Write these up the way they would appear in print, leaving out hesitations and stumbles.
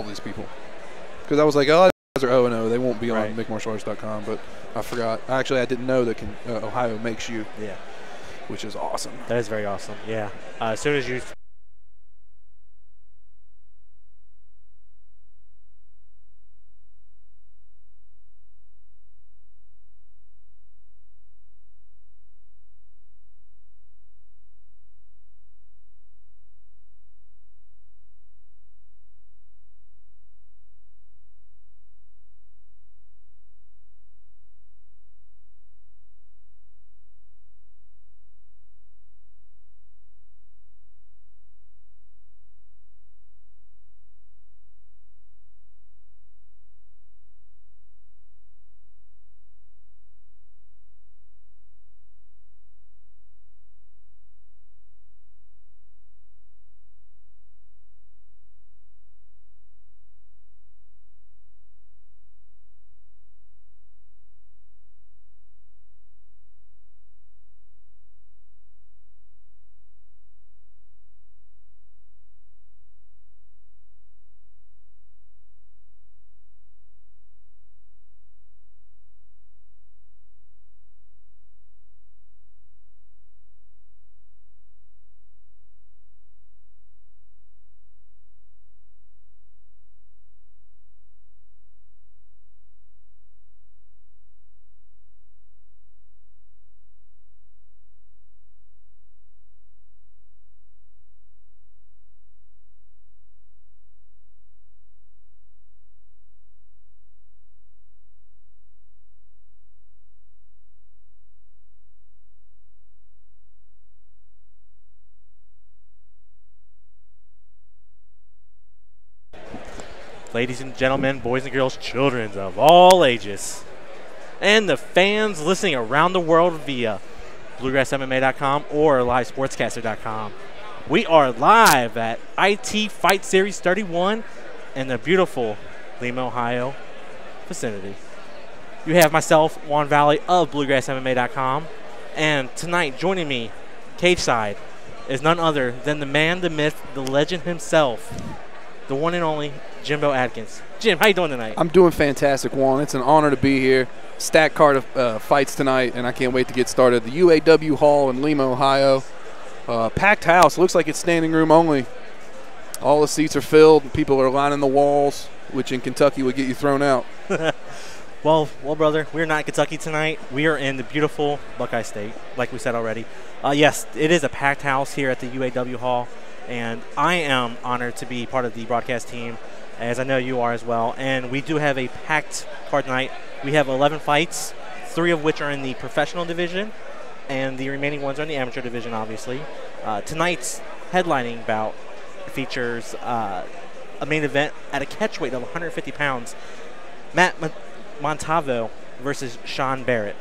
these people. Because I was like, oh, these guys are 0-0. They won't be on right. MixedMartialArts.com, but I forgot. Actually, I didn't know that Ohio makes you. Yeah. Which is awesome. That is very awesome. Yeah. As soon as you. Ladies and gentlemen, boys and girls, children of all ages, and the fans listening around the world via BluegrassMMA.com or LiveSportscaster.com. We are live at IT Fight Series 31 in the beautiful Lima, Ohio vicinity. You have myself, Juan Valley of BluegrassMMA.com, and tonight joining me, cage side, is none other than the man, the myth, the legend himself, the one and only Jimbo Adkins. Jim, how you doing tonight? I'm doing fantastic, Juan. It's an honor to be here. Stacked card of fights tonight, and I can't wait to get started. The UAW Hall in Lima, Ohio. Packed house. Looks like it's standing room only. All the seats are filled. People are lining the walls, which in Kentucky would get you thrown out. Well, brother, we're not in Kentucky tonight. We are in the beautiful Buckeye State, like we said already. Yes, it is a packed house here at the UAW Hall, and I am honored to be part of the broadcast team, as I know you are as well. And we do have a packed card tonight. We have 11 fights, 3 of which are in the professional division, and the remaining ones are in the amateur division, obviously. Tonight's headlining bout features a main event at a catch weight of 150 pounds. Montalvo versus Shawn Barrett.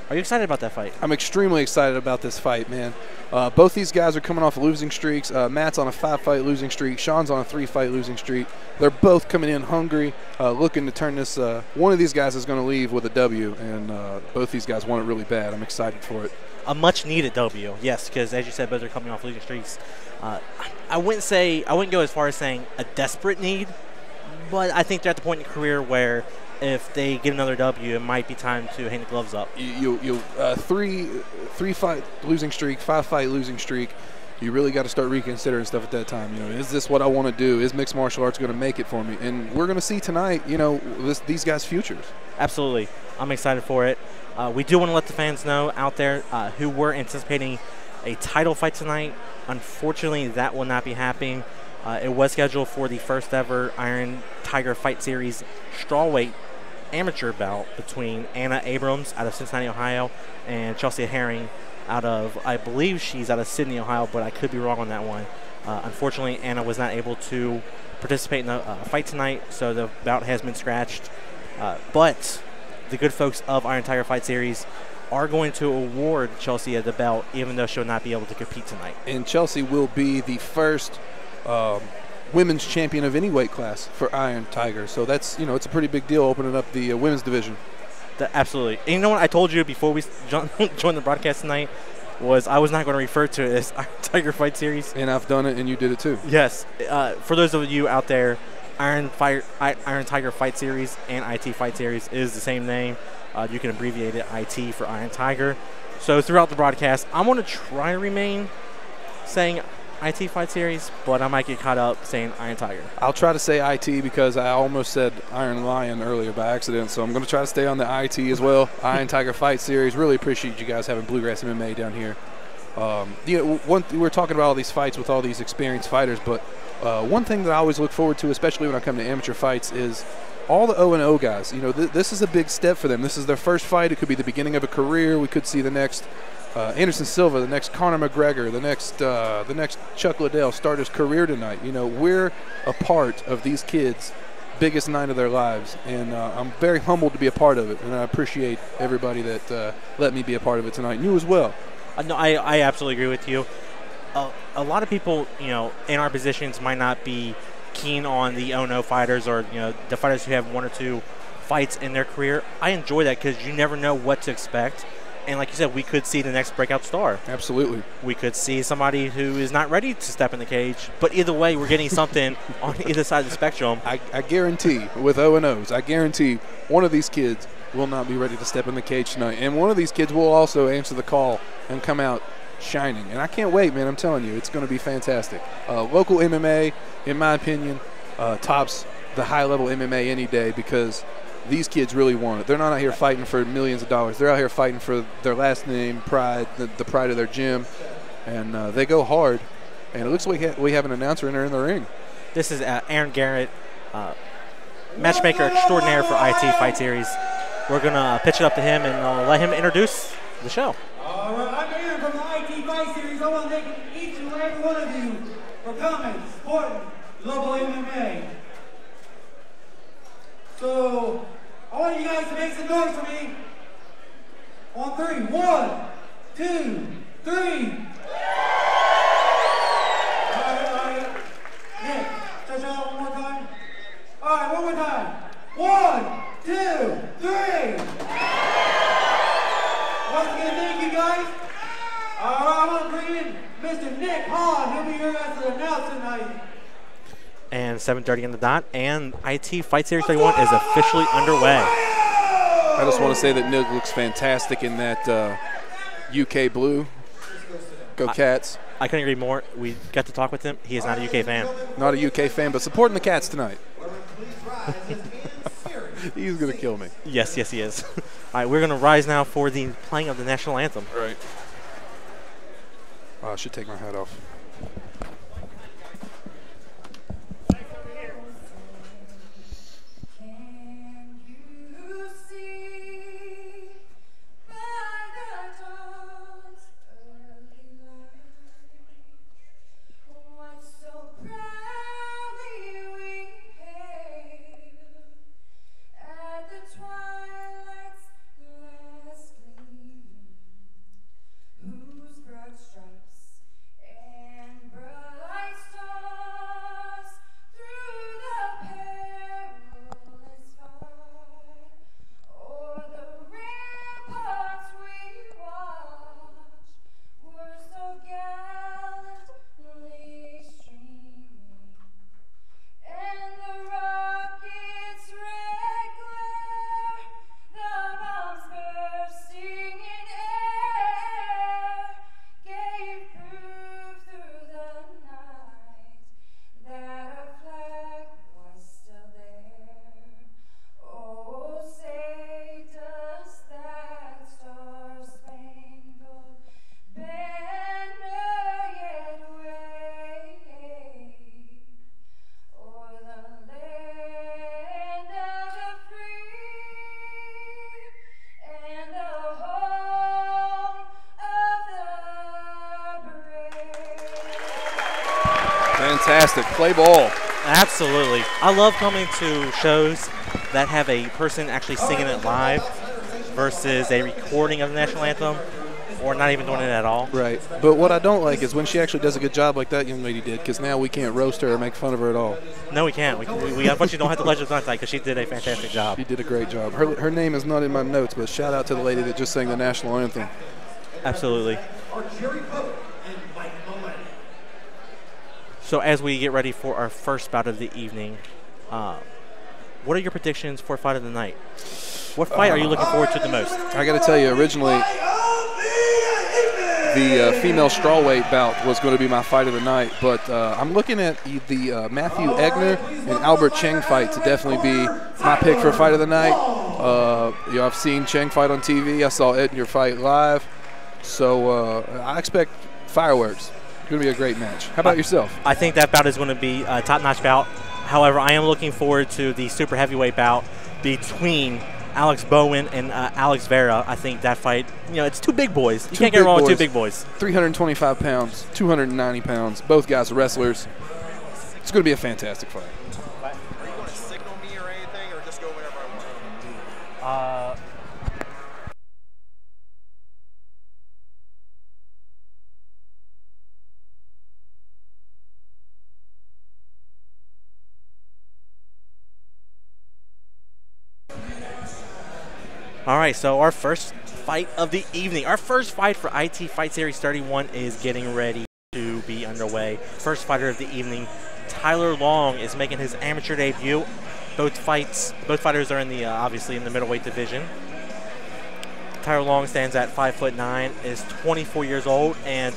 Are you excited about that fight? I'm extremely excited about this fight, man. Both these guys are coming off losing streaks. Matt's on a 5-fight losing streak. Shawn's on a 3-fight losing streak. They're both coming in hungry, looking to turn this. One of these guys is going to leave with a W, and both these guys want it really bad. I'm excited for it. A much-needed W, yes, because as you said, both are coming off losing streaks. I wouldn't go as far as saying a desperate need, but I think they're at the point in the career where if they get another W, it might be time to hang the gloves up. Three-fight losing streak, 5-fight losing streak. You really got to start reconsidering stuff at that time. You know, is this what I want to do? Is mixed martial arts going to make it for me? And we're going to see tonight, you know, these guys' futures. Absolutely. I'm excited for it. We do want to let the fans know out there who were anticipating a title fight tonight. Unfortunately, that will not be happening. It was scheduled for the first ever Iron Tiger Fight Series strawweight amateur bout between Anna Abrams out of Cincinnati, Ohio, and Chelsea Herring out of, I believe she's out of Sydney, Ohio, but I could be wrong on that one. Unfortunately, Anna was not able to participate in the fight tonight, so the bout has been scratched. But the good folks of Iron Tiger Fight Series are going to award Chelsea the belt, even though she'll not be able to compete tonight. And Chelsea will be the first women's champion of any weight class for Iron Tiger. So that's, you know, it's a pretty big deal opening up the women's division. Absolutely. And you know what I told you before we joined the broadcast tonight was I was not going to refer to it as Iron Tiger Fight Series. And I've done it, and you did it too. Yes. For those of you out there Iron Tiger Fight Series and IT Fight Series is the same name. You can abbreviate it IT for Iron Tiger. So throughout the broadcast, I'm going to try to remain saying IT Fight Series, but I might get caught up saying Iron Tiger. I'll try to say IT because I almost said Iron Lion earlier by accident, so I'm going to try to stay on the IT as well. Iron Tiger Fight Series. Really appreciate you guys having Bluegrass MMA down here. We're talking about all these fights with all these experienced fighters, but one thing that I always look forward to, especially when I come to amateur fights, is all the O&O guys. This is a big step for them. This is their first fight. It could be the beginning of a career. We could see the next Anderson Silva, the next Conor McGregor, the next Chuck Liddell start his career tonight. We're a part of these kids' biggest night of their lives, and I'm very humbled to be a part of it, and I appreciate everybody that let me be a part of it tonight, and you as well. No, I absolutely agree with you. A lot of people, in our positions might not be keen on the O&O fighters or, the fighters who have one or two fights in their career. I enjoy that because you never know what to expect. And like you said, we could see the next breakout star. Absolutely. We could see somebody who is not ready to step in the cage. But either way, we're getting something on either side of the spectrum. I guarantee with O&Os, I guarantee one of these kids will not be ready to step in the cage tonight. And one of these kids will also answer the call and come out shining. And I can't wait, man. I'm telling you, it's going to be fantastic. Local MMA, in my opinion, tops the high-level MMA any day because these kids really want it. They're not out here fighting for millions of dollars. They're out here fighting for their last name, pride, the pride of their gym, and they go hard. And it looks like we have an announcer in there in the ring. This is Aaron Garrett, matchmaker extraordinaire for IT Fight Series. We're going to pitch it up to him and let him introduce the show. All right, I'm Aaron from the IT Fight Series. I want to thank each and every one of you for coming, supporting local MMA. So, I want you guys to make some noise for me. On three. 1, 2, 3. All right. Nick, stretch out one more time. All right, one more time. 1, 2, 3. Once again, thank you guys. All right, I want to bring in Mr. Nick Hahn. He'll be here as the announcer tonight. And 7:30 on the dot, and IT Fight Series 31 is officially underway. I just want to say that Nick looks fantastic in that UK blue. Go Cats. I couldn't agree more. We got to talk with him. He is not a UK fan. Not a UK fan, but supporting the Cats tonight. He's going to kill me. Yes, he is. All right, we're going to rise now for the playing of the national anthem. Right. Oh, I should take my hat off. Fantastic. Play ball. Absolutely. I love coming to shows that have a person actually singing it live versus a recording of the national anthem or not even doing it at all. Right. But what I don't like is when she actually does a good job like that young lady did, because now we can't roast her or make fun of her at all. No, we can't. We unfortunately don't have the legends on tonight because she did a fantastic job. She did a great job. Her name is not in my notes, but shout out to the lady that just sang the national anthem. Absolutely. So as we get ready for our first bout of the evening, What are your predictions for Fight of the Night? What fight are you looking forward to the most? I got to tell you, originally, the female strawweight bout was going to be my fight of the night, but I'm looking at the Matthew Egner and Albert Cheng fight to definitely be my pick for fight of the night. I've seen Cheng fight on TV. I saw Egner fight live, so I expect fireworks. It's going to be a great match. How about yourself? I think that bout is going to be a top-notch bout. However, I am looking forward to the super heavyweight bout between Alex Bowen and Alex Vera. I think that fight, it's two big boys. You can't get wrong with two big boys. 325 pounds, 290 pounds. Both guys are wrestlers. It's going to be a fantastic fight. Are you going to signal me or anything, or just go whenever I want? All right, so our first fight of the evening, our first fight for IT Fight Series 31 is getting ready to be underway. First fighter of the evening, Tyler Long, is making his amateur debut. Both fighters are in the obviously in the middleweight division. Tyler Long stands at 5'9", is 24 years old, and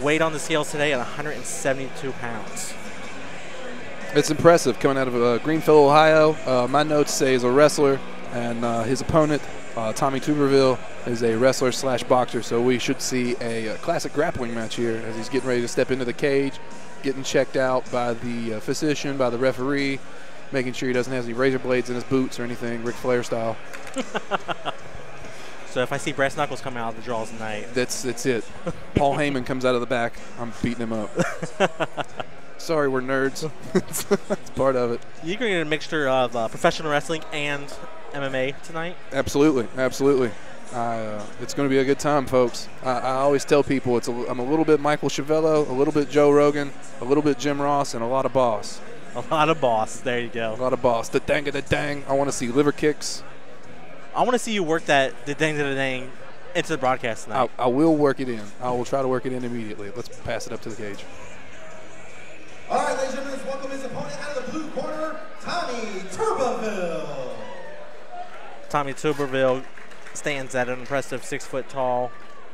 weighed on the scales today at 172 pounds. It's impressive coming out of Greenfield, Ohio. My notes say he's a wrestler, and his opponent, Tommy Tuberville, is a wrestler / boxer, so we should see a classic grappling match here as he's getting ready to step into the cage, getting checked out by the physician, by the referee, making sure he doesn't have any razor blades in his boots or anything, Ric Flair style. So if I see brass knuckles come out of the draws tonight. That's it. Paul Heyman comes out of the back, I'm beating him up. Sorry, we're nerds. That's part of it. You're going to get a mixture of professional wrestling and MMA tonight? Absolutely, absolutely. It's going to be a good time, folks. I always tell people I'm a little bit Michael Chiavello, a little bit Joe Rogan, a little bit Jim Ross, and a lot of boss. A lot of boss. There you go. A lot of boss. The dang, the dang. I want to see liver kicks. I want to see you work the dang into the broadcast tonight. I will work it in. I will try to work it in immediately. Let's pass it up to the cage. All right, ladies and gentlemen, let's welcome his opponent out of the blue corner, Tommy Tuberville. Tommy Tuberville stands at an impressive 6 foot tall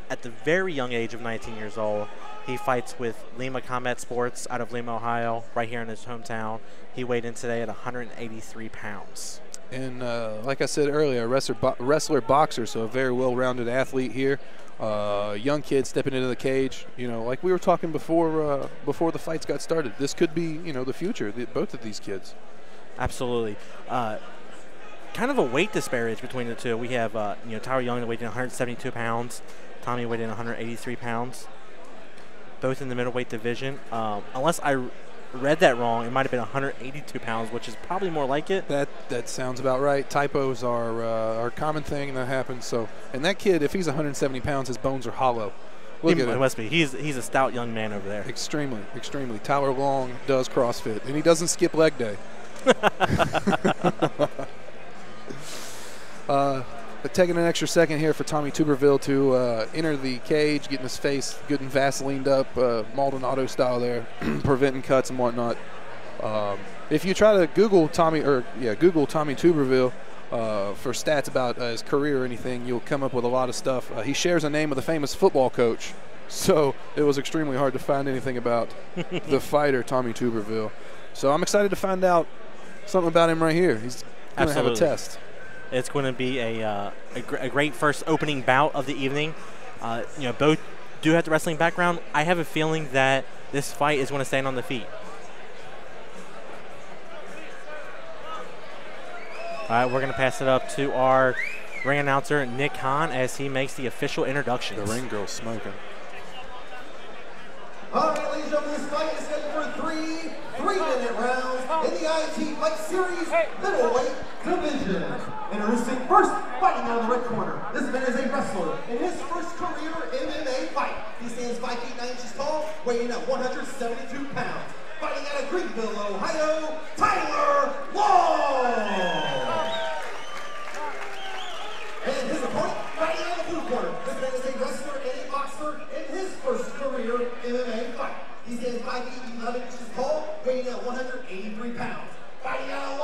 at the very young age of 19 years old. He fights with Lima Combat Sports out of Lima, Ohio, right here in his hometown. He weighed in today at 183 pounds. And like I said earlier, a wrestler boxer, so a very well-rounded athlete here. Young kid stepping into the cage. Like we were talking before the fights got started. This could be, the future, both of these kids. Absolutely. Kind of a weight disparage between the two. We have, Tyler Young that weighed in 172 pounds. Tommy weighed in 183 pounds. Both in the middleweight division. Unless I read that wrong, it might have been 182 pounds, which is probably more like it. That sounds about right. Typos are a common thing that happens. So, and that kid, if he's 170 pounds, his bones are hollow. Look at him. It must be. He's a stout young man over there. Extremely, extremely. Tyler Long does CrossFit, and he doesn't skip leg day. Taking an extra second here for Tommy Tuberville to enter the cage, getting his face good and Vaselined up, Maldonado style there, preventing cuts and whatnot. If you try to Google Tommy Tuberville for stats about his career or anything, you'll come up with a lot of stuff. He shares a name with a famous football coach, so it was extremely hard to find anything about the fighter Tommy Tuberville. So I'm excited to find out something about him right here. He's going to have a test. It's going to be a great first opening bout of the evening. Both do have the wrestling background. I have a feeling that this fight is going to stand on the feet. All right, we're going to pass it up to our ring announcer, Nick Hahn, as he makes the official introductions. The ring girl's smoking. All right, ladies and gentlemen, this fight is scheduled for 3 3-minute rounds in the IT Fight Series middleweight division. Introducing first, fighting out of the red corner. This man is a wrestler in his first career MMA fight. He stands 5 feet 9 inches tall, weighing at 172 pounds. Fighting out of Greenville, Ohio, Tyler Long. And his opponent, fighting out of the blue corner. This man is a wrestler and a boxer in his first career MMA fight. He stands 5 feet 11 inches tall, weighing at 183 pounds. Fighting out of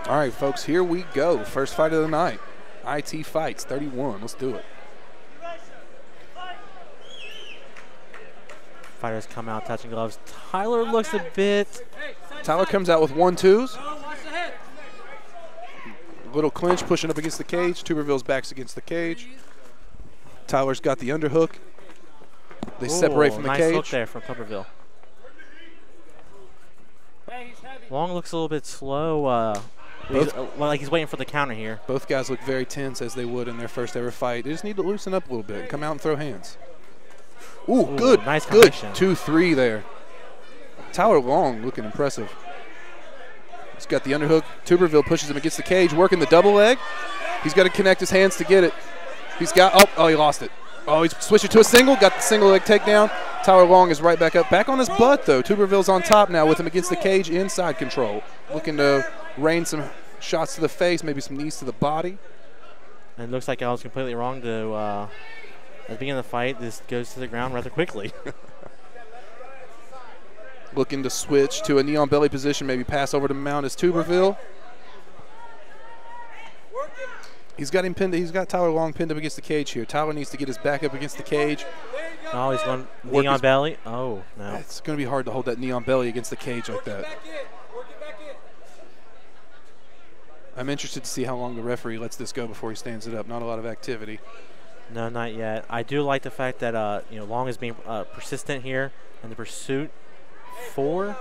All right, folks, here we go. First fight of the night. IT Fights 31. Let's do it. Fighters come out touching gloves. Tyler looks a bit. Tyler comes out with 1-2s. Little clinch pushing up against the cage. Tuberville's back's against the cage. Tyler's got the underhook. They separate from the nice cage. Nice hook there from Tuberville. Long looks a little bit slow. Like he's waiting for the counter here. Both guys look very tense as they would in their first ever fight. They just need to loosen up a little bit and come out and throw hands. Ooh, good. Nice good. combination. 2-3 there. Tyler Long looking impressive. He's got the underhook. Tuberville pushes him against the cage, working the double leg. He's got to connect his hands to get it. He's got, oh, he lost it. Oh, he's switching to a single, got the single leg takedown. Tyler Long is right back up. Back on his butt, though. Tuberville's on top now with him against the cage, inside control. Looking to rain some shots to the face, maybe some knees to the body. And it looks like I was completely wrong to, at the beginning of the fight, this goes to the ground rather quickly. Looking to switch to a knee on belly position, maybe pass over to mount as Tuberville. He's got him pinned. He's got Tyler Long pinned up against the cage here. Tyler needs to get his back up against the cage. Oh, he's going knee on belly. Oh, no. It's going to be hard to hold that knee on belly against the cage like that. I'm interested to see how long the referee lets this go before he stands it up. Not a lot of activity. No, not yet. I do like the fact that Long is being persistent here in the pursuit. 4.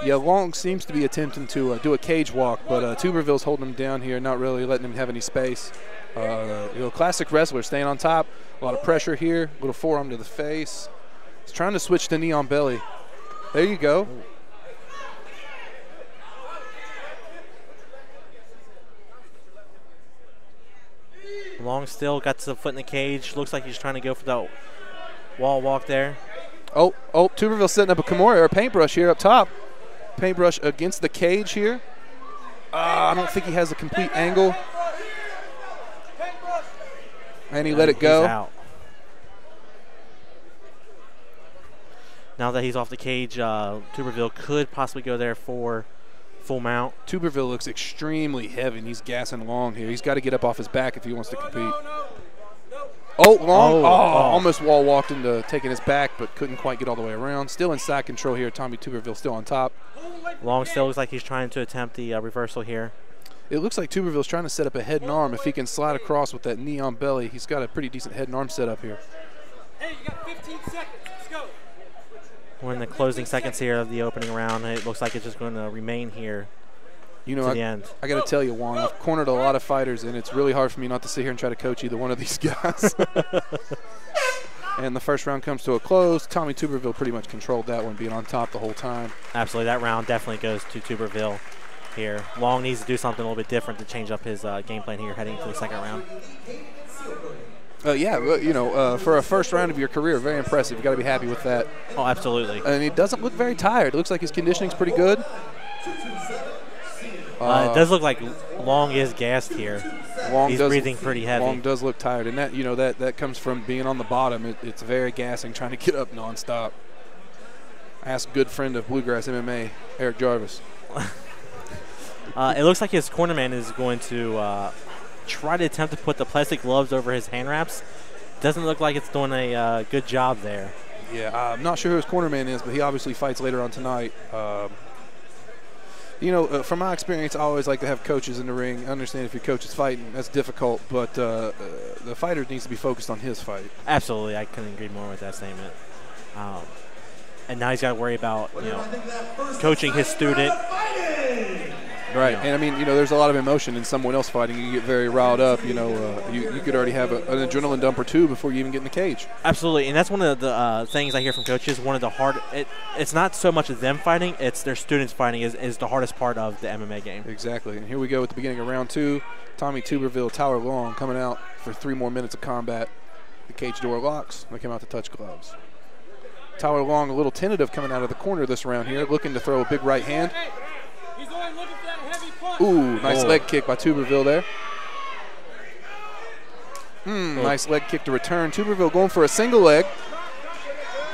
Yeah, Long seems to be attempting to do a cage walk, but Tuberville's holding him down here, not really letting him have any space. Classic wrestler, staying on top. A lot of pressure here. Little forearm to the face. He's trying to switch to knee on belly. There you go. Long still got the foot in the cage. Looks like he's trying to go for that wall walk there. Oh, Tuberville setting up a Kimura or a paintbrush here up top. Paintbrush against the cage here. I don't think he has a complete angle. And he let it go. Out. Now that he's off the cage, Tuberville could possibly go there for full mount. Tuberville looks extremely heavy, and he's gassing Long here. He's got to get up off his back if he wants to compete. Oh, Long. Almost wall walked into taking his back, but couldn't quite get all the way around. Still inside control here. Tommy Tuberville still on top. Long still looks like he's trying to attempt the reversal here. It looks like Tuberville's trying to set up a head and arm. If he can slide across with that knee on belly, he's got a pretty decent head and arm set up here. Hey, you got 15 seconds. Let's go. We're in the closing seconds here of the opening round. It looks like it's just going to remain here. To the end. I got to tell you, Juan, I've cornered a lot of fighters, and it's really hard for me not to sit here and try to coach either one of these guys. And the first round comes to a close. Tommy Tuberville pretty much controlled that one, being on top the whole time. Absolutely. That round definitely goes to Tuberville here. Long needs to do something a little bit different to change up his game plan here heading to the second round. For a first round of your career, very impressive. You've got to be happy with that. Oh, absolutely. And he doesn't look very tired. It looks like his conditioning's pretty good. It does look like Long is gassed here. He's breathing pretty heavy. Long does look tired, and that comes from being on the bottom. It's very gassing trying to get up nonstop. Ask good friend of Bluegrass MMA, Eric Jarvis. It looks like his cornerman is going to try to attempt to put the plastic gloves over his hand wraps. Doesn't look like it's doing a good job there. Yeah, I'm not sure who his cornerman is, but he obviously fights later on tonight. From my experience, I always like to have coaches in the ring. I understand if your coach is fighting, that's difficult, but the fighter needs to be focused on his fight. Absolutely. I couldn't agree more with that statement. And now he's got to worry about, coaching his student. Right, and I mean, there's a lot of emotion in someone else fighting. You get very riled up. You could already have an adrenaline dump or two before you even get in the cage. Absolutely, and that's one of the things I hear from coaches. One of the it's not so much of them fighting; it's their students fighting is the hardest part of the MMA game. Exactly, and here we go at the beginning of round 2. Tommy Tuberville, Tyler Long coming out for 3 more minutes of combat. The cage door locks. They come out to touch gloves. Tyler Long a little tentative coming out of the corner this round here, looking to throw a big right hand. He's only looking for that heavy punch. Ooh, nice leg kick by Tuberville there. Nice leg kick to return. Tuberville going for a single leg.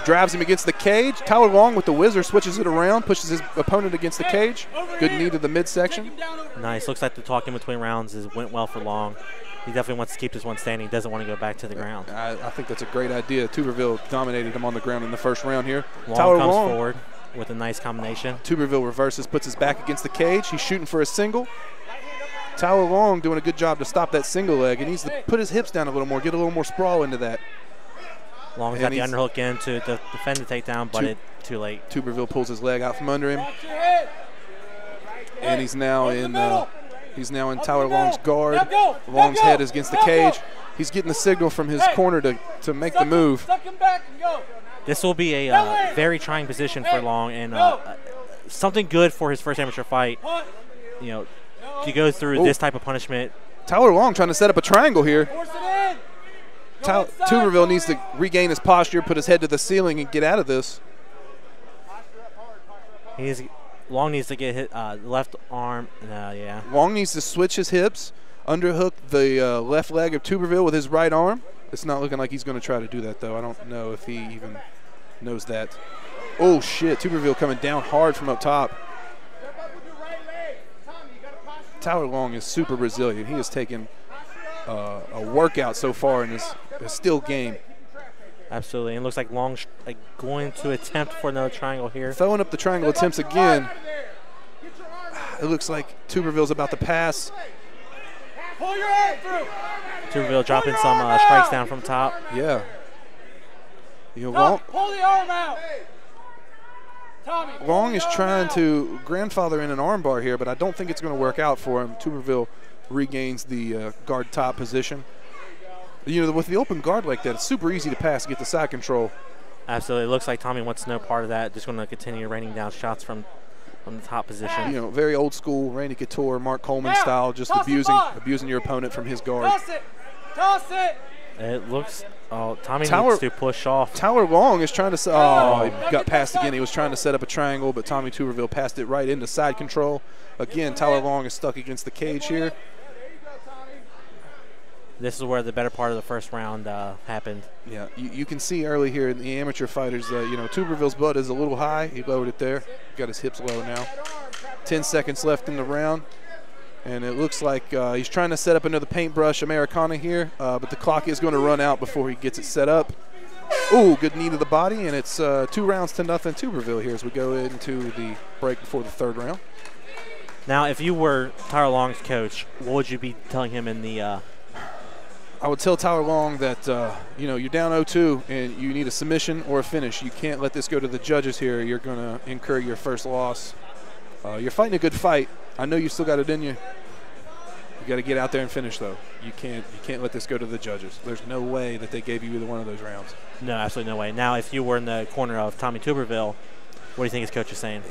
drives him against the cage. Tyler Long with the whizzer switches it around, pushes his opponent against the cage. Good knee to the midsection. Nice. Looks like the talk in between rounds went well for Long. He definitely wants to keep this one standing. He doesn't want to go back to the ground. I think that's a great idea. Tuberville dominated him on the ground in the first round here. Long Tyler comes Long forward with a nice combination. Tuberville reverses, puts his back against the cage. He's shooting for a single. Tyler Long doing a good job to stop that single leg. He needs to put his hips down a little more, get a little more sprawl into that. Long's got the underhook in to defend the takedown, but it's too late. Tuberville pulls his leg out from under him. And he's now in Tyler Long's guard. Long's head is against the cage. He's getting the signal from his corner to make the move. This will be a very trying position for Long, and something good for his first amateur fight. You know, to go through this type of punishment. Tyler Long trying to set up a triangle here. Tuberville needs to regain his posture, put his head to the ceiling, and get out of this. Long needs to get hit left arm. Yeah. Long needs to switch his hips, underhook the left leg of Tuberville with his right arm. It's not looking like he's going to try to do that, though. I don't know if he even knows that. Oh, shit. Tuberville coming down hard from up top. Tyler Long is super resilient. He has taken a workout so far in his still game. Absolutely. And it looks like Long's going to attempt for another triangle here. Throwing up the triangle attempts again. It looks like Tuberville's about to pass. Pull your arm through. Tuberville dropping some strikes down from top. Yeah. Long, pull the arm out. Tommy, Long is trying to grandfather in an armbar here, but I don't think it's going to work out for him. Tuberville regains the guard top position. You know, with the open guard like that, it's super easy to pass, get the side control. Absolutely. It looks like Tommy wants no part of that. Just going to continue raining down shots from the top position. You know, very old school, Randy Couture, Mark Coleman style, just abusing your opponent from his guard. Toss it. Toss it. It looks. Oh, Tommy needs to push off. Tyler Long is trying to. Oh, he got passed again. He was trying to set up a triangle, but Tommy Tuberville passed it right into side control. Again, Tyler Long is stuck against the cage here. This is where the better part of the first round happened. Yeah, you can see early here in the amateur fighters, you know, Tuberville's butt is a little high. He lowered it there. Got his hips low now. 10 seconds left in the round. And it looks like he's trying to set up another paintbrush Americana here, but the clock is going to run out before he gets it set up. Ooh, good knee to the body, and it's 2 rounds to nothing Tuberville here as we go into the break before the third round. Now, if you were Tyler Long's coach, what would you be telling him in the I would tell Tyler Long that, you know, you're down 0-2 and you need a submission or a finish. You can't let this go to the judges here. You're going to incur your first loss. You're fighting a good fight. I know you still got it in you. You got to get out there and finish, though. You can't let this go to the judges. There's no way that they gave you either one of those rounds. No, absolutely no way. Now, if you were in the corner of Tommy Tuberville, what do you think his coach is saying?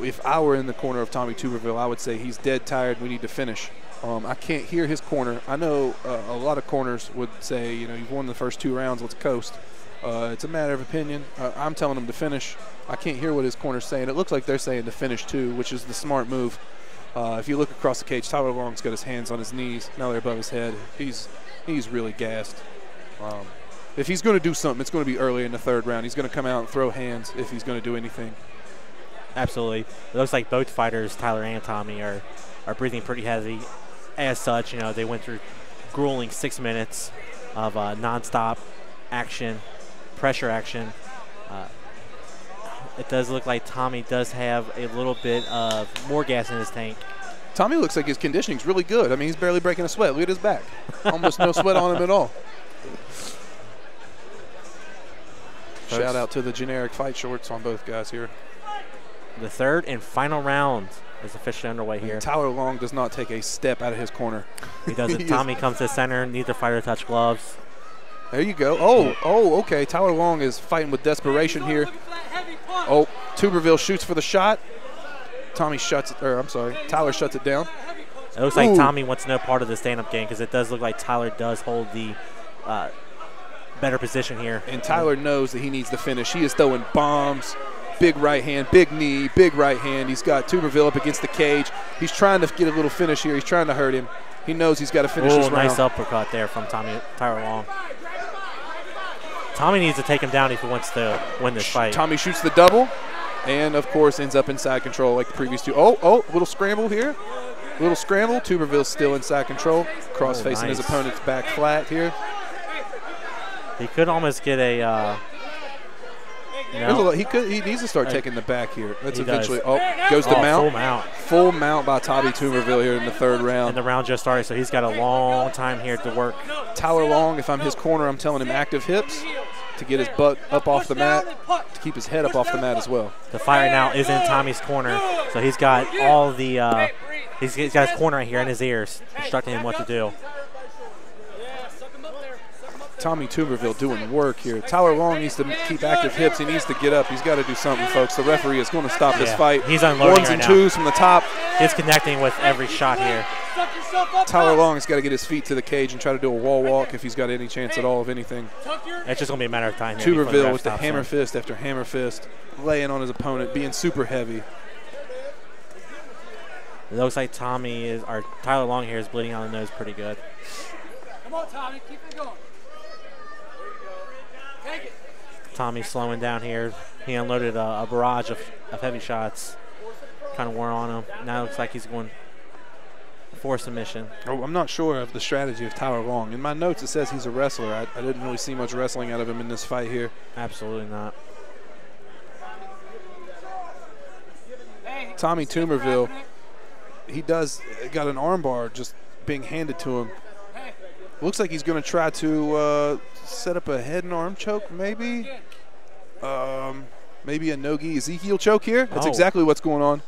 If I were in the corner of Tommy Tuberville, I would say he's dead tired. We need to finish. I can't hear his corner. I know a lot of corners would say, you know, you've won the first 2 rounds, let's coast. It's a matter of opinion. I'm telling him to finish. I can't hear what his corner's saying. It looks like they're saying to finish too, which is the smart move. If you look across the cage, Tyler Long's got his hands on his knees. Now they're above his head. He's really gassed. If he's going to do something, it's going to be early in the third round. He's going to come out and throw hands if he's going to do anything. Absolutely. It looks like both fighters, Tyler and Tommy, are breathing pretty heavy. As such, you know, they went through grueling 6 minutes of nonstop action, pressure action. It does look like Tommy does have a little bit of more gas in his tank. Tommy looks like his conditioning's really good. I mean, he's barely breaking a sweat. Look at his back. Almost no sweat on him at all. Shout out to the generic fight shorts on both guys here. The third and final round is officially underway here. Tyler Long does not take a step out of his corner. He doesn't. Tommy comes to center. Neither fighter touch gloves. There you go. Oh, okay. Tyler Long is fighting with desperation here. Oh, Tuberville shoots for the shot. Tyler shuts it down. It looks like Tommy wants no part of the stand-up game because it does look like Tyler does hold the better position here. And Tyler knows that he needs to finish. He is throwing bombs. Big right hand, big knee, big right hand. He's got Tuberville up against the cage. He's trying to get a little finish here. He's trying to hurt him. He knows he's got to finish this round. Nice uppercut there from Tyler Long. Tommy needs to take him down if he wants to win this fight. Tommy shoots the double, and of course ends up inside control like the previous two. Oh, little scramble here. Little scramble. Tuberville's still inside control. Cross facing his opponent's back flat here. He could almost get a. He needs to start taking the back here. That's eventually. Goes to mount. Full mount. Full mount by Tommy Tuberville here in the third round. And the round just started, so he's got a long time here to work. Tyler Long, if I'm his corner, I'm telling him active hips to get his butt up off the mat, to keep his head up off the mat as well. The fight right now is in Tommy's corner, so he's got all the. He's got his corner right here in his ears, instructing him what to do. Tommy Tuberville doing work here. Tyler Long needs to keep active hips. He needs to get up. He's got to do something, folks. The referee is going to stop this fight. He's unloading ones and twos from the top. He's connecting with every shot here. Tyler Long has got to get his feet to the cage and try to do a wall walk if he's got any chance at all of anything. It's just going to be a matter of time. Tuberville with the hammer fist after hammer fist, laying on his opponent, being super heavy. It looks like Tyler Long here is bleeding out the nose pretty good. Come on, Tommy, keep it going. Take it. Tommy's slowing down here. He unloaded a barrage of heavy shots. Kind of wore on him. Now it looks like he's going for submission. Oh, I'm not sure of the strategy of Tyler Long. In my notes it says he's a wrestler. I didn't really see much wrestling out of him in this fight here. Absolutely not. Tommy Tuberville, he does got an armbar just being handed to him. Looks like he's going to try to set up a head and arm choke, maybe. Maybe a no-gi Ezekiel choke here. That's exactly what's going on.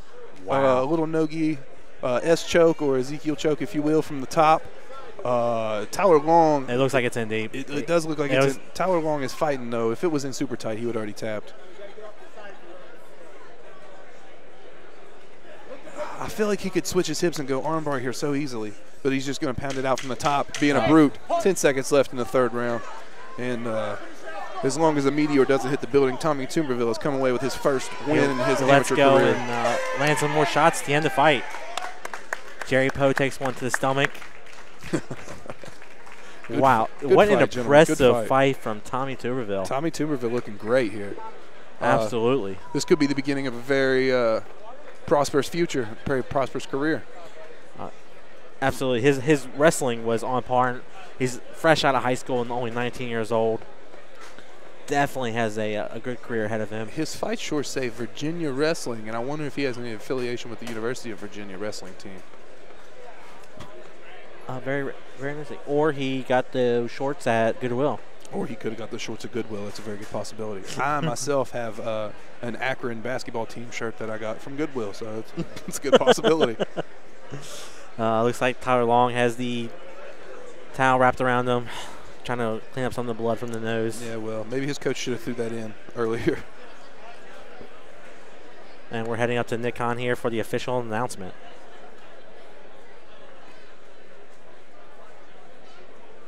Wow. A little no-gi S choke or Ezekiel choke, if you will, from the top. Tyler Long. It looks like it's in deep. It does look like it's in. Tyler Long is fighting, though. If it was in super tight, he would already tapped. I feel like he could switch his hips and go armbar here so easily, but he's just going to pound it out from the top, being a brute. 10 seconds left in the third round. And as long as the meteor doesn't hit the building, Tommy Tuberville has come away with his first win in his amateur career. Let's go and land some more shots to end the fight. Jerry Poe takes one to the stomach. Wow. What an impressive fight from Tommy Tuberville. Tommy Tuberville looking great here. Absolutely. This could be the beginning of a very prosperous future, very prosperous career. Absolutely. His wrestling was on par. He's fresh out of high school and only 19 years old. Definitely has a good career ahead of him. His fight shorts say Virginia Wrestling, and I wonder if he has any affiliation with the University of Virginia wrestling team. Very, very interesting. Or he got the shorts at Goodwill. Or he could have got the shorts at Goodwill. That's a very good possibility. I myself have an Akron basketball team shirt that I got from Goodwill, so it's a good possibility. Looks like Tyler Long has the towel wrapped around him, trying to clean up some of the blood from the nose. Yeah, well, maybe his coach should have threw that in earlier. And we're heading up to Nick Khan here for the official announcement.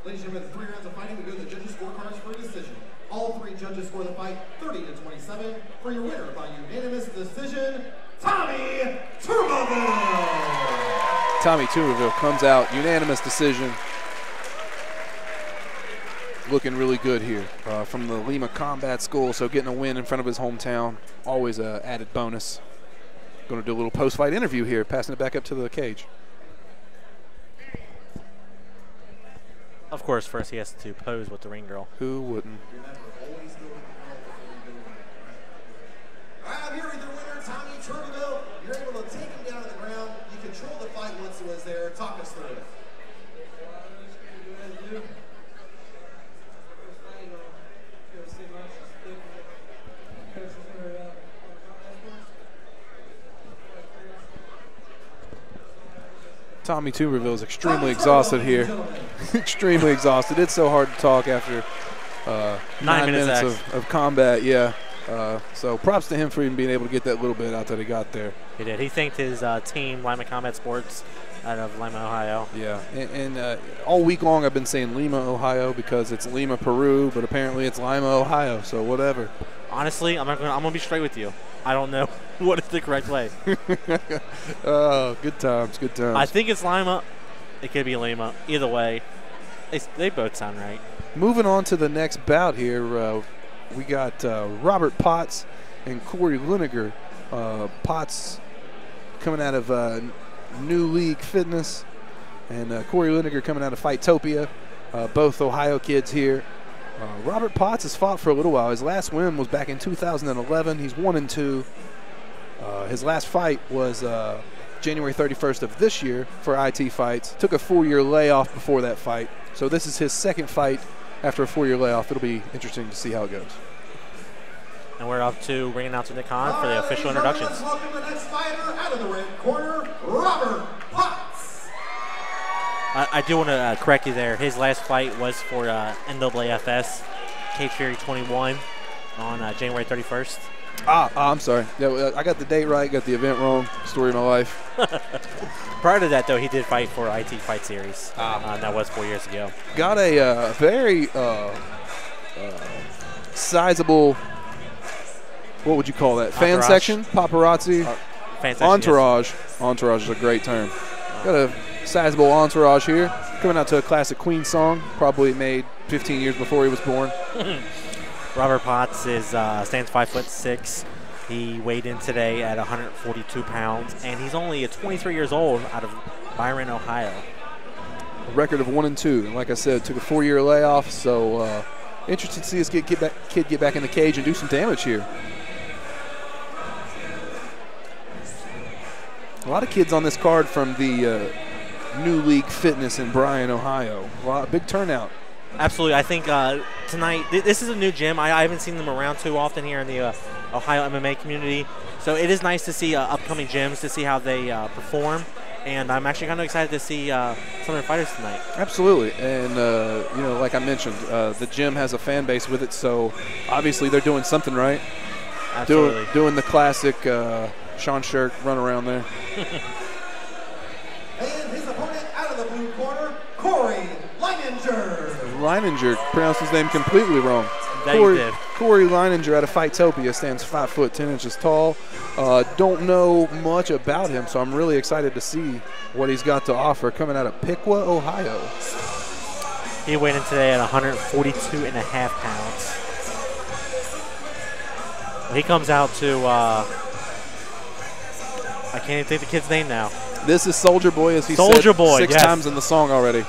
Ladies and gentlemen, 3 rounds of fighting. We go to the judges' scorecards for a decision. All 3 judges score the fight 30-27. For your winner by unanimous decision, Tommy Tuberville. Tommy Tuberville comes out, unanimous decision. Looking really good here from the Lima Combat School, so getting a win in front of his hometown, always an added bonus. Going to do a little post-fight interview here, passing it back up to the cage. Of course, first he has to pose with the ring girl. Who wouldn't? I'm here with your winner, Tommy Tuberville. You're able to take him down to the ground. You controlled the fight once it was there. Talk us through it. Tommy Tuberville is extremely exhausted here. Extremely exhausted. It's so hard to talk after 9 minutes of combat, yeah. So props to him for even being able to get that little bit out that he got there. He did. He thanked his team, Lima Combat Sports, out of Lima, Ohio. Yeah, and all week long I've been saying Lima, Ohio because it's Lima, Peru, but apparently it's Lima, Ohio, so whatever. Honestly, I'm gonna be straight with you. I don't know what is the correct way. Oh, good times, good times. I think it's Lima. It could be Lima. Either way, They both sound right. Moving on to the next bout here, we got Robert Potts and Cory Lineker. Potts coming out of New League Fitness, and Cory Lineker coming out of Fightopia. Both Ohio kids here. Robert Potts has fought for a little while. His last win was back in 2011. He's 1-2. His last fight was January 31st of this year for IT Fights. Took a 4-year layoff before that fight. So this is his second fight after a 4-year layoff. It'll be interesting to see how it goes. And we're up to ring announcer Nick Hahn for the official introductions. Let's welcome the next fighter out of the red corner, Robert Potts. I do want to correct you there. His last fight was for NAAFS, Cage Fury 21 on January 31st. I'm sorry. Yeah, I got the date right, got the event wrong. Story of my life. Prior to that, though, he did fight for IT Fight Series. That was 4 years ago. Got a very sizable, what would you call that? Fan Entourage. section? Paparazzi? Fan section, Entourage. Yes. Entourage is a great term. Got a sizable entourage here. Coming out to a classic Queen song, probably made 15 years before he was born. Robert Potts stands 5'6". He weighed in today at 142 pounds, and he's only 23 years old out of Byron, Ohio. A record of 1-2. And like I said, took a 4-year layoff, so interested to see this kid get back in the cage and do some damage here. A lot of kids on this card from the New League Fitness in Bryan, Ohio. Big turnout. Absolutely. I think tonight, this is a new gym. I haven't seen them around too often here in the Ohio MMA community. So it is nice to see upcoming gyms, to see how they perform. And I'm actually kind of excited to see some of their fighters tonight. Absolutely. And, you know, like I mentioned, the gym has a fan base with it. So obviously they're doing something right. Absolutely. Doing the classic Shawn Shirk run around there. And his opponent out of the blue corner, Cory Lineker. Lineker pronounced his name completely wrong. Cory Lineker out of Fightopia stands 5 foot 10 inches tall. Don't know much about him, so I'm really excited to see what he's got to offer. Coming out of Piqua, Ohio. He weighed in today at 142.5 pounds. He comes out to I can't even think the kid's name now. This is Soldier Boy, as he Soldier said Boy, 6 times in the song already.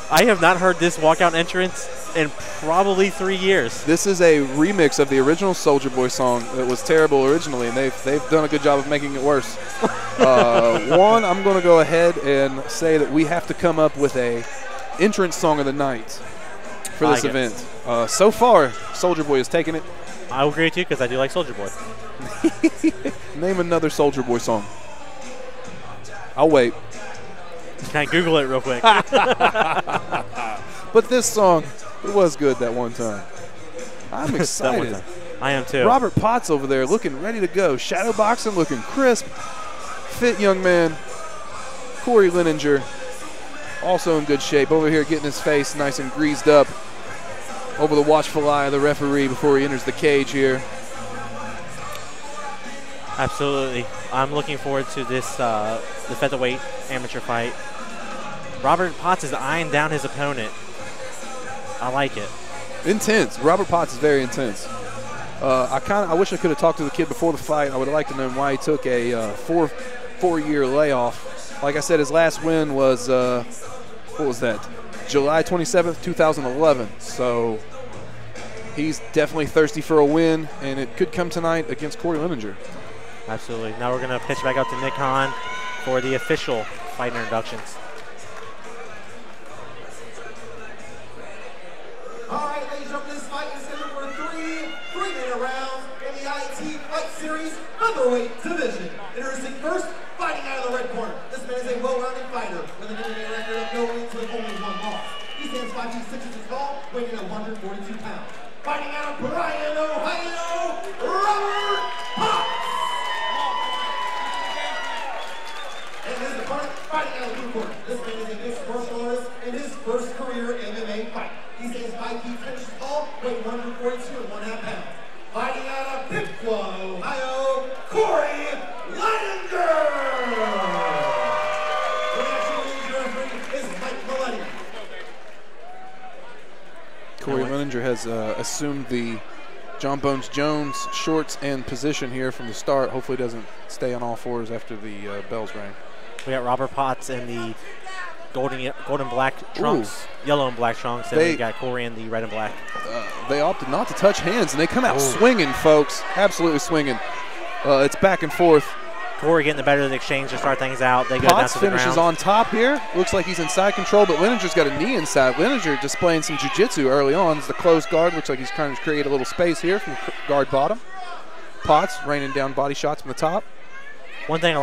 I have not heard this walkout entrance in probably 3 years. This is a remix of the original Soldier Boy song that was terrible originally, and they've done a good job of making it worse. One, I'm going to go ahead and say that we have to come up with a entrance song of the night for this event. So far, Soldier Boy has taken it. I will agree with you because I do like Soldier Boy. Name another Soldier Boy song. I'll wait. Can I Google it real quick? But this song, it was good that one time. I'm excited. I am too. Robert Potts over there looking ready to go. Shadow boxing, looking crisp. Fit young man. Cory Lineker, also in good shape. Over here getting his face nice and greased up over the watchful eye of the referee before he enters the cage here. Absolutely. I'm looking forward to this the featherweight amateur fight. Robert Potts is eyeing down his opponent. I like it. Intense. Robert Potts is very intense. I wish I could have talked to the kid before the fight. I would have liked to know why he took a four-year layoff. Like I said, his last win was what was that? July 27th, 2011. So he's definitely thirsty for a win, and it could come tonight against Cory Lineker. Absolutely. Now we're going to pitch back out to Nick Hahn for the official fight introductions. All right, ladies and gentlemen, this fight is scheduled for 3-minute rounds in the IT Fight Series featherweight division. Introducing first, fighting out of the red corner. This man is a well-rounded fighter with an MMA record of no wins with only 1 loss. He stands 5 feet 6 inches tall, weighing in at 142 pounds. Fighting out of Bryan, Ohio, Robert Potts. And his opponent, fighting out of the blue corner. This man is a mixed martial artist in his first career MMA fight. He stands 5 feet 10 inches tall, weighing 142 1/2 pounds. Fighting out of Piqua, Ohio, Cory Lineker. The actual referee is Mike Cory Lininger has assumed the John Bones Jones shorts and position here from the start. Hopefully doesn't stay on all fours after the bells rang. We got Robert Potts in the golden black trunks, yellow and black trunks, and we got Cory in the red and black. They opted not to touch hands, and they come out swinging, folks. Absolutely swinging. It's back and forth. Cory getting the better of the exchange to start things out. They go down to the ground. Finishes on top here. Looks like he's in side control, but Lininger's got a knee inside. Lininger displaying some jiu-jitsu early on. It's the closed guard. Looks like he's trying to create a little space here from guard bottom. Potts raining down body shots from the top. One thing I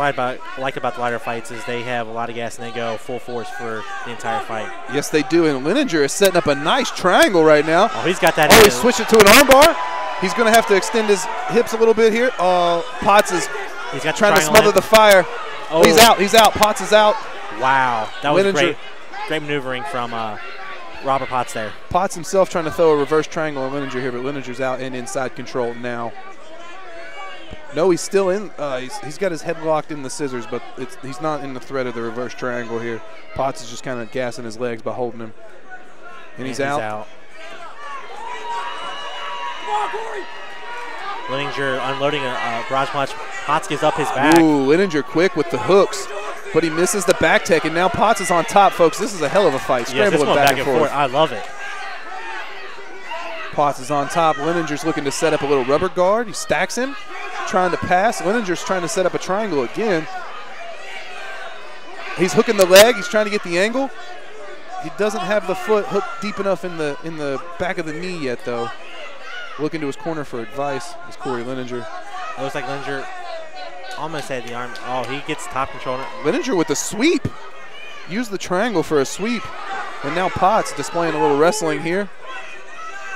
like about the lighter fights is they have a lot of gas and they go full force for the entire fight. Yes, they do. And Lininger is setting up a nice triangle right now. Oh, he's got that. Oh, he switched it to an armbar. He's going to have to extend his hips a little bit here. Potts is trying to smother the fire. Oh. He's out. He's out. Potts is out. Wow. That was great maneuvering from Robert Potts there. Potts himself trying to throw a reverse triangle on Lininger here, but Lininger's out and inside control now. No, he's still in. He's got his head locked in the scissors, but he's not in the threat of the reverse triangle here. Potts is just kind of gassing his legs by holding him. And he's out. Come on, Cory. Lininger unloading a barrage punch. Potts gives up his back. Ooh, Lininger quick with the hooks, but he misses the back tech, and now Potts is on top, folks. This is a hell of a fight. Scrambling back and forth. I love it. Potts is on top. Lininger's looking to set up a little rubber guard. He stacks him, trying to pass. Lininger's trying to set up a triangle again. He's hooking the leg. He's trying to get the angle. He doesn't have the foot hooked deep enough in the back of the knee yet, though. Looking to his corner for advice is Cory Lininger. It looks like Lininger almost had the arm. Oh, he gets top control. Lininger with the sweep. Use the triangle for a sweep. And now Potts displaying a little wrestling here.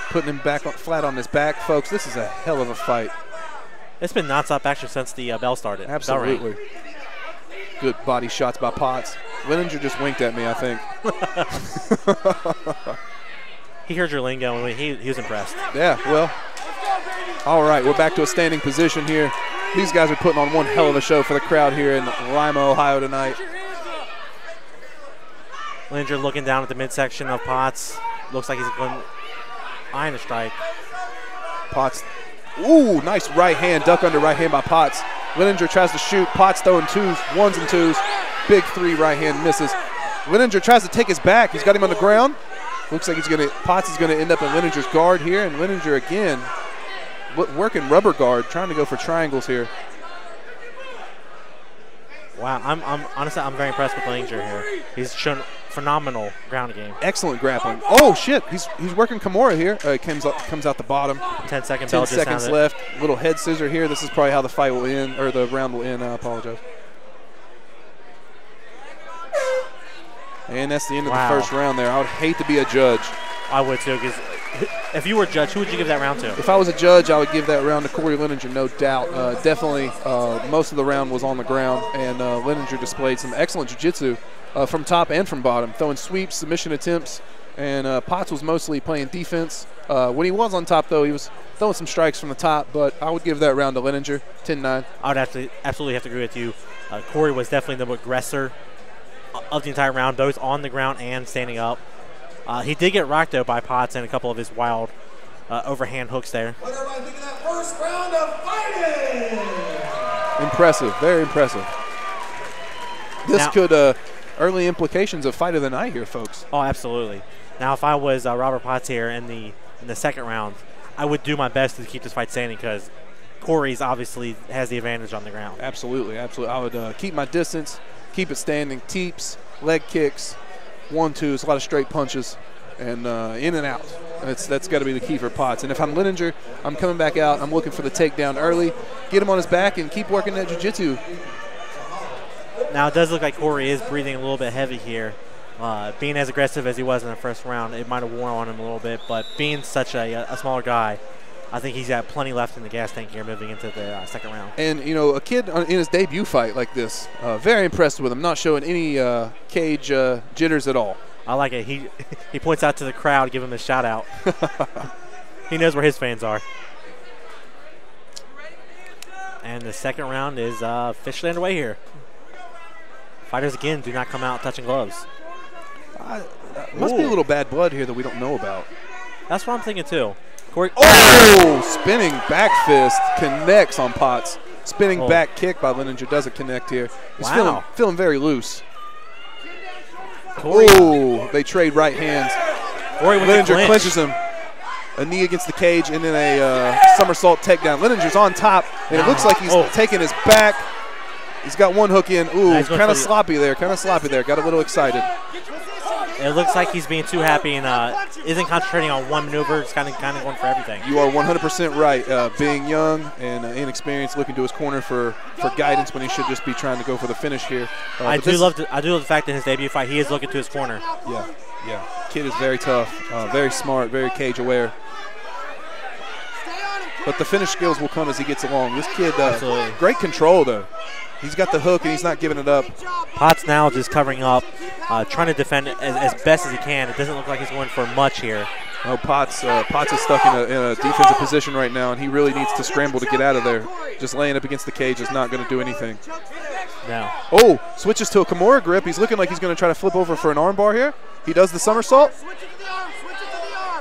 Putting him back flat on his back. Folks, this is a hell of a fight. It's been nonstop action since the bell started. Absolutely. Good body shots by Potts. Lininger just winked at me, I think. He heard your lingo and he was impressed. Yeah, well. All right, we're back to a standing position here. These guys are putting on one hell of a show for the crowd here in Lima, Ohio tonight. Lininger looking down at the midsection of Potts. Looks like he's going eyeing a strike. Potts. Ooh, nice right hand, duck under right hand by Potts. Lininger tries to shoot. Potts throwing ones and twos. Big three right hand misses. Lininger tries to take his back. He's got him on the ground. Looks like Potts is gonna end up in Lininger's guard here, and Lininger again working rubber guard, trying to go for triangles here. Wow, honestly I'm very impressed with Lininger here. He's shown phenomenal ground game. Excellent grappling. Oh shit, he's working Kimura here. Comes out the bottom. 10 seconds. 10 seconds left. Little head scissor here. This is probably how the fight will end, or the round will end. I apologize. And that's the end of the first round there. I would hate to be a judge. I would too, because if you were a judge, who would you give that round to? If I was a judge, I would give that round to Cory Lininger, no doubt. Definitely, most of the round was on the ground, and Lininger displayed some excellent jiu-jitsu from top and from bottom, throwing sweeps, submission attempts, and Potts was mostly playing defense. When he was on top, though, he was throwing some strikes from the top, but I would give that round to Lininger, 10-9. I would absolutely have to agree with you. Cory was definitely the aggressor of the entire round, both on the ground and standing up. He did get rocked, though, by Potts and a couple of his wild overhand hooks there. What everybody think of that first round of fighting? Impressive, very impressive. This could early implications of fight of the night here, folks. Oh, absolutely. Now, if I was Robert Potts here in the second round, I would do my best to keep this fight standing because Cory's obviously has the advantage on the ground. Absolutely, absolutely. I would keep my distance, keep it standing, teeps, leg kicks, 1-2s, a lot of straight punches, and in and out. That's got to be the key for Potts. And if I'm Lininger, I'm coming back out. I'm looking for the takedown early, get him on his back, and keep working that jiu-jitsu. Now, it does look like Cory is breathing a little bit heavy here. Being as aggressive as he was in the first round, it might have worn on him a little bit, but being such a smaller guy, I think he's got plenty left in the gas tank here moving into the second round. And, you know, a kid in his debut fight like this, very impressed with him, not showing any cage jitters at all. I like it. He points out to the crowd, give him a shout out. He knows where his fans are. And the second round is officially underway here. Fighters, again, do not come out touching gloves. Must be a little bad blood here that we don't know about. That's what I'm thinking too. Cory. Oh, spinning back fist connects on Potts. Spinning back kick by Leininger doesn't connect here. He's feeling very loose. Oh, they trade right hands. Leininger clinches him. A knee against the cage and then a somersault takedown. Leininger's on top, and it looks like he's taking his back. He's got one hook in. Ooh, kind of sloppy there. Got a little excited. It looks like he's being too happy and isn't concentrating on one maneuver. It's kind of going for everything. You are 100% right. Being young and inexperienced, looking to his corner for guidance when he should just be trying to go for the finish here. I do love the fact that his debut fight, he is looking to his corner. Yeah. Kid is very tough, very smart, very cage aware. But the finish skills will come as he gets along. This kid, great control though. He's got the hook and he's not giving it up. Potts now just covering up, trying to defend it as best as he can. It doesn't look like he's going for much here. Oh, Potts is stuck in a defensive position right now, and he really needs to scramble to get out of there. Just laying up against the cage is not going to do anything. No. Oh, switches to a Kimura grip. He's looking like he's going to try to flip over for an armbar here. He does the somersault.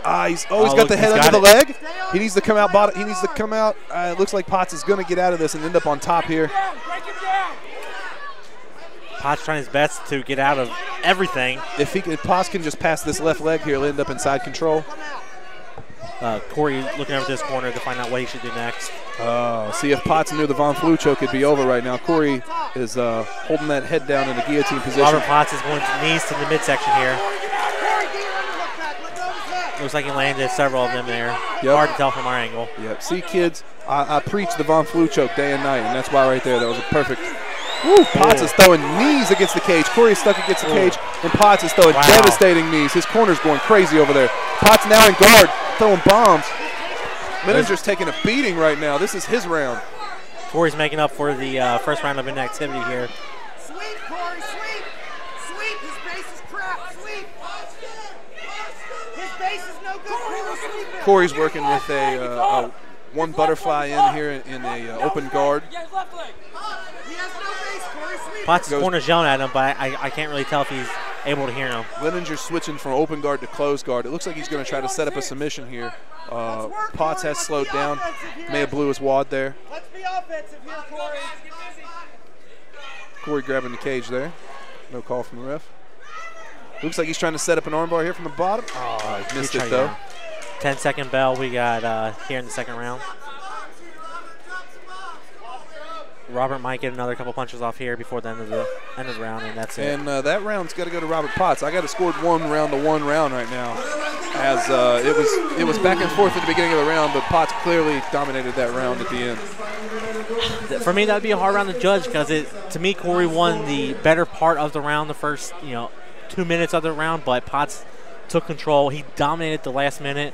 He's got the head under the leg. He needs to come out bottom. He needs to come out. It looks like Potts is going to get out of this and end up on top here. Potts trying his best to get out of everything. If Potts can just pass this left leg here, he'll end up in side control. Cory looking over to his corner to find out what he should do next. See, if Potts knew the Von Flue choke, it'd be over right now. Cory is holding that head down in a guillotine position. Robert Potts is going to knees to the midsection here. Looks like he landed several of them there. Yep. Hard to tell from our angle. Yep. See, kids, I preach the Von Flue choke day and night, and that's why right there, that was a perfect. Woo, Potts is throwing knees against the cage. Cory is stuck against the cage, and Potts is throwing devastating knees. His corner's going crazy over there. Potts now in guard, throwing bombs. Leininger's taking a beating right now. This is his round. Cory's making up for the first round of inactivity here. Sweep, Cory, sweep. Sweep, his base is crap. Sweep. His base is no good. Cory's working with a one butterfly in here in a open guard. Potts' corner's yelling at him, but I can't really tell if he's able to hear him. Leininger's switching from open guard to closed guard. It looks like he's going to try to set up a submission here. Potts has slowed down. May have blew his wad there. Let's be offensive here, Cory. Cory grabbing the cage there. No call from the ref. Looks like he's trying to set up an armbar here from the bottom. Oh, he missed it though. 10-second bell we got here in the second round. Robert might get another couple punches off here before the end of the round, and that's it. And that round's got to go to Robert Potts. I got it scored 1 round to 1 round right now, as it was back and forth at the beginning of the round, but Potts clearly dominated that round at the end. For me, that would be a hard round to judge because to me, Cory won the better part of the round, the first 2 minutes of the round, but Potts took control. He dominated the last minute.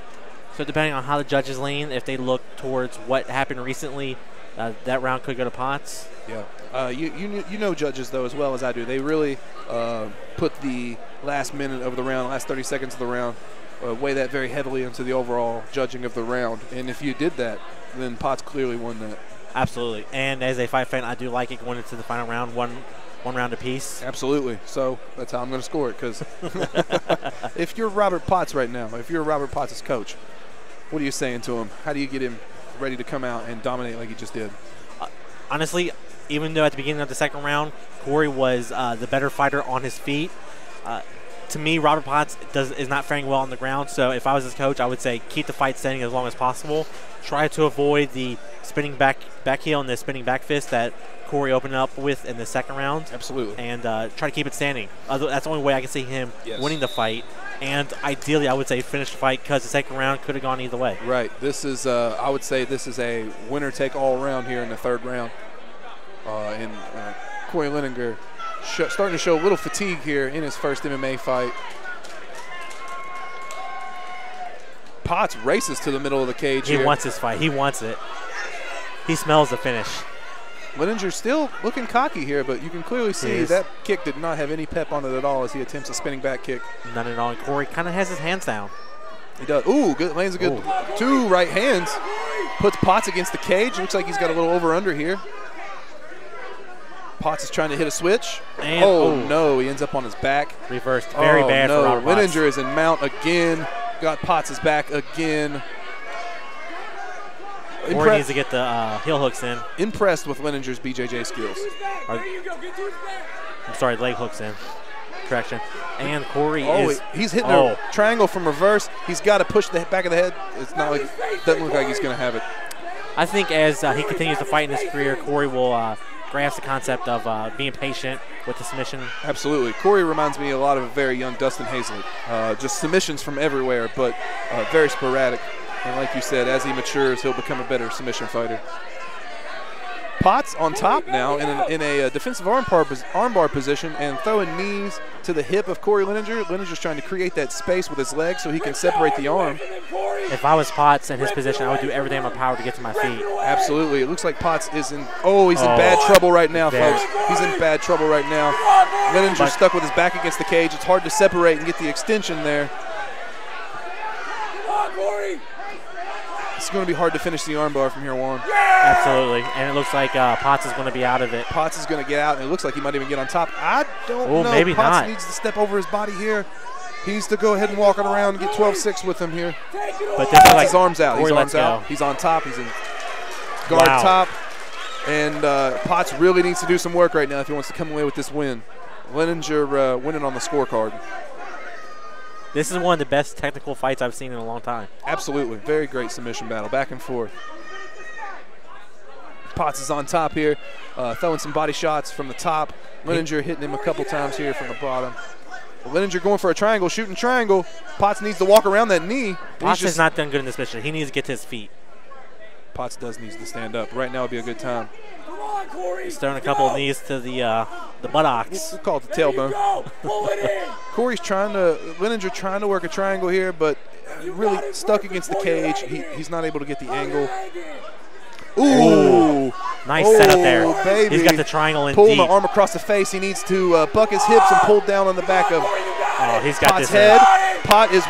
So depending on how the judges lean, if they look towards what happened recently, that round could go to Potts. Yeah. You know judges, though, as well as I do. They really put the last minute of the round, last 30 seconds of the round, weigh that very heavily into the overall judging of the round. And if you did that, then Potts clearly won that. Absolutely. And as a fight fan, I do like it going into the final round, one round apiece. Absolutely. So that's how I'm going to score it. Because if you're Robert Potts right now, if you're Robert Potts' coach, what are you saying to him? How do you get him ready to come out and dominate like he just did? Honestly, even though at the beginning of the second round, Cory was the better fighter on his feet, to me, Robert Potts is not faring well on the ground. So if I was his coach, I would say keep the fight standing as long as possible. Try to avoid the spinning back heel and the spinning back fist that Cory opened up with in the second round. Absolutely. And try to keep it standing. That's the only way I can see him winning the fight. And ideally, I would say finish the fight because the second round could have gone either way. Right. This is, I would say, this is a winner-take-all round here in the third round. And Cory Leininger starting to show a little fatigue here in his first MMA fight. Potts races to the middle of the cage here. He wants this fight. He wants it. He smells the finish. Leininger still looking cocky here, but you can clearly see that kick did not have any pep on it at all as he attempts a spinning back kick. None at all. And Cory kind of has his hands down. He does. Ooh, good, lands a good 2 right hands. Puts Potts against the cage. Looks like he's got a little over-under here. Potts is trying to hit a switch. And no, he ends up on his back. Reversed. Very bad for Robert Potts. Leininger is in mount again. got Potts' back again. Cory needs to get the heel hooks in. Impressed with Leninger's BJJ skills. I'm sorry, leg hooks in. Correction. And Cory is. He's hitting a triangle from reverse. He's got to push the back of the head. It's not like, doesn't look like he's going to have it. I think as he continues to fight in his career, Cory will grasp the concept of being patient with the submission. Absolutely. Cory reminds me a lot of a very young Dustin Hazlett. Just submissions from everywhere, but very sporadic. And like you said, as he matures, he'll become a better submission fighter. Potts on top now in a defensive armbar position and throwing knees to the hip of Cory Leninger. Leninger's trying to create that space with his legs so he can separate the arm. If I was Potts in his position, I would do everything in my power to get to my feet. Absolutely. It looks like Potts is in bad trouble right now, folks. He's in bad trouble right now. Leninger's stuck with his back against the cage. It's hard to separate and get the extension there. It's going to be hard to finish the armbar from here on. Absolutely, and it looks like Potts is going to be out of it. Potts is going to get out, and it looks like he might even get on top. I don't know. Maybe Potts not. needs to step over his body here. He needs to go ahead and walk it around and get 12-6 with him here. But this is like his arms out. His arms out. He's on top. He's in guard top. And Potts really needs to do some work right now if he wants to come away with this win. Leninger winning on the scorecard. This is one of the best technical fights I've seen in a long time. Absolutely. Very great submission battle, back and forth. Potts is on top here, throwing some body shots from the top. Leninger hitting him a couple times here from the bottom. Leninger going for a triangle, shooting triangle. Potts needs to walk around that knee. Potts has not done good in this position. He needs to get to his feet. Potts does need to stand up. Right now would be a good time. He's throwing a couple of knees to the buttocks. We'll call it the tailbone. Cory's Leninger trying to work a triangle here, but really stuck against the cage. He's not able to get the angle. Ooh. Nice setup there. Baby. He's got the triangle in Pulling deep. the arm across the face. He needs to buck his hips and pull down on the back of he's got Potts' this head. Potts is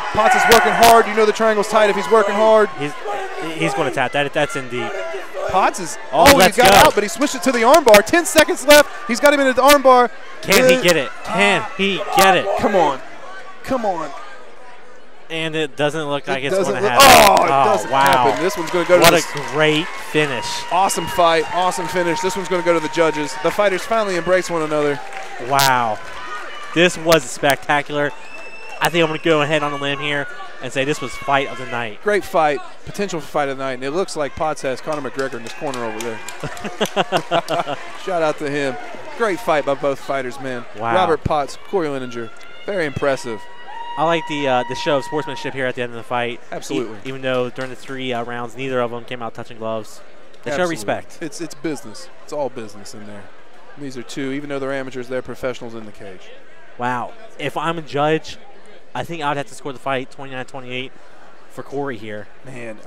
working hard. You know the triangle's tight if he's working hard. He's going to tap that. That's in deep. Potts is, he got out, but he switched it to the armbar. 10 seconds left. He's got him in the armbar. Can he get it? Can he get it? Come on. Come on. And it doesn't look like it's going to happen. Oh, it doesn't happen. This one's going to go to What a great finish. Awesome fight. Awesome finish. This one's going to go to the judges. The fighters finally embrace one another. Wow. This was spectacular. I think I'm going to go ahead on a limb here and say this was fight of the night. Great fight. Potential for fight of the night. And it looks like Potts has Conor McGregor in this corner over there. Shout out to him. Great fight by both fighters, man. Wow. Robert Potts, Cory Leninger. Very impressive. I like the show of sportsmanship here at the end of the fight. Absolutely. Even though during the 3 rounds, neither of them came out touching gloves. They show respect. It's business. It's all business in there. And these are two, even though they're amateurs, they're professionals in the cage. Wow. If I'm a judge, I think I would have to score the fight 29-28 for Cory here. Man,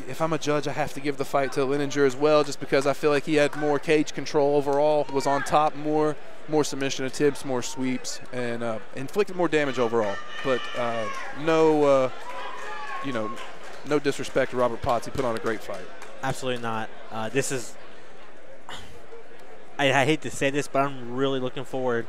if I'm a judge, I have to give the fight to Leninger as well, just because I feel like he had more cage control overall, was on top more submission attempts, more sweeps, and inflicted more damage overall. But no disrespect to Robert Potts. He put on a great fight. Absolutely not. This is – I hate to say this, but I'm really looking forward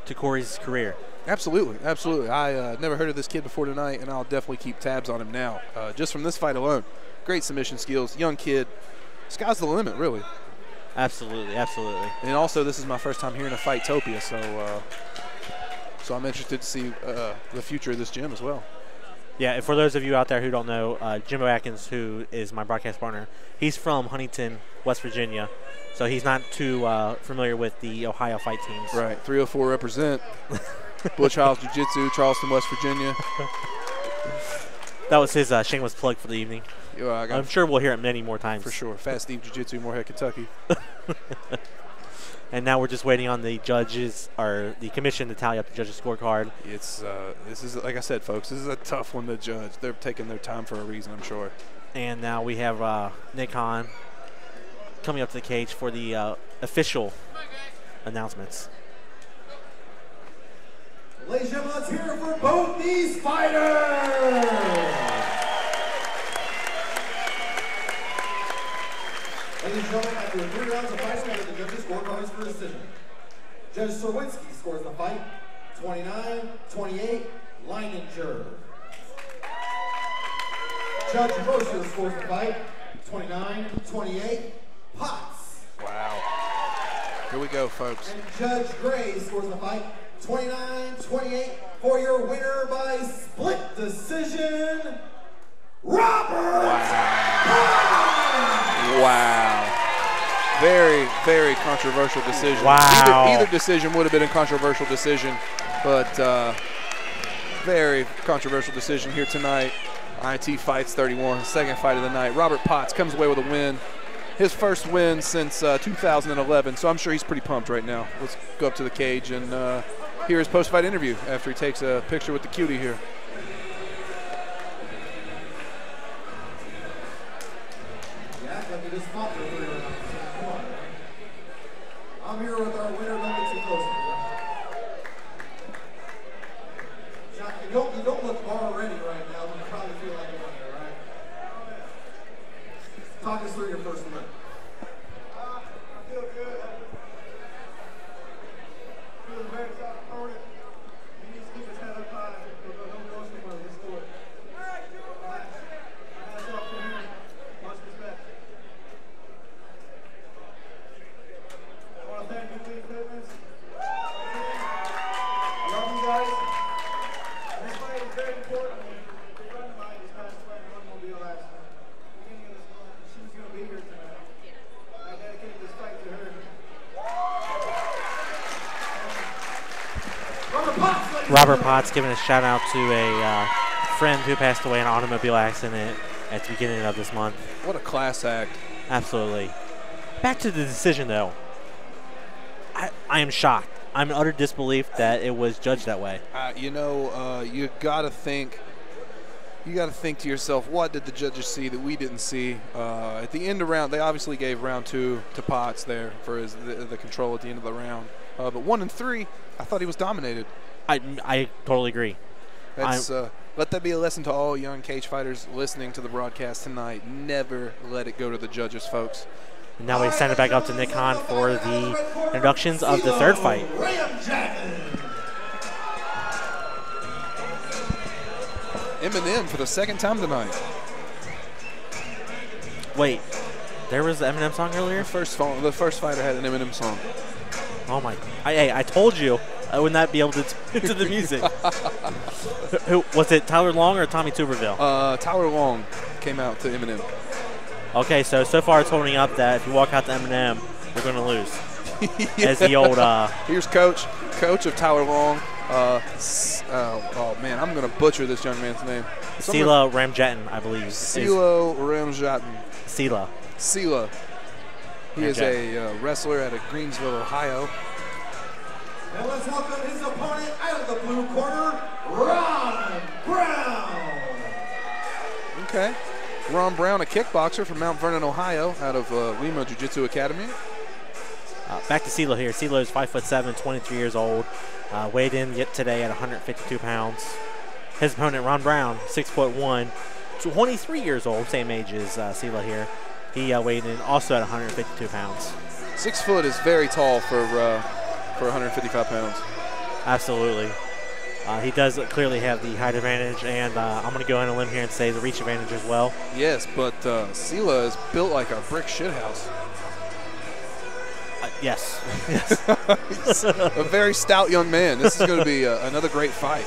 to Cory's career. Absolutely, absolutely. I never heard of this kid before tonight, and I'll definitely keep tabs on him now, just from this fight alone. Great submission skills, young kid. Sky's the limit, really. Absolutely, absolutely. And also, this is my first time hearing a Fightopia, so I'm interested to see the future of this gym as well. Yeah, and for those of you out there who don't know, Jimbo Atkins, who is my broadcast partner, he's from Huntington, West Virginia, so he's not too familiar with the Ohio fight teams. Right, 304 represent. Butch House Jiu-Jitsu, Charleston, West Virginia. That was his shameless plug for the evening. I'm sure we'll hear it many more times. For sure. Fast Steve Jiu-Jitsu, Moorhead, Kentucky. And now we're just waiting on the judges, or the commission, to tally up the judges' scorecard. This is, like I said, folks, this is a tough one to judge. They're taking their time for a reason, I'm sure. And now we have Nick Hahn coming up to the cage for the official announcements. Ladies and gentlemen, let's hear it for both these fighters. Ladies and gentlemen, after 3 rounds of fighting, we have the judges' scorecards for decision. Judge Serwinski scores the fight 29-28, Leninger. Judge Mercer scores the fight 29-28. Potts. Wow. Here we go, folks. And Judge Gray scores the fight 29-28 for your winner by split decision, Robert. Wow. Very, very controversial decision. Wow. Either decision would have been a controversial decision, but very controversial decision here tonight. IT Fights 31, second fight of the night. Robert Potts comes away with a win. His first win since 2011, so I'm sure he's pretty pumped right now. Let's go up to the cage and hear his post-fight interview after he takes a picture with the cutie here. I'm here with our winner. Don't get too close. You don't look already right now, but you probably feel like you're there, right? Talk us through your first win. I feel good. Feeling very tough opponent. He needs to keep his head up high. Don't go somewhere. Let's do it. Hats off to him. Much respect. I want to thank Elely Fitness. I love you guys. This fight is very important. A friend of mine just passed away in an automobile accident. Beginning of this month, she was going to be here tonight. I dedicated this fight to her. Robert Potts giving a shout out to a friend who passed away in an automobile accident at the beginning of this month. What a class act. Absolutely. Back to the decision, though. I am shocked. I'm in utter disbelief that it was judged that way. You know, you got to think. You got to think to yourself, what did the judges see that we didn't see? At the end of round, they obviously gave round 2 to Potts there for the control at the end of the round. But 1 and 3, I thought he was dominated. I totally agree. That's, let that be a lesson to all young cage fighters listening to the broadcast tonight. Never let it go to the judges, folks. And now we send it back up to Nick Hahn for the introductions of the third fight. Eminem for the second time tonight. Wait, there was the Eminem song earlier? The first fighter had an Eminem song. Oh my! I told you I would not be able to tune to the music. Who was it? Tyler Long or Tommy Tuberville? Tyler Long came out to Eminem. Okay, so far it's holding up that if you walk out to Eminem, you're going to lose. Yeah. As the old. Here's coach of Tyler Long. Oh man, I'm going to butcher this young man's name. CeeLo Ramjatan, I believe. CeeLo Ramjatan. CeeLo. He is a wrestler out of Greensville, Ohio. And let's welcome his opponent out of the blue corner, Ron Brown. Okay. Ron Brown, a kickboxer from Mount Vernon, Ohio, out of Lima Jiu-Jitsu Academy. Back to CeeLo here. CeeLo is 5'7", 23 years old. Weighed in yet today at 152 pounds. His opponent, Ron Brown, 6'1", 23 years old, same age as CeeLo here. He weighed in also at 152 pounds. 6 foot is very tall for 155 pounds. Absolutely. He does clearly have the height advantage, and I'm going to go on a limb here and say the reach advantage as well. Yes, but CeeLo is built like a brick shithouse. Yes. He's a very stout young man. This is going to be another great fight.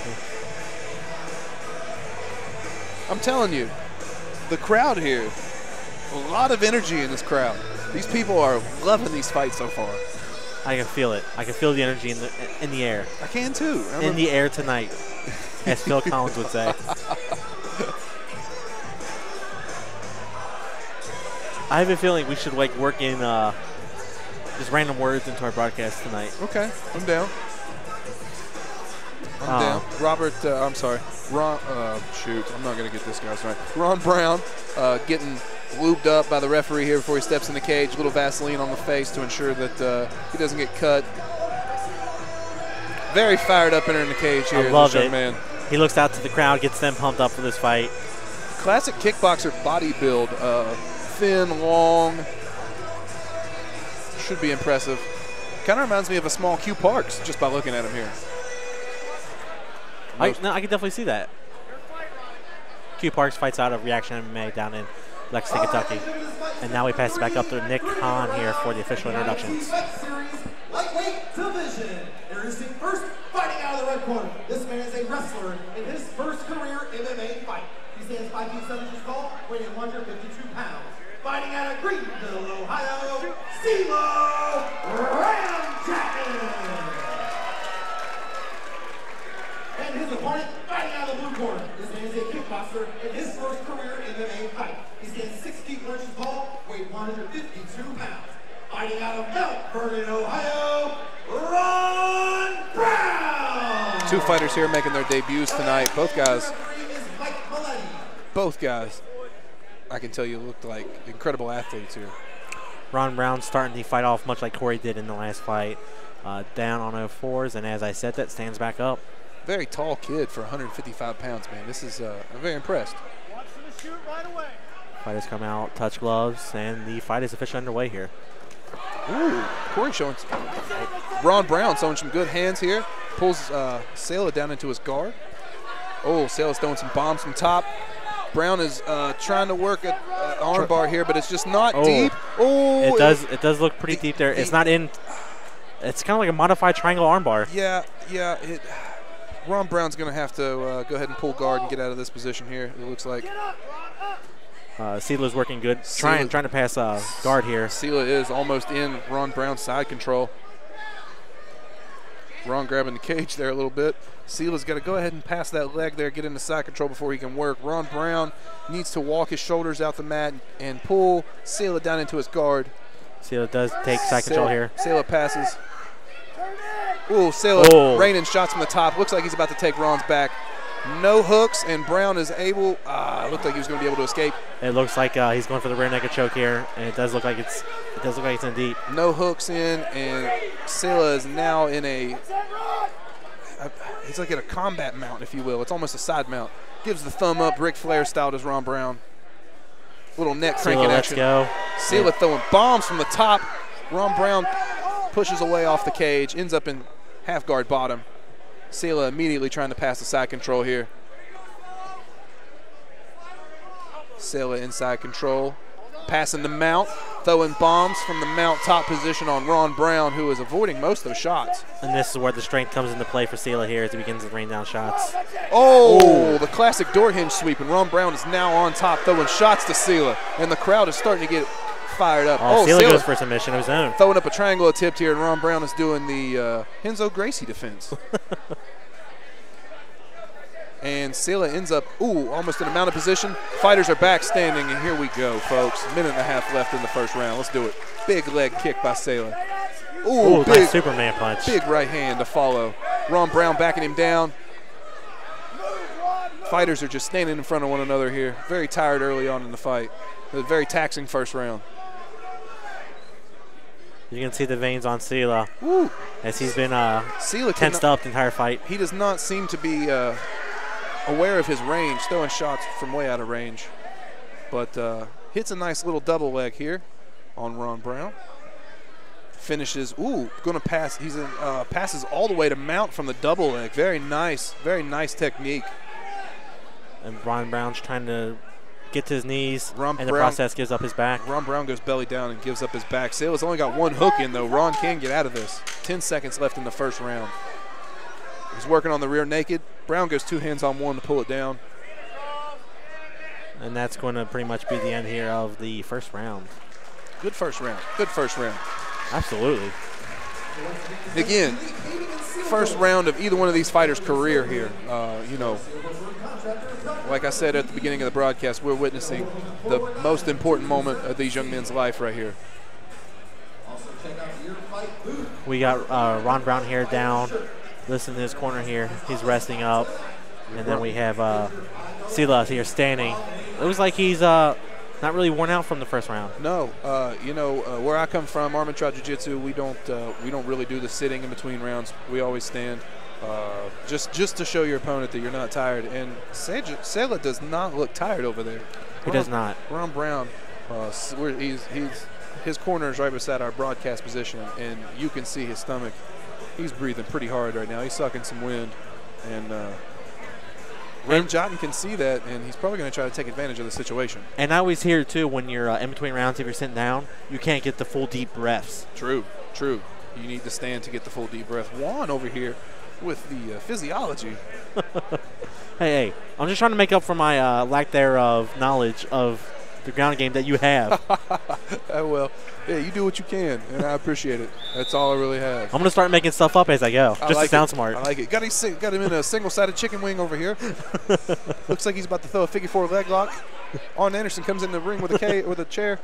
I'm telling you, the crowd here, a lot of energy in this crowd. These people are loving these fights so far. I can feel it. I can feel the energy in the air. I can too. In the air tonight, as Phil Collins would say. I have a feeling we should work in just random words into our broadcast tonight. Okay, I'm down. I'm down. Robert, I'm sorry. Ron, shoot, I'm not going to get this guy's right. Ron Brown getting lubed up by the referee here before he steps in the cage. A little Vaseline on the face to ensure that he doesn't get cut. Very fired up entering the cage here. I love it. Man. He looks out to the crowd, gets them pumped up for this fight. Classic kickboxer body build. Thin, long. Should be impressive. Kind of reminds me of a small Q Parks just by looking at him here. I can definitely see that. Q Parks fights out of Reaction MMA down in Lexington, Kentucky. And now we pass it back up to Nick Hahn here for the official introductions. Lightweight division. Introducing first, fighting out of the red corner. This man is a wrestler in his first career MMA fight. He stands 5 feet 7 inches tall, weighing 152 pounds. Fighting out of Greenville, Ohio, CeeLo Ramjatan. And his opponent, fighting out of the blue corner. This man is a kickboxer in his first career MMA fight. He stands 6 feet 1 inches tall, weighing 152 pounds. Fighting out of Mount Vernon, Ohio, Ron Brown. Two fighters here making their debuts tonight. Both guys, I can tell you, looked like incredible athletes here. Ron Brown starting the fight off much like Cory did in the last fight, down on 0-4s, and as I said, that stands back up. Very tall kid for 155 pounds, man. This is, I'm very impressed. Watch for the shoot right away. Fighters come out, touch gloves, and the fight is officially underway here. Ooh, Cory showing, Ron Brown showing some good hands here. Pulls CeeLo down into his guard. Oh, CeeLo's throwing some bombs from top. Brown is trying to work an armbar here, but it's just not deep. Oh, it does look pretty deep there. It's not in. It's kind of like a modified triangle armbar. Yeah. Ron Brown's going to have to go ahead and pull guard and get out of this position here. It looks like. CeeLo's working good, trying to pass guard here. CeeLo is almost in Ron Brown's side control. Ron grabbing the cage there a little bit. CeeLo's got to go ahead and pass that leg there, get into side control before he can work. Ron Brown needs to walk his shoulders out the mat and pull CeeLo down into his guard. CeeLo does take side control here. CeeLo passes. Ooh, CeeLo raining shots from the top. Looks like he's about to take Ron's back. No hooks, and Brown is able. Looked like he was going to be able to escape. It looks like he's going for the rear naked choke here, and it does look like it's in deep. No hooks in, and CeeLo is now in a. He's like in a combat mount, if you will. It's almost a side mount. Gives the thumb up, Ric Flair style to Ron Brown. Little neck cranking action. Let's go. CeeLo throwing bombs from the top. Ron Brown pushes away off the cage, ends up in half guard bottom. CeeLo immediately trying to pass the side control here. CeeLo inside control. Passing the mount, throwing bombs from the mount top position on Ron Brown, who is avoiding most of those shots. And this is where the strength comes into play for CeeLo here as he begins to rain down shots. Oh, the classic door hinge sweep, and Ron Brown is now on top throwing shots to CeeLo, and the crowd is starting to get fired up. CeeLo goes for a submission of his own. Throwing up a triangle attempt here, and Ron Brown is doing the Henzo Gracie defense. And CeeLo ends up, almost in a mounted position. Fighters are back standing, and here we go, folks. A minute and a half left in the first round. Let's do it. Big leg kick by CeeLo. Big nice Superman punch. Big right hand to follow. Ron Brown backing him down. Fighters are just standing in front of one another here. Very tired early on in the fight. A very taxing first round. You can see the veins on CeeLo as he's been CeeLo tensed up the entire fight. He does not seem to be aware of his range, throwing shots from way out of range. But hits a nice little double leg here on Ron Brown. Finishes, going to pass. He's in, passes all the way to mount from the double leg. Very nice technique. And Ron Brown's trying to get to his knees, and the process gives up his back. Ron Brown goes belly down and gives up his back. CeeLo's only got one hook in, though. Ron can get out of this. 10 seconds left in the first round. He's working on the rear naked. Brown goes 2 hands on one to pull it down. And that's going to pretty much be the end here of the first round. Good first round. Good first round. Absolutely. Again, first round of either one of these fighters' career here. Like I said at the beginning of the broadcast, we're witnessing the most important moment of these young men's life right here. We got Ron Brown here down. Listen to his corner here. He's resting up. And then we have CeeLo here standing. It looks like he's not really worn out from the first round. No. Where I come from, Arbitrage Jiu-Jitsu, we don't really do the sitting in between rounds. We always stand. Just to show your opponent that you're not tired. And CeeLo does not look tired over there. He does not. Ron Brown, his corner is right beside our broadcast position, and you can see his stomach. He's breathing pretty hard right now. He's sucking some wind, and Ramjatan can see that, and he's probably going to try to take advantage of the situation. And I always hear, too, when you're in between rounds, if you're sitting down, you can't get the full deep breaths. True, true. You need to stand to get the full deep breath. Juan over here with the physiology. Hey, I'm just trying to make up for my lack thereof knowledge of the ground game that you have. Well, yeah, you do what you can, and I appreciate it. That's all I really have. I'm going to start making stuff up as I go, just to sound smart. I like it. Got him in a single-sided chicken wing over here. Looks like he's about to throw a figure four leg lock. Arn Anderson comes in the ring with a chair.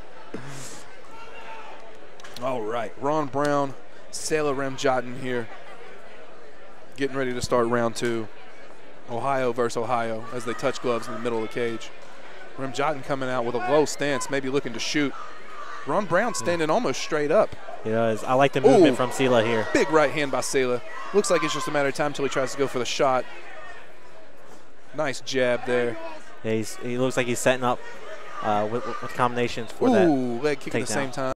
All right, Ron Brown, CeeLo Ramjatan here. Getting ready to start round 2. Ohio versus Ohio as they touch gloves in the middle of the cage. Ramjatan coming out with a low stance, maybe looking to shoot. Ron Brown standing almost straight up. He does. I like the movement from CeeLo here. Big right hand by CeeLo. Looks like it's just a matter of time until he tries to go for the shot. Nice jab there. Yeah, he looks like he's setting up with combinations for that. Leg kick at the same time.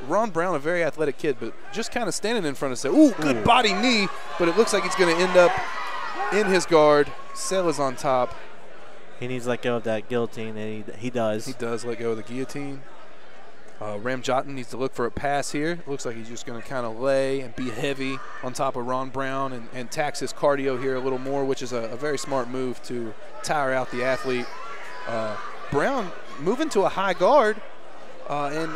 Ron Brown, a very athletic kid, but just kind of standing in front of CeeLo. Good body knee, but it looks like he's going to end up in his guard. CeeLo's on top. He needs to let go of that guillotine, and he does. He does let go of the guillotine. Ramjatan needs to look for a pass here. It looks like he's just going to kind of lay and be heavy on top of Ron Brown and tax his cardio here a little more, which is a very smart move to tire out the athlete. Brown moving to a high guard, and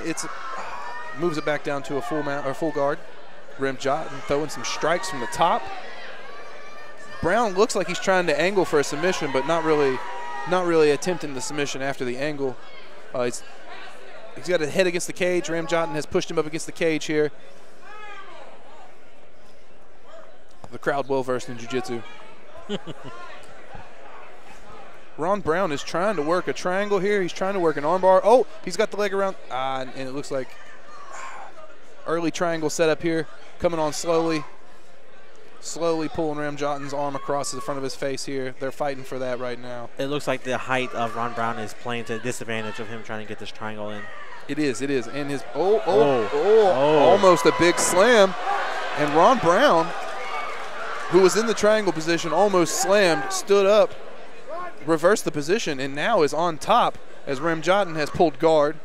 moves it back down to a full guard. Ramjatan throwing some strikes from the top. Brown looks like he's trying to angle for a submission, but not really attempting the submission after the angle. He's got a head against the cage. Ramjatan has pushed him up against the cage here. The crowd well versed in jiu-jitsu. Ron Brown is trying to work a triangle here. He's trying to work an armbar. Oh, he's got the leg around, and it looks like early triangle setup here, coming on slowly. Slowly pulling Ramjatan's arm across the front of his face here. They're fighting for that right now. It looks like the height of Ron Brown is playing to the disadvantage of him trying to get this triangle in. It is. And his almost a big slam. And Ron Brown, who was in the triangle position, almost slammed, stood up, reversed the position, and now is on top as Ramjatan has pulled guard.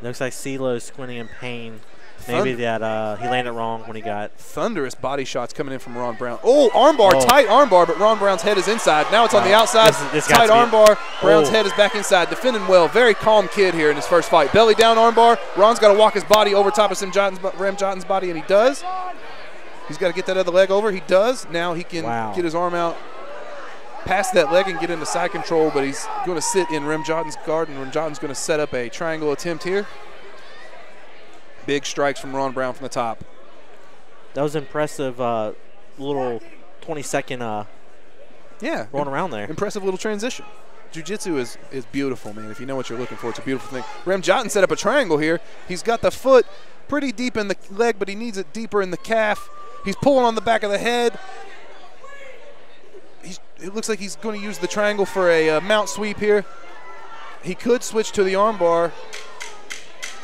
Looks like CeeLo is squinting in pain. Maybe that he landed wrong when he got thunderous body shots coming in from Ron Brown. Oh, armbar, tight armbar, but Ron Brown's head is inside. Now it's on the outside. This tight armbar. Brown's head is back inside. Defending well. Very calm kid here in his first fight. Belly down armbar. Ron's got to walk his body over top of Ramjatan's body, and he does. He's got to get that other leg over. He does. Now he can get his arm out past that leg and get into side control, but he's going to sit in Ramjatan's guard, and Ramjatan's going to set up a triangle attempt here. Big strikes from Ron Brown from the top. That was impressive little 20-second rolling around there. Impressive little transition. Jiu-jitsu is beautiful, man. If you know what you're looking for, it's a beautiful thing. Ramjatan set up a triangle here. He's got the foot pretty deep in the leg, but he needs it deeper in the calf. He's pulling on the back of the head. It looks like he's going to use the triangle for a mount sweep here. He could switch to the armbar.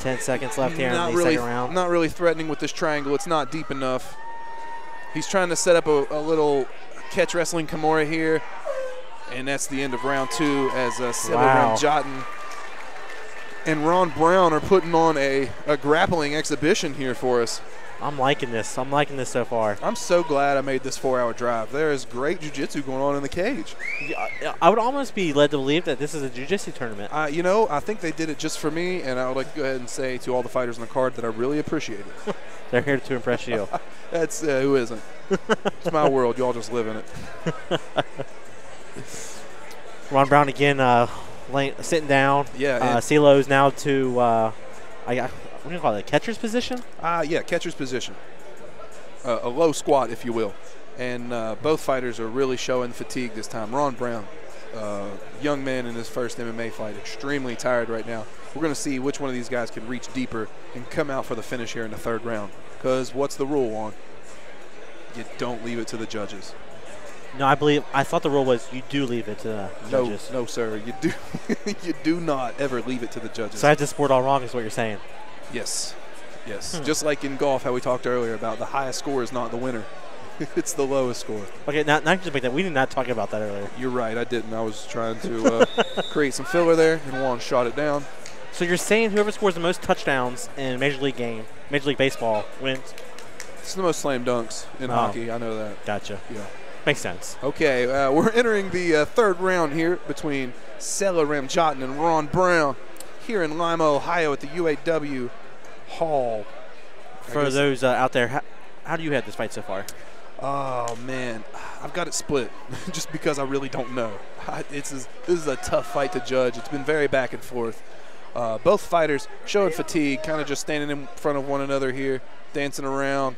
10 seconds left here in the second round. Not really threatening with this triangle. It's not deep enough. He's trying to set up a little catch wrestling Kimura here. And that's the end of round 2 as CeeLo Ramjatan and Ron Brown are putting on a grappling exhibition here for us. I'm liking this. I'm liking this so far. I'm so glad I made this 4-hour drive. There is great jiu-jitsu going on in the cage. I would almost be led to believe that this is a jiu-jitsu tournament. You know, I think they did it just for me, and I would like to go ahead and say to all the fighters on the card that I really appreciate it. They're here to impress you. That's who isn't. It's my world. You all just live in it. Ron Brown again sitting down. Yeah. CeeLo's now to what do you call it, catcher's position? Yeah, catcher's position. A low squat, if you will. And both fighters are really showing fatigue this time. Ron Brown, young man in his first MMA fight, extremely tired right now. We're going to see which one of these guys can reach deeper and come out for the finish here in the 3rd round. Because what's the rule on? You don't leave it to the judges. No, I thought the rule was you do leave it to the judges. No, sir. You do you do not ever leave it to the judges. So I had this sport all wrong is what you're saying. Yes. Just like in golf, how we talked earlier about the highest score is not the winner. It's the lowest score. Okay, now just make that. We did not talk about that earlier. You're right, I didn't. I was trying to create some filler there, and Juan shot it down. So you're saying whoever scores the most touchdowns in Major League Baseball wins? It's the most slam dunks in hockey. I know that. Gotcha. Yeah. Makes sense. Okay, we're entering the third round here between CeeLo, Ramjatan, and Ron Brown here in Lima, Ohio at the UAW Hall. For those out there, how do you have this fight so far? Oh, man. I've got it split just because I really don't know. This is a tough fight to judge. It's been very back and forth. Both fighters showing fatigue, kind of just standing in front of one another here, dancing around,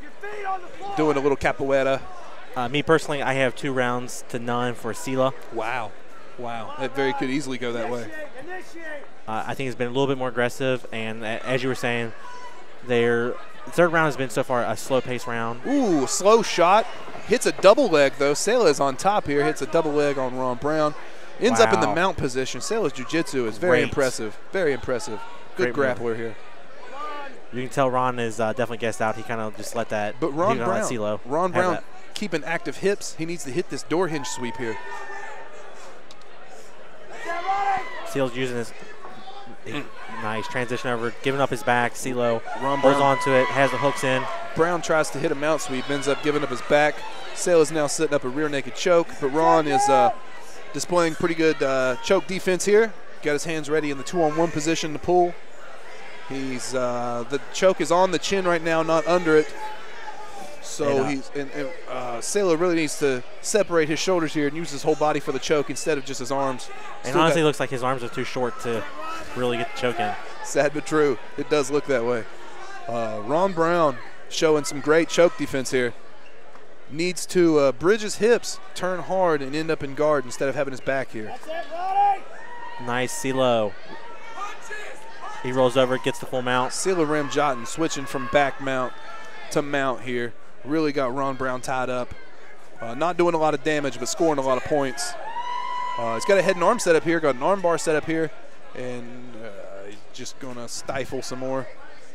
doing a little capoeira. Me personally, I have 2 rounds to none for CeeLo. Wow. That very could easily go that way. I think it's been a little bit more aggressive, and as you were saying, their third round has been so far a slow-paced round. Ooh, slow shot. Hits a double leg, though. CeeLo is on top here. Hits a double leg on Ron Brown. Ends up in the mount position. CeeLo's jiu-jitsu is very impressive. Very impressive. Good grappler here. You can tell Ron is definitely guessed out. He kind of just let that. But Ron Brown, that. Keeping active hips. He needs to hit this door hinge sweep here. CeeLo's using his nice transition over, giving up his back. CeeLo holds on to it, has the hooks in. Brown tries to hit a mount sweep, ends up giving up his back. CeeLo's now setting up a rear naked choke, but Ron is displaying pretty good choke defense here. Got his hands ready in the 2-on-1 position to pull. He's the choke is on the chin right now, not under it. So CeeLo really needs to separate his shoulders here and use his whole body for the choke instead of just his arms. And honestly, it looks like his arms are too short to really get the choke in. Sad but true. It does look that way. Ron Brown showing some great choke defense here. Needs to bridge his hips, turn hard, and end up in guard instead of having his back here. Nice, CeeLo. He rolls over, gets the full mount. CeeLo Ramjatan switching from back mount to mount here. Really got Ron Brown tied up. Not doing a lot of damage, but scoring a lot of points. He's got a head and arm set up here, got an arm bar set up here, and he's just going to stifle some more.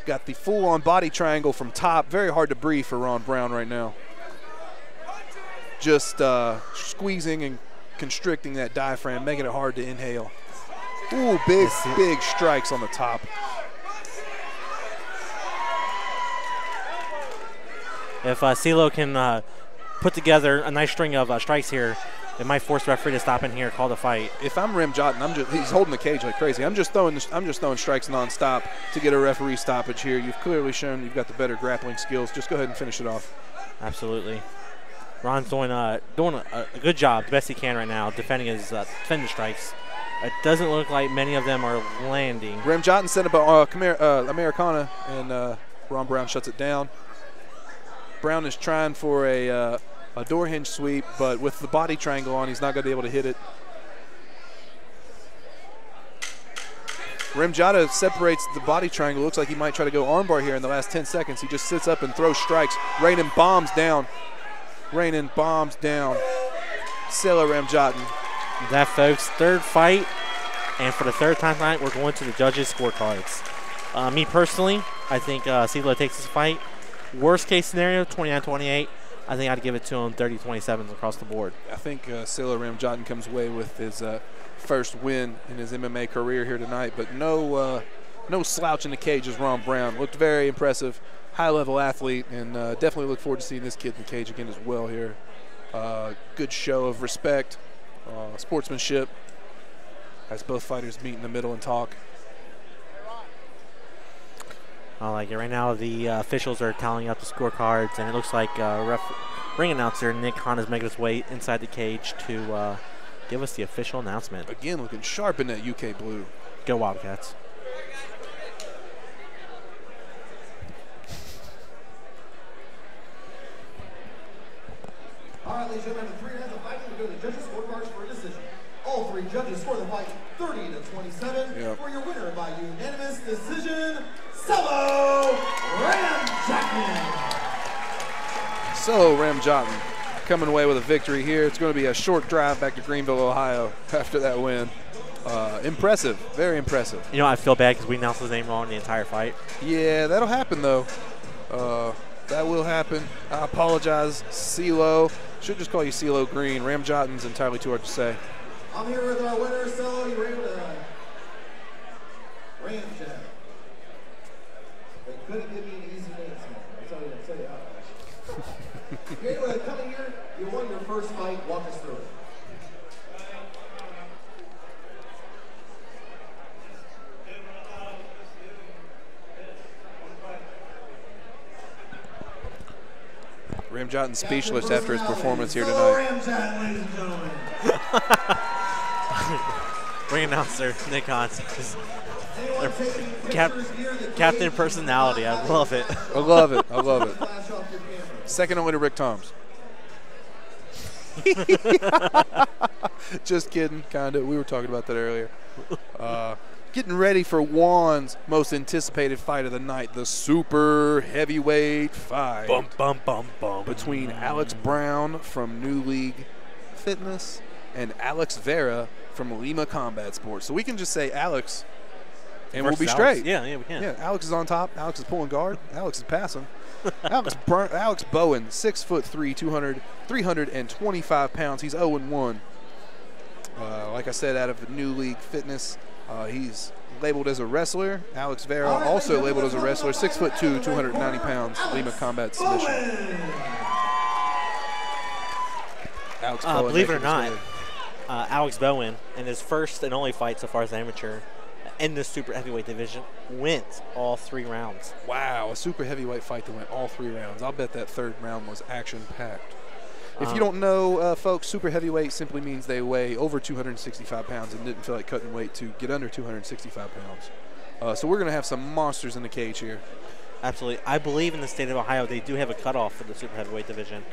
Got the full-on body triangle from top. Very hard to breathe for Ron Brown right now. Just squeezing and constricting that diaphragm, making it hard to inhale. Ooh, big strikes on the top. If CeeLo can put together a nice string of strikes here, it might force the referee to stop in here, call the fight. If I'm Ramjatan, he's holding the cage like crazy. I'm just throwing strikes nonstop to get a referee stoppage here. You've clearly shown you've got the better grappling skills. Just go ahead and finish it off. Absolutely. Ron's doing a good job, the best he can right now, defending his strikes. It doesn't look like many of them are landing. Ramjatan set up Americana, and Ron Brown shuts it down. Brown is trying for a door hinge sweep, but with the body triangle on, he's not going to be able to hit it. Ramjatan separates the body triangle. Looks like he might try to go armbar here in the last 10 seconds. He just sits up and throws strikes. Raining bombs down. CeeLo Ramjatan. That, folks, third fight, and for the third time tonight, we're going to the judges' scorecards. Me personally, I think CeeLo takes this fight. Worst case scenario, 29-28. I think I'd give it to him 30-27 across the board. I think CeeLo Ramjatan comes away with his first win in his MMA career here tonight, but no slouch in the cage as Ron Brown. Looked very impressive, high-level athlete, and definitely look forward to seeing this kid in the cage again as well here. Good show of respect, sportsmanship, as both fighters meet in the middle and talk. I like it. Right now, the officials are tallying up the scorecards, and it looks like ring announcer Nick Hahn is making his way inside the cage to give us the official announcement. Again, looking sharp in that UK blue. Go Wildcats. All right, ladies and gentlemen, the 3 rounds of fighting, we go to the judges' scorecards for a decision. All 3 judges score the fight 30-27 for your winner by unanimous decision, CeeLo Ramjatan. CeeLo Ramjatan coming away with a victory here. It's going to be a short drive back to Greenville, Ohio after that win. Impressive, very impressive. You know, I feel bad because we announced his name wrong the entire fight. Yeah, that'll happen though. That will happen. I apologize, CeeLo. Should just call you CeeLo Green. Ramjatan's entirely too hard to say. I'm here with our winner, CeeLo. You Ramjatan. They couldn't give me an easy name tonight. I'll tell you how. Anyway, coming here, you won your first fight. Walk us through it. Ramjatan's speechless after his performance here tonight. Ramjatan, ladies and gentlemen. Ring announcer Nick Hans. Captain personality. I love it. I love it. I love it. Second only to Rick Toms. Just kidding, kind of. We were talking about that earlier. Getting ready for Juan's most anticipated fight of the night, the super heavyweight fight between Alex Brown from New League Fitness and Alex Vera from Lima Combat Sports. So we can just say Alex, and we'll be straight. Yeah, we can. Yeah, Alex is on top. Alex is pulling guard. Alex is passing. Alex Bowen, 6'3", 325 pounds. He's 0-1. Like I said, out of New League Fitness. He's labeled as a wrestler. Alex Vera also labeled as a wrestler. 6'2", 290 pounds. Lima Combat Submission. Alex Bowen, believe it or not, Alex Bowen, in his first and only fight so far as amateur in the super heavyweight division, went all 3 rounds. Wow, a super heavyweight fight that went all 3 rounds. I'll bet that 3rd round was action-packed. If you don't know, folks, super heavyweight simply means they weigh over 265 pounds and didn't feel like cutting weight to get under 265 pounds. So we're going to have some monsters in the cage here. Absolutely. I believe in the state of Ohio they do have a cutoff for the super heavyweight division.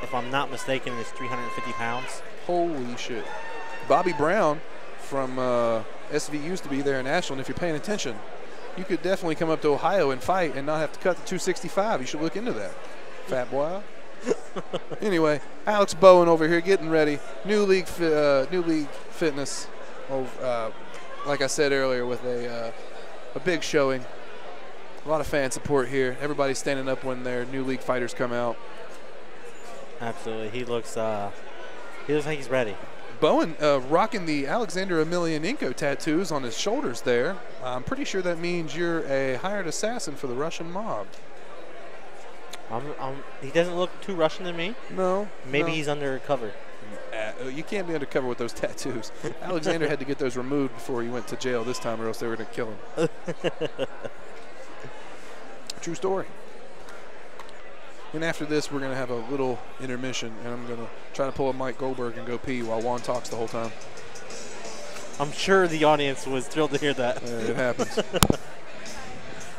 If I'm not mistaken, it's 350 pounds. Holy shit. Bobby Brown from SV used to be there in Ashland. If you're paying attention, you could definitely come up to Ohio and fight and not have to cut to 265. You should look into that, fat boy. Anyway, Alex Bowen over here getting ready. New League Fitness. Like I said earlier, with a big showing. A lot of fan support here. Everybody's standing up when their New League fighters come out. Absolutely, he looks like he's ready. Bowen rocking the Alexander Emelianenko tattoos on his shoulders there. I'm pretty sure that means you're a hired assassin for the Russian mob. He doesn't look too Russian to me. No. Maybe he's undercover. You can't be undercover with those tattoos. Alexander had to get those removed before he went to jail this time, or else they were going to kill him. True story. And after this, we're going to have a little intermission, and I'm going to try to pull a Mike Goldberg and go pee while Juan talks the whole time. I'm sure the audience was thrilled to hear that. It happens.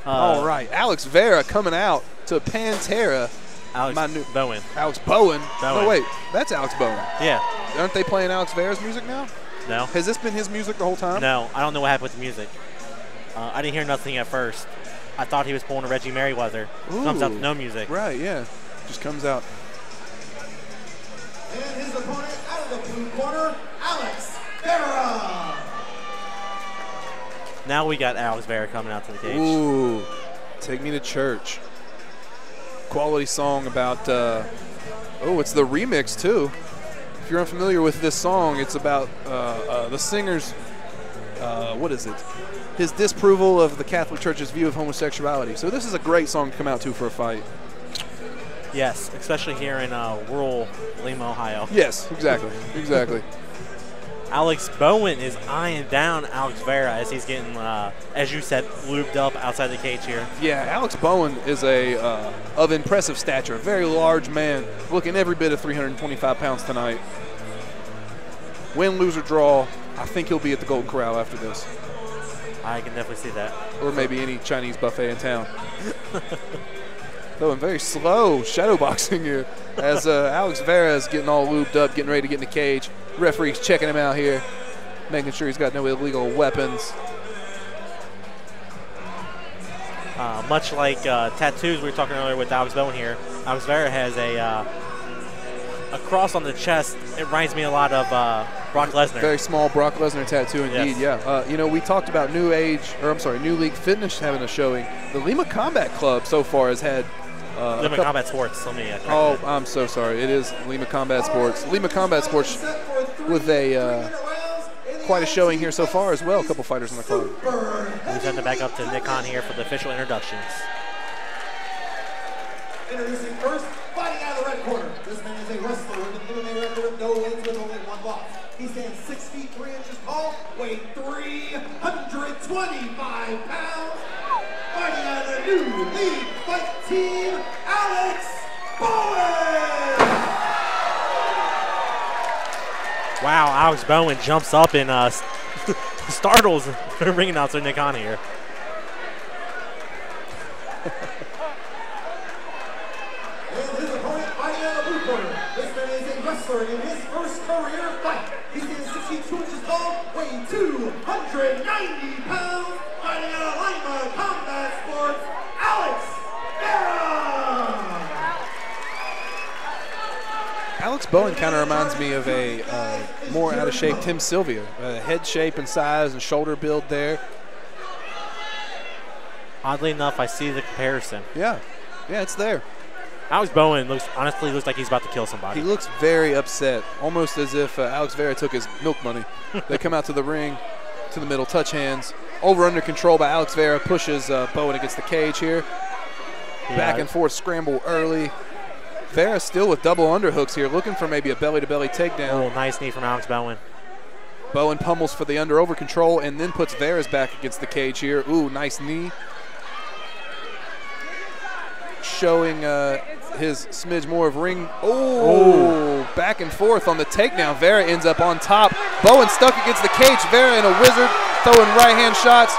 All right, Alex Vera coming out to Pantera. Bowen. Alex Bowen. No, wait, that's Alex Bowen. Yeah. Aren't they playing Alex Vera's music now? No. Has this been his music the whole time? No, I don't know what happened with the music. I didn't hear nothing at first. I thought he was pulling a Reggie Merriweather. Comes out with no music. Right, yeah. Just comes out. And his opponent out of the blue corner, Alex Vera. Now we got Alex Vera coming out to the cage. Ooh, Take Me to Church. Quality song about, it's the remix too. If you're unfamiliar with this song, it's about the singer's, what is it? His disapproval of the Catholic Church's view of homosexuality. So this is a great song to come out to for a fight. Yes, especially here in rural Lima, Ohio. Yes, exactly, exactly. Alex Bowen is eyeing down Alex Vera as he's getting, as you said, lubed up outside the cage here. Yeah, Alex Bowen is of impressive stature, a very large man, looking every bit of 325 pounds tonight. Win, lose, or draw, I think he'll be at the Golden Corral after this. I can definitely see that. Or maybe any Chinese buffet in town. Though I'm very slow shadow boxing here as Alex Vera is getting all lubed up, getting ready to get in the cage. Referee's checking him out here, making sure he's got no illegal weapons. Much like tattoos we were talking earlier with Alex Bowen here, Alex Vera has a cross on the chest. It reminds me a lot of Brock Lesnar. Very small Brock Lesnar tattoo indeed, yes. Yeah. We talked about New League Fitness having a showing. The Lima Combat Club so far has had Lima Combat Sports. Let me correct Oh, that. I'm so sorry. It is Lima Combat Sports. Lima Combat Sports with a quite a showing here so far as well. A couple fighters on the card. We send it back up to Nick Hahn here for the official introductions. Introducing first, fighting out of the red corner. This man is a wrestler with an MMA record of no wins with only 1 loss. He stands 6 feet 3 inches tall, weighing 325 pounds. Fighting out of the new league fight team, Alex Bowen! Wow, Alex Bowen jumps up and startles the ring announcer Nick Hahn here. And his opponent fighting out of the blue corner. This man is a wrestler in his first career fight. He stands 6 feet 2 inches tall, weighing 290 pounds. Fighting out of Lima Combat Sports, Alex Vera! Alex Bowen kind of reminds me of a more out of shape Tim Sylvia. Head shape and size and shoulder build there. Oddly enough, I see the comparison. Yeah, it's there. Alex Bowen honestly looks like he's about to kill somebody. He looks very upset, almost as if Alex Vera took his milk money. They come out to the ring, to the middle, touch hands. Over under control by Alex Vera, pushes Bowen against the cage here. Yeah. Back and forth scramble early. Vera still with double underhooks here, looking for maybe a belly-to-belly takedown. Oh, nice knee from Alex Bowen. Bowen pummels for the over control and then puts Vera's back against the cage here. Ooh, nice knee. Showing his smidge more of ring. Oh, back and forth on the takedown. Vera ends up on top. Bowen stuck against the cage. Vera in a wizard, throwing right-hand shots.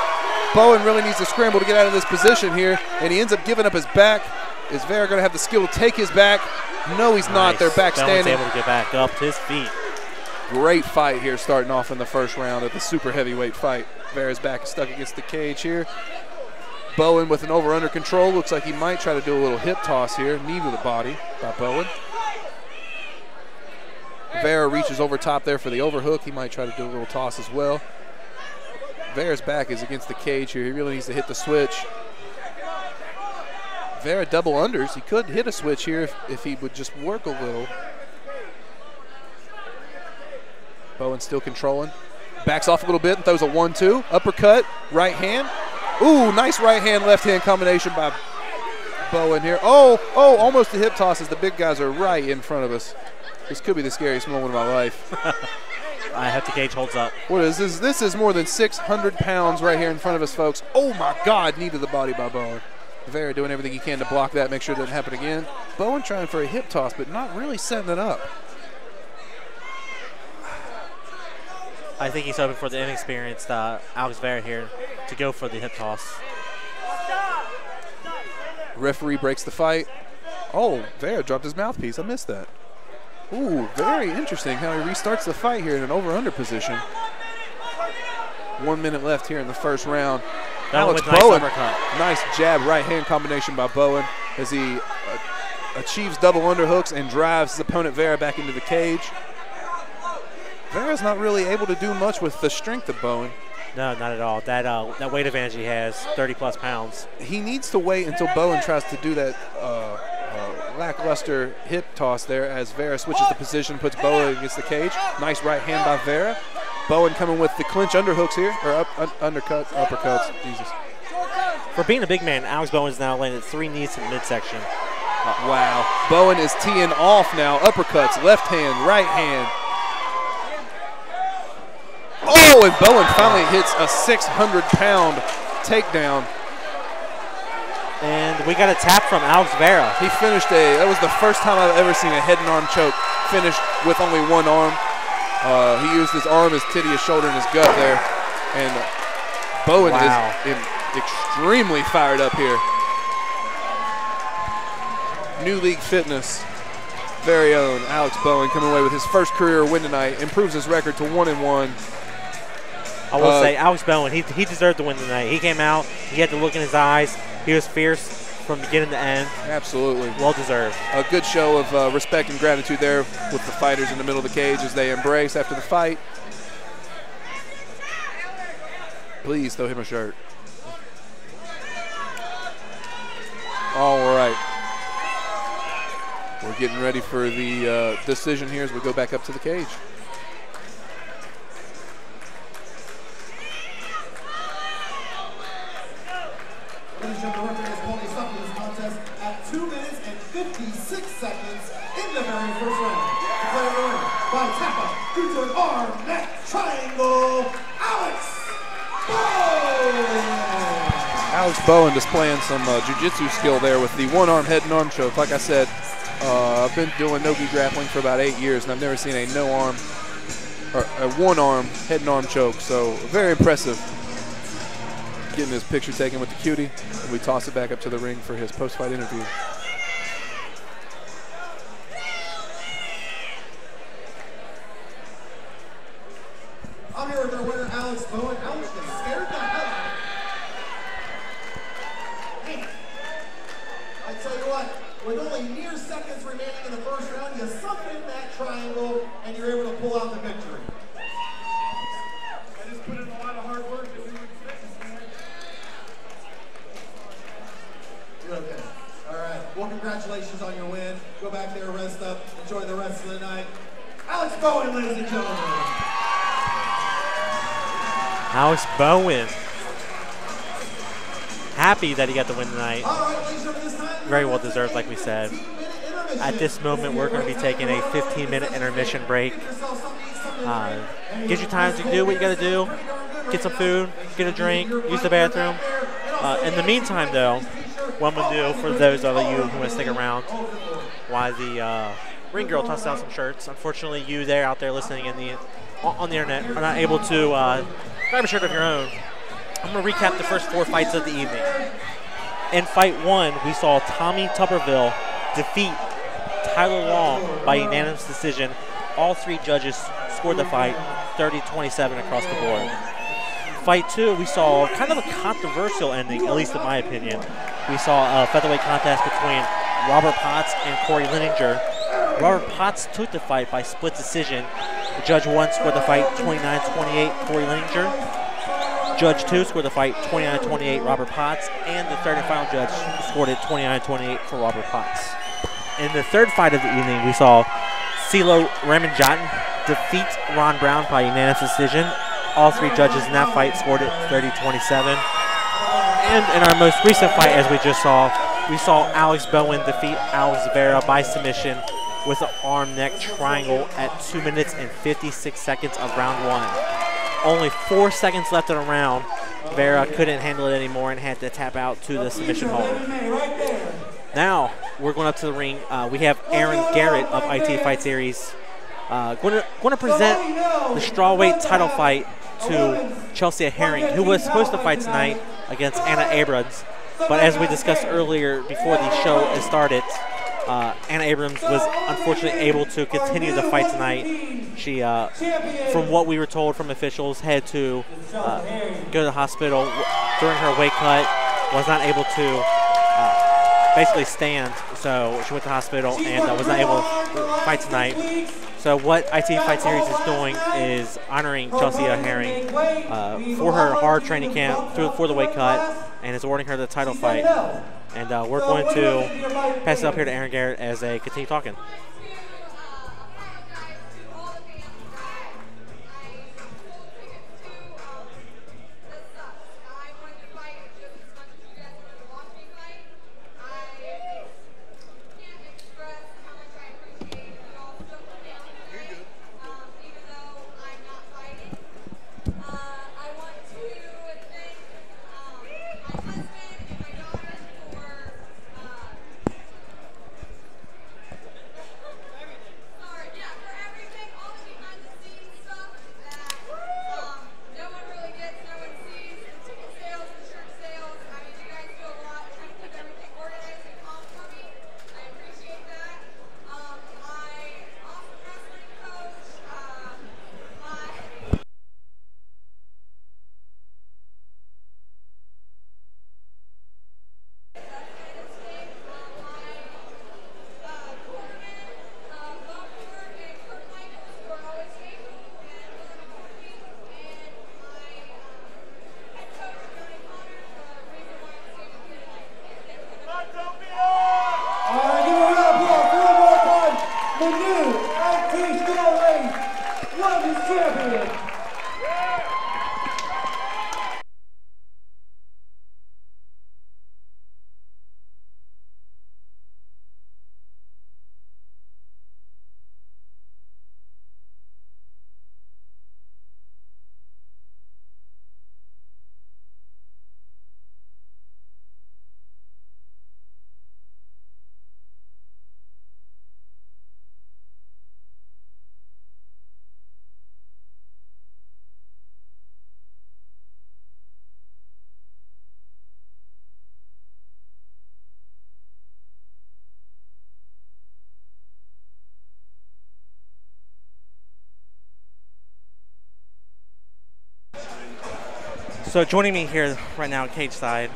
Bowen really needs to scramble to get out of this position here, and he ends up giving up his back. Is Vera going to have the skill to take his back? No, he's not. They're back Bowen's standing. able to get back up to his feet. Great fight here starting off in the first round of the super heavyweight fight. Vera's back is stuck against the cage here. Bowen with an over-under control. Looks like he might try to do a little hip toss here. Knee to the body by Bowen. Vera reaches over top there for the overhook. He might try to do a little toss as well. Vera's back is against the cage here. He really needs to hit the switch. Vera double unders. He could hit a switch here if he would just work a little. Bowen still controlling. Backs off a little bit and throws a 1-2. Uppercut, right hand. Ooh, nice right hand, left hand combination by Bowen here. Oh, almost a hip toss as the big guys are right in front of us. This could be the scariest moment of my life. I hope the cage holds up. What is this? This is more than 600 pounds right here in front of us, folks. Oh my God, knee to the body by Bowen. Vera doing everything he can to block that, make sure it doesn't happen again. Bowen trying for a hip toss, but not really setting it up. I think he's hoping for the inexperienced Alex Vera here to go for the hip toss. Referee breaks the fight. Oh, Vera dropped his mouthpiece. I missed that. Ooh, very interesting how he restarts the fight here in an over-under position. 1 minute left here in the first round. Alex Bowen, nice jab right-hand combination by Bowen as he achieves double underhooks and drives his opponent Vera back into the cage. Vera's not really able to do much with the strength of Bowen. No, not at all. That weight advantage he has, 30-plus pounds. He needs to wait until Bowen tries to do that lackluster hip toss there as Vera switches the position, puts Bowen against the cage. Nice right hand by Vera. Bowen coming with the clinch underhooks here, or uppercuts. Jesus. For being a big man, Alex Bowen's now landed 3 knees to the midsection. Wow. Bowen is teeing off now. Uppercuts, left hand, right hand. Oh, and Bowen finally hits a 600-pound takedown. And we got a tap from Alex Vera. He finished that was the first time I've ever seen a head and arm choke finished with only one arm. He used his arm, his titty, his shoulder, and his gut there. And Bowen is extremely fired up here. New League Fitness, very own Alex Bowen coming away with his first career win tonight. Improves his record to 1-1. I will say, Alex Bowen, he deserved to win tonight. He came out, he had the look in his eyes. He was fierce from beginning to end. Absolutely. Well deserved. A good show of respect and gratitude there with the fighters in the middle of the cage as they embrace after the fight. Please throw him a shirt. All right. We're getting ready for the decision here as we go back up to the cage. Ladies and gentlemen, the referee has called a stop to this contest at 2 minutes and 56 seconds in the very first round. Declared the winner by tap out due to an arm, neck, triangle, Alex Bowen! Alex Bowen displaying some jiu-jitsu skill there with the one-arm head and arm choke. Like I said, I've been doing no-gi grappling for about 8 years, and I've never seen a no-arm or a one-arm head and arm choke. So very impressive. Getting his picture taken with the cutie, and we toss it back up to the ring for his post-fight interview. I'm here with our winner, Alex Bowen. Alex gets scared the hell out of me. I tell you what, with only mere seconds remaining in the first round, you suck in that triangle, and you're able to pull out the victory. I just put in a lot of hard work to do You're okay. All right. Well, congratulations on your win. Go back there, rest up, enjoy the rest of the night. Alex Bowen, ladies and gentlemen. Alex Bowen. Happy that he got the win tonight. All right, ladies and gentlemen, this time. Very well deserved, like we said. At this moment, we're going to be taking a 15-minute intermission break. Gives you time to do what you got to do. Get some food, get a drink, use the bathroom. In the meantime, though, what I'm going to do for those of you who want to stick around while the ring girl tosses out some shirts. Unfortunately, you there out there listening on the internet are not able to grab a shirt of your own. I'm going to recap the first 4 fights of the evening. In fight 1, we saw Tommy Tuberville defeat Tyler Long by unanimous decision. All 3 judges scored the fight 30-27 across the board. Fight 2, we saw kind of a controversial ending, at least in my opinion. We saw a featherweight contest between Robert Potts and Cory Lininger. Robert Potts took the fight by split decision. Judge 1 scored the fight 29-28, Cory Lininger. Judge 2 scored the fight 29-28, Robert Potts. And the third and final judge scored it 29-28 for Robert Potts. In the third fight of the evening, we saw CeeLo Ramjatan defeat Ron Brown by unanimous decision. All 3 judges in that fight scored it 30-27. And in our most recent fight, as we just saw, we saw Alex Bowen defeat Alex Vera by submission with an arm neck triangle at 2 minutes and 56 seconds of round 1. Only 4 seconds left in the round. Vera couldn't handle it anymore and had to tap out to the submission hold. Now, we're going up to the ring. We have Aaron Garrett of IT Fight Series going to present the strawweight title fight to Chelsea Herring, who was supposed to fight tonight against Anna Abrams. But as we discussed earlier before the show started, Anna Abrams was unfortunately able to continue the fight tonight. She, from what we were told from officials, had to go to the hospital during her weight cut, was not able to basically stand, so she went to the hospital and was not able to fight tonight. So what IT Fight Series is doing is honoring Chelsea Herring for her hard training camp for the weight cut, and is awarding her the title fight. And we're going to pass it up here to Aaron Garrett as they continue talking. So joining me here right now, cage side,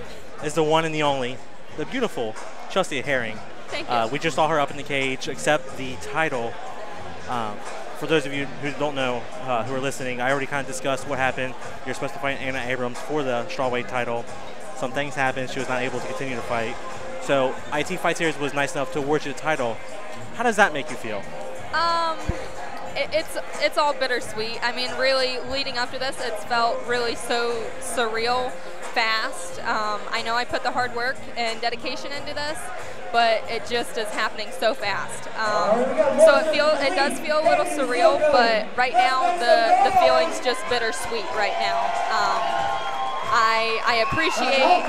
is the one and the only, the beautiful Chelsea Herring. Thank you. We just saw her up in the cage, accept the title. For those of you who don't know, who are listening, I already kind of discussed what happened. You're supposed to fight Anna Abrams for the strawweight title. Some things happened. She was not able to continue to fight. So IT Fight Series was nice enough to award you the title. How does that make you feel? It's all bittersweet. I mean, really, leading up to this, it's felt really so surreal, fast. I know I put the hard work and dedication into this, but it just is happening so fast. So it does feel a little surreal, but right now the feeling's just bittersweet right now. I appreciate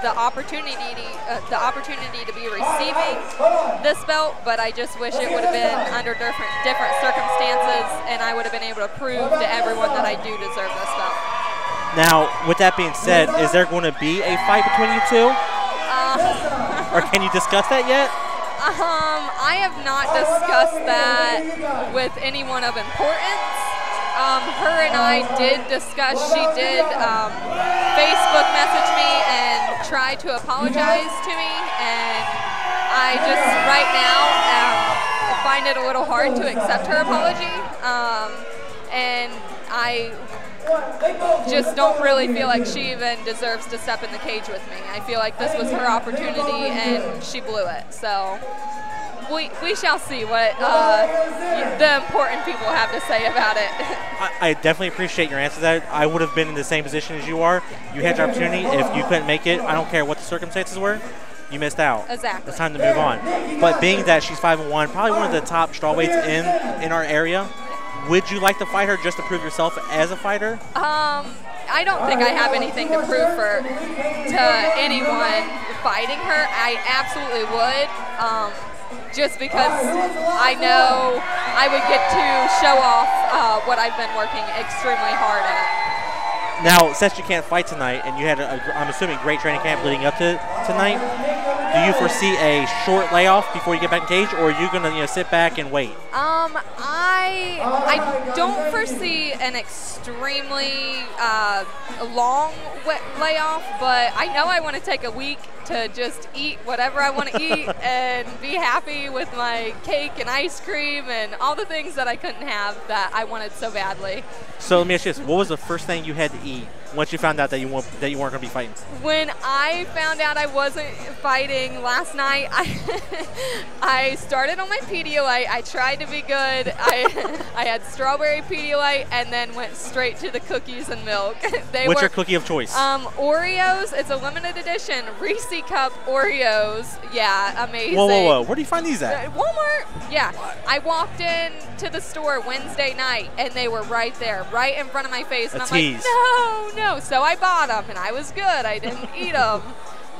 the opportunity to be receiving this belt, but I just wish it would have been under different circumstances, and I would have been able to prove to everyone that I do deserve this belt. Now, with that being said, is there going to be a fight between you two? Or can you discuss that yet? I have not discussed that with anyone of importance. Her and I did discuss, she did Facebook message me and try to apologize to me, and I just right now find it a little hard to accept her apology, and I just don't really feel like she even deserves to step in the cage with me. I feel like this was her opportunity and she blew it. So we shall see what the important people have to say about it. I definitely appreciate your answer to that. I would have been in the same position as you are. You had your opportunity. If you couldn't make it, I don't care what the circumstances were, you missed out. Exactly. It's time to move on. But being that she's 5-1, probably one of the top strawweights in our area, would you like to fight her just to prove yourself as a fighter? I don't think I have anything to prove to anyone fighting her. I absolutely would. Just because I know I would get to show off what I've been working extremely hard at. Now, since you can't fight tonight, and you had, I'm assuming, great training camp leading up to tonight, do you foresee a short layoff before you get back in cage, or are you going to sit back and wait? I don't foresee an extremely long layoff, but I know I want to take a week to just eat whatever I want to eat and be happy with my cake and ice cream and all the things that I couldn't have that I wanted so badly. So let me ask you this. What was the first thing you had to eat once you found out that you weren't going to be fighting? When I found out I wasn't fighting last night, I started on my Pedialyte. I tried to be good. I had strawberry Pedialyte and then went straight to the cookies and milk. What's your cookie of choice? Oreos. It's a limited edition Reese Cup Oreos. Yeah, amazing. Whoa. Where do you find these at? Walmart. Yeah. I walked in to the store Wednesday night and they were right there, right in front of my face. And I'm like, no. So I bought them and I was good. I didn't eat them.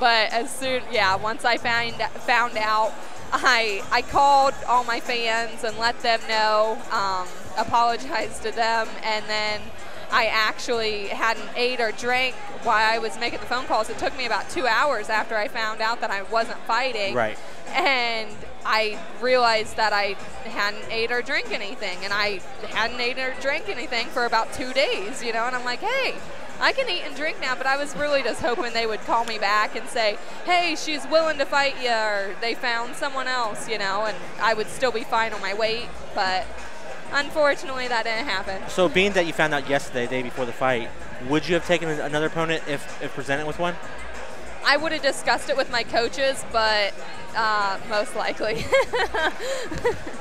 But once I found out, I called all my fans and let them know, apologized to them, and then I actually hadn't ate or drank while I was making the phone calls. It took me about 2 hours after I found out that I wasn't fighting. Right. And I realized that I hadn't ate or drank anything, and I hadn't ate or drank anything for about 2 days, and I'm like, hey, I can eat and drink now, but I was really just hoping they would call me back and say, hey, she's willing to fight you, or they found someone else, and I would still be fine on my weight, but unfortunately that didn't happen. So being that you found out yesterday, the day before the fight, would you have taken another opponent if presented with one? I would have discussed it with my coaches, but most likely.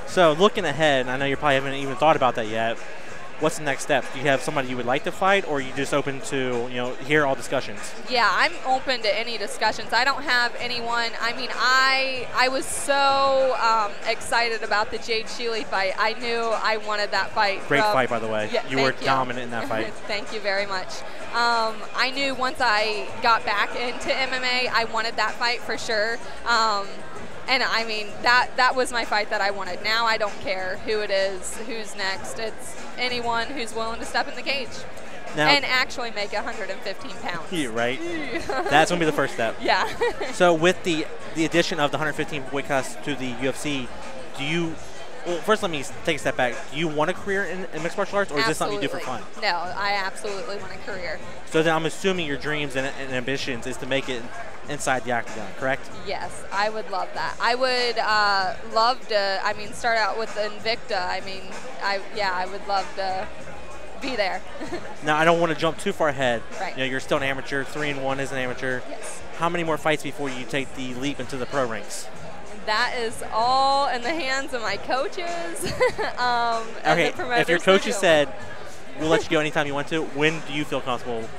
So looking ahead, I know you probably haven't even thought about that yet, what's the next step? Do you have somebody you would like to fight, or are you just open to, hear all discussions? Yeah, I'm open to any discussions. I don't have anyone. I mean, I was so excited about the Jade Sheely fight. I knew I wanted that fight. Great fight, by the way. Yeah, you were dominant in that fight. Thank you very much. I knew once I got back into MMA, I wanted that fight for sure. And I mean, that was my fight that I wanted. Now I don't care who it is, who's next. It's anyone who's willing to step in the cage now, and actually make 115 pounds. Yeah, right? That's going to be the first step. Yeah. So with the addition of the 115 weight class to the UFC, do you Well, first let me take a step back. Do you want a career in mixed martial arts, or is this something you do for fun? No, I absolutely want a career. So then I'm assuming your dreams and ambitions is to make it inside the octagon, correct? Yes, I would love that. I would love to, I mean, start out with Invicta. I mean, I would love to be there. Now, I don't want to jump too far ahead. Right. You know, you're still an amateur, 3-1 as an amateur. Yes. How many more fights before you take the leap into the pro ranks? That is all in the hands of my coaches. Okay, if your coaches said, we'll let you go anytime you want to, when do you feel comfortable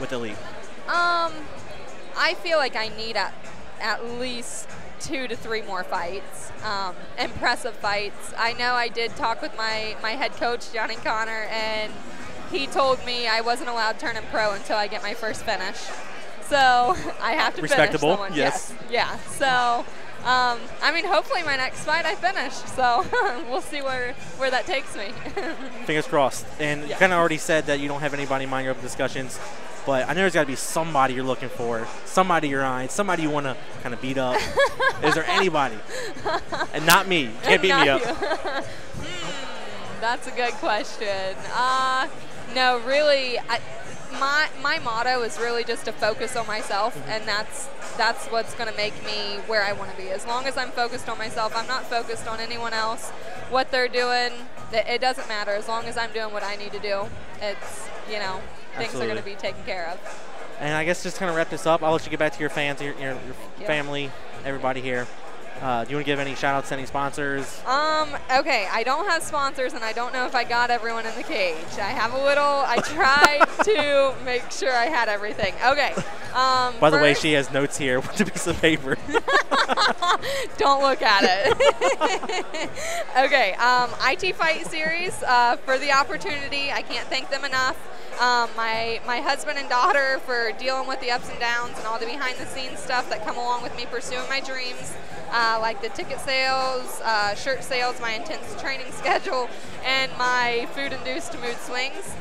with the leap? I feel like I need at least 2 to 3 more fights, impressive fights. I know I did talk with my head coach, Johnny Connor, and he told me I wasn't allowed to turn in pro until I get my first finish. So I have to finish someone. Yes. Yeah, so I mean, hopefully my next fight I finish. So we'll see where that takes me. Fingers crossed. And you kind of already said that you don't have anybody in mind your open discussions, but I know there's got to be somebody you're looking for, somebody you're eyeing, somebody you want to kind of beat up. Is there anybody? And not me. You can't beat me up. That's a good question. No, really, my motto is really just to focus on myself, and that's what's going to make me where I want to be. As long as I'm focused on myself, I'm not focused on anyone else, what they're doing. It doesn't matter. As long as I'm doing what I need to do, it's, you know, things are going to be taken care of. And I guess just kind of wrap this up, I'll let you get back to your fans, your family, everybody here. Do you want to give any shout-outs to any sponsors? Okay, I don't have sponsors, and I don't know if I got everyone in the cage. I have a little, I tried to make sure I had everything. Okay. By the way, she has notes here with a piece of paper. Don't look at it. Okay, IT Fight Series for the opportunity. I can't thank them enough. My husband and daughter for dealing with the ups and downs and all the behind-the-scenes stuff that come along with me pursuing my dreams, like the ticket sales, shirt sales, my intense training schedule, and my food-induced mood swings.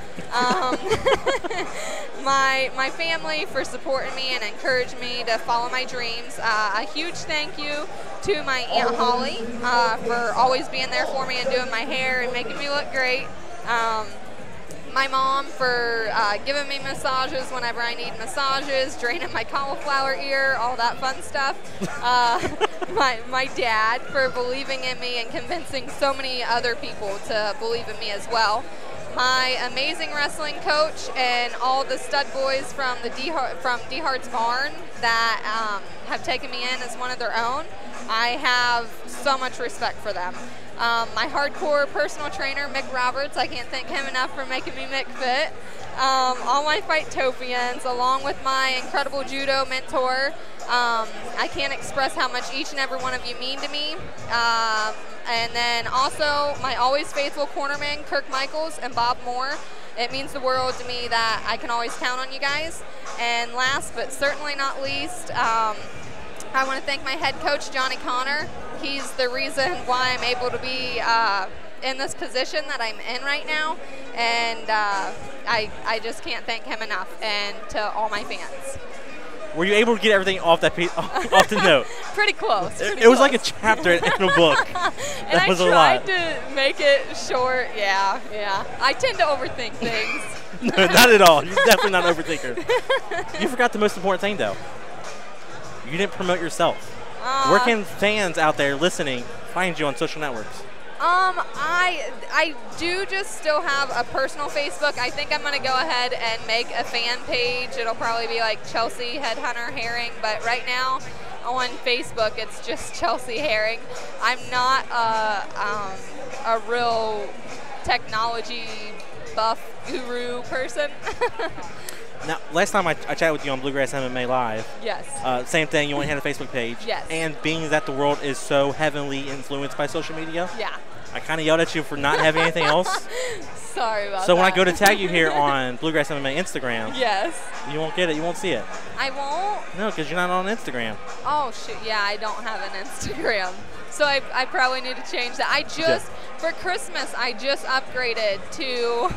My family for supporting me and encouraging me to follow my dreams. A huge thank you to my Aunt Holly for always being there for me and doing my hair and making me look great. My mom for giving me massages whenever I need massages, draining my cauliflower ear, all that fun stuff. My dad for believing in me and convincing so many other people to believe in me as well. My amazing wrestling coach and all the stud boys from D Hart's Barn that have taken me in as one of their own. I have so much respect for them. My hardcore personal trainer, Mick Roberts, I can't thank him enough for making me Mick fit. All my Fight-topians, along with my incredible judo mentor. I can't express how much each and every one of you mean to me. And then also my always faithful cornermen, Kirk Michaels and Bob Moore. It means the world to me that I can always count on you guys. And last but certainly not least, I want to thank my head coach, Johnny Connor. He's the reason why I'm able to be in this position that I'm in right now, and I just can't thank him enough, and to all my fans. Were you able to get everything off that off the note? Pretty close. It was like a chapter in a book. And that was I a lot. tried to make it short. Yeah. I tend to overthink things. No, not at all. You're definitely not an overthinker. You forgot the most important thing, though. You didn't promote yourself. Where can fans out there listening find you on social networks? I do just still have a personal Facebook. I think I'm going to go ahead and make a fan page. It'll probably be like Chelsea Headhunter Herring, but right now on Facebook it's just Chelsea Herring. I'm not a real technology buff guru person. Now, last time I chatted with you on Bluegrass MMA Live. Yes. Same thing. You only had a Facebook page. Yes. And being that the world is so heavily influenced by social media. Yeah. I kind of yelled at you for not having anything else. Sorry about that. So when I go to tag you here on Bluegrass MMA Instagram. Yes. You won't get it. You won't see it. I won't? No, because you're not on Instagram. Oh, shoot. Yeah, I don't have an Instagram. So I probably need to change that. I just, for Christmas, I just upgraded to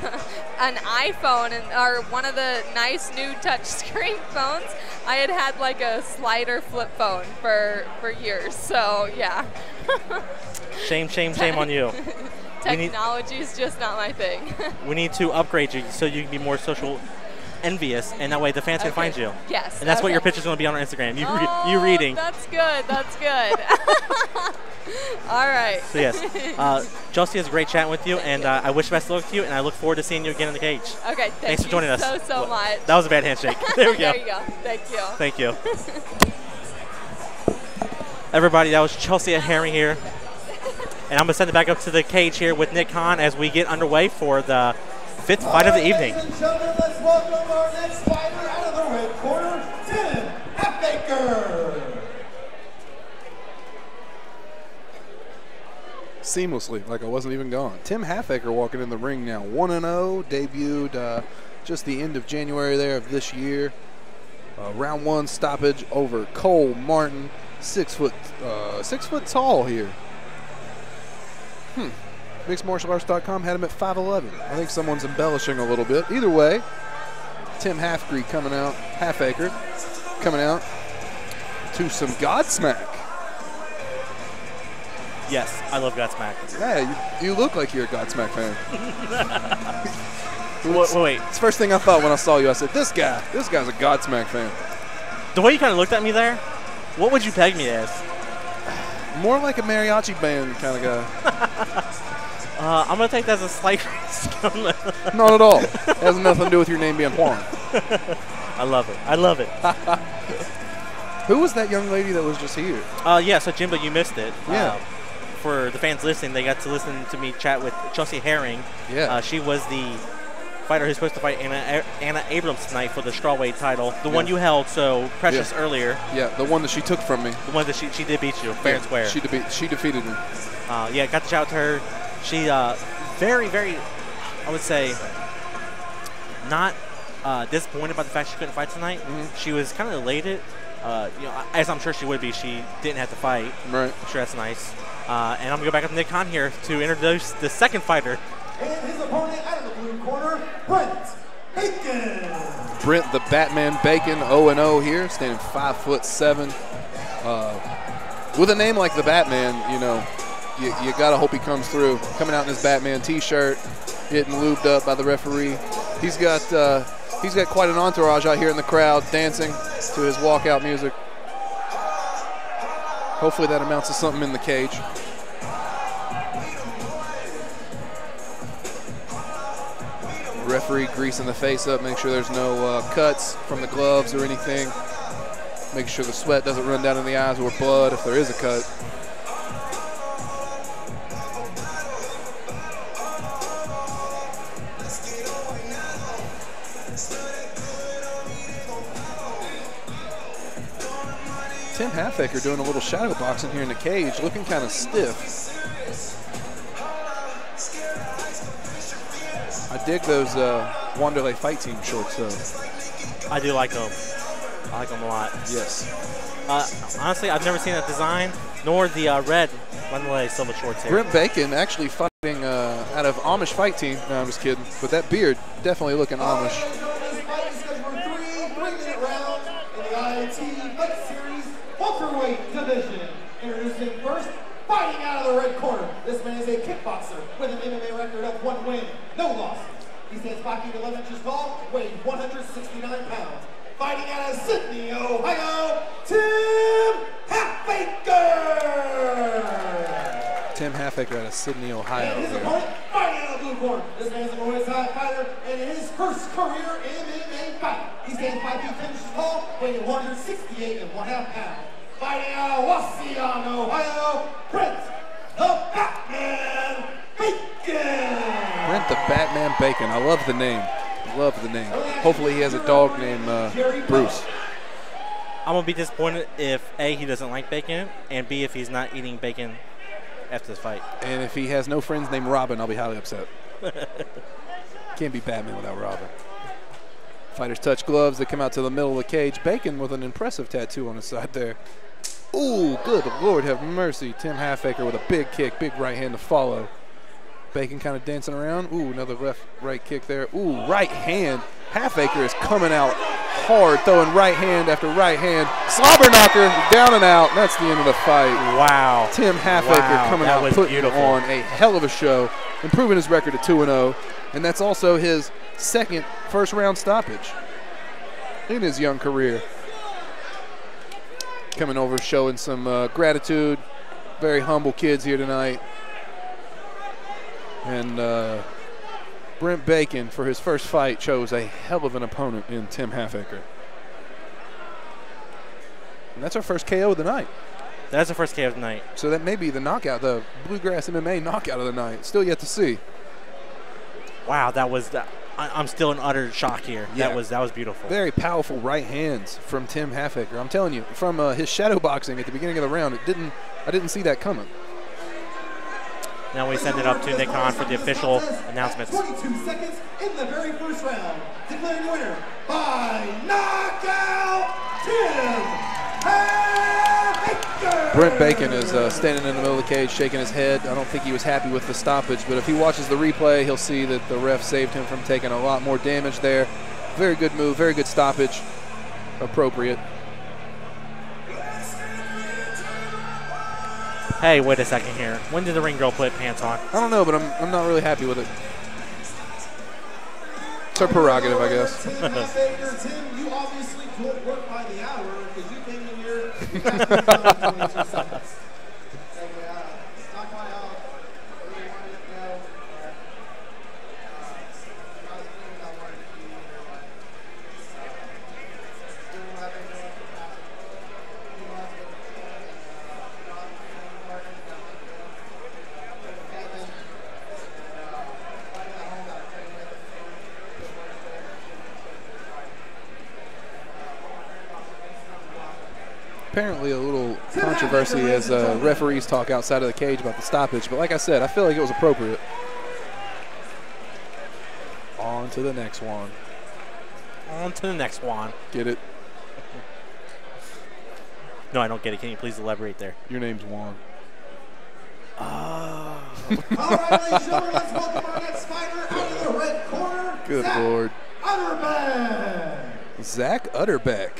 an iPhone, or one of the nice new touchscreen phones. I had like a slider flip phone for years, so yeah. Shame on you. Technology is just not my thing. We need to upgrade you so you can be more social envious, and that way the fans can find you. Yes. And that's what your picture's going to be on our Instagram. You reading. That's good. That's good. All right. So yes, Chelsea, it's great chatting with you, and I wish best of luck to you, and I look forward to seeing you again in the cage. Okay. Thanks for joining us. So much. That was a bad handshake. There we go. There you go. Thank you. Thank you. Everybody, that was Chelsea Herring here. And I'm going to send it back up to the cage here with Nick Khan as we get underway for the 5th fight of the evening. Ladies and gentlemen, let's welcome our next fighter out of the red corner, Tim Halfaker. Seamlessly, like I wasn't even gone. Tim Halfaker walking in the ring now, 1-0, debuted just the end of January there of this year. Round 1 stoppage over Cole Martin, 6 foot tall here. MixedMartialArts.com had him at 5'11". I think someone's embellishing a little bit. Either way, Tim Halfaker coming out to some Godsmack. Yes, I love Godsmack. Yeah, you look like you're a Godsmack fan. Wait. It's the first thing I thought when I saw you. I said, this guy's a Godsmack fan. The way you kind of looked at me there, what would you peg me as? More like a mariachi band kind of guy. I'm going to take that as a slight risk. Not at all. It has nothing to do with your name being Juan. I love it. Who was that young lady that was just here? Yeah, so Jimbo, you missed it. Yeah. For the fans listening, they got to listen to me chat with Chelsea Herring. Yeah. She was the fighter who's supposed to fight Anna Abrams tonight for the strawweight title. The one you held so precious earlier. Yeah, the one that she took from me. The one that she did beat you, fair and square. She defeated me. Yeah, got to chat with her. She very, very, I would say, not disappointed by the fact she couldn't fight tonight. Mm-hmm. She was kind of elated. As I'm sure she would be, she didn't have to fight. Right. I'm sure that's nice. And I'm going to go back up to Nick Khan here to introduce the second fighter. And his opponent out of the blue corner, Brent Bacon. Brent the Batman Bacon, 0-0 here, standing 5'7". With a name like the Batman, you got to hope he comes through. Coming out in his Batman T-shirt, getting lubed up by the referee. He's got quite an entourage out here in the crowd, dancing to his walkout music. Hopefully that amounts to something in the cage. Referee greasing the face up, make sure there's no cuts from the gloves or anything. Make sure the sweat doesn't run down in the eyes or blood if there is a cut. Tim Halfaker doing a little shadow boxing here in the cage, looking kind of stiff. I dig those Wanderlei Fight Team shorts, though. I do like them. I like them a lot. Yes. Honestly, I've never seen that design, nor the red Wanderlei Silva shorts here. Brent Bacon actually fighting out of Amish Fight Team. No, I'm just kidding. But that beard, definitely looking Amish. This fight is scheduled for 3-minute rounds in the ITfightseries welterweight division. Introducing first, fighting out of the red corner. This man is a kickboxer with an MMA record of 1 win, no loss. He stands 5 feet 11 inches tall, weighing 169 pounds. Fighting out of Sydney, Ohio, Tim Halfaker! Tim Halfaker out of Sydney, Ohio. And his opponent, fighting out of the blue corner. This man's a Muay Thai fighter and his first career MMA fight. He stands 5 feet 10 inches tall, weighing 168.5 pounds. Fighting out of Wasion, Ohio, Brent the Batman Bacon! Brent the Batman Bacon. I love the name. Love the name. Hopefully he has a dog named Bruce. I'm going to be disappointed if A, he doesn't like bacon, and B, if he's not eating bacon after this fight. And if he has no friends named Robin, I'll be highly upset. Can't be Batman without Robin. Fighters touch gloves. They come out to the middle of the cage. Bacon with an impressive tattoo on his side there. Ooh, good Lord have mercy. Tim Halfaker with a big kick, big right hand to follow. Bacon kind of dancing around. Ooh, another right kick there. Ooh, right hand. Halfaker is coming out hard, throwing right hand after right hand. Slobber knocker, down and out. That's the end of the fight. Wow. Tim Halfaker coming out, putting on a hell of a show, improving his record to 2-0. And that's also his second first-round stoppage in his young career. Coming over, showing some gratitude. Very humble kids here tonight. And Brent Bacon, for his first fight, chose a hell of an opponent in Tim Halfaker. And that's our first KO of the night. That's the first KO of the night. So that may be the knockout, the Bluegrass MMA knockout of the night. Still yet to see. Wow, that was I'm still in utter shock here. Yeah. That was beautiful. Very powerful right hands from Tim Halfaker. I'm telling you, from his shadow boxing at the beginning of the round, I didn't see that coming. Now we send it up to Nick Hahn for the official announcements. 22 seconds in the very first round. Declaring the winner by knockout, Tim Halfaker. Brent Bacon is standing in the middle of the cage, shaking his head. I don't think he was happy with the stoppage, but if he watches the replay, he'll see that the ref saved him from taking a lot more damage there. Very good move, very good stoppage. Appropriate. Hey, wait a second here. When did the ring girl put pants on? I don't know, but I'm not really happy with it. It's her prerogative, I guess. Tim, you obviously could work by the hour because you came in here. You got 22 seconds. Knock my out. Really wanted to go. Not as clean as I wanted to be. Doing what I've been doing for the past 2 months. Apparently a little controversy as referees talk outside of the cage about the stoppage, but like I said, I feel like it was appropriate. On to the next one. On to the next one. Get it? No, I don't get it. Can you please elaborate there? Your name's Juan. All right, ladies and gentlemen, let's welcome our next fighter out of the red corner. Good Zack Lord. Utterback. Zack Utterback,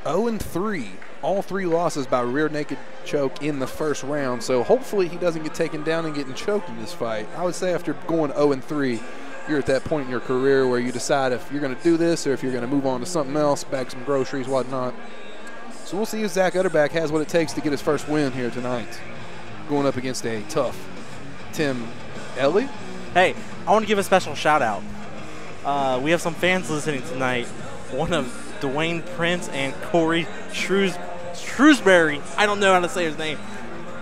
0-3. All 3 losses by rear naked choke in the first round, so hopefully he doesn't get taken down and getting choked in this fight. I would say after going 0-3, you're at that point in your career where you decide if you're going to do this or if you're going to move on to something else, bag some groceries, whatnot. So we'll see if Zack Utterback has what it takes to get his first win here tonight, going up against a tough Tim Elely. Hey, I want to give a special shout out. We have some fans listening tonight. One of Dwayne Prince and Cory Shrewsbury. I don't know how to say his name,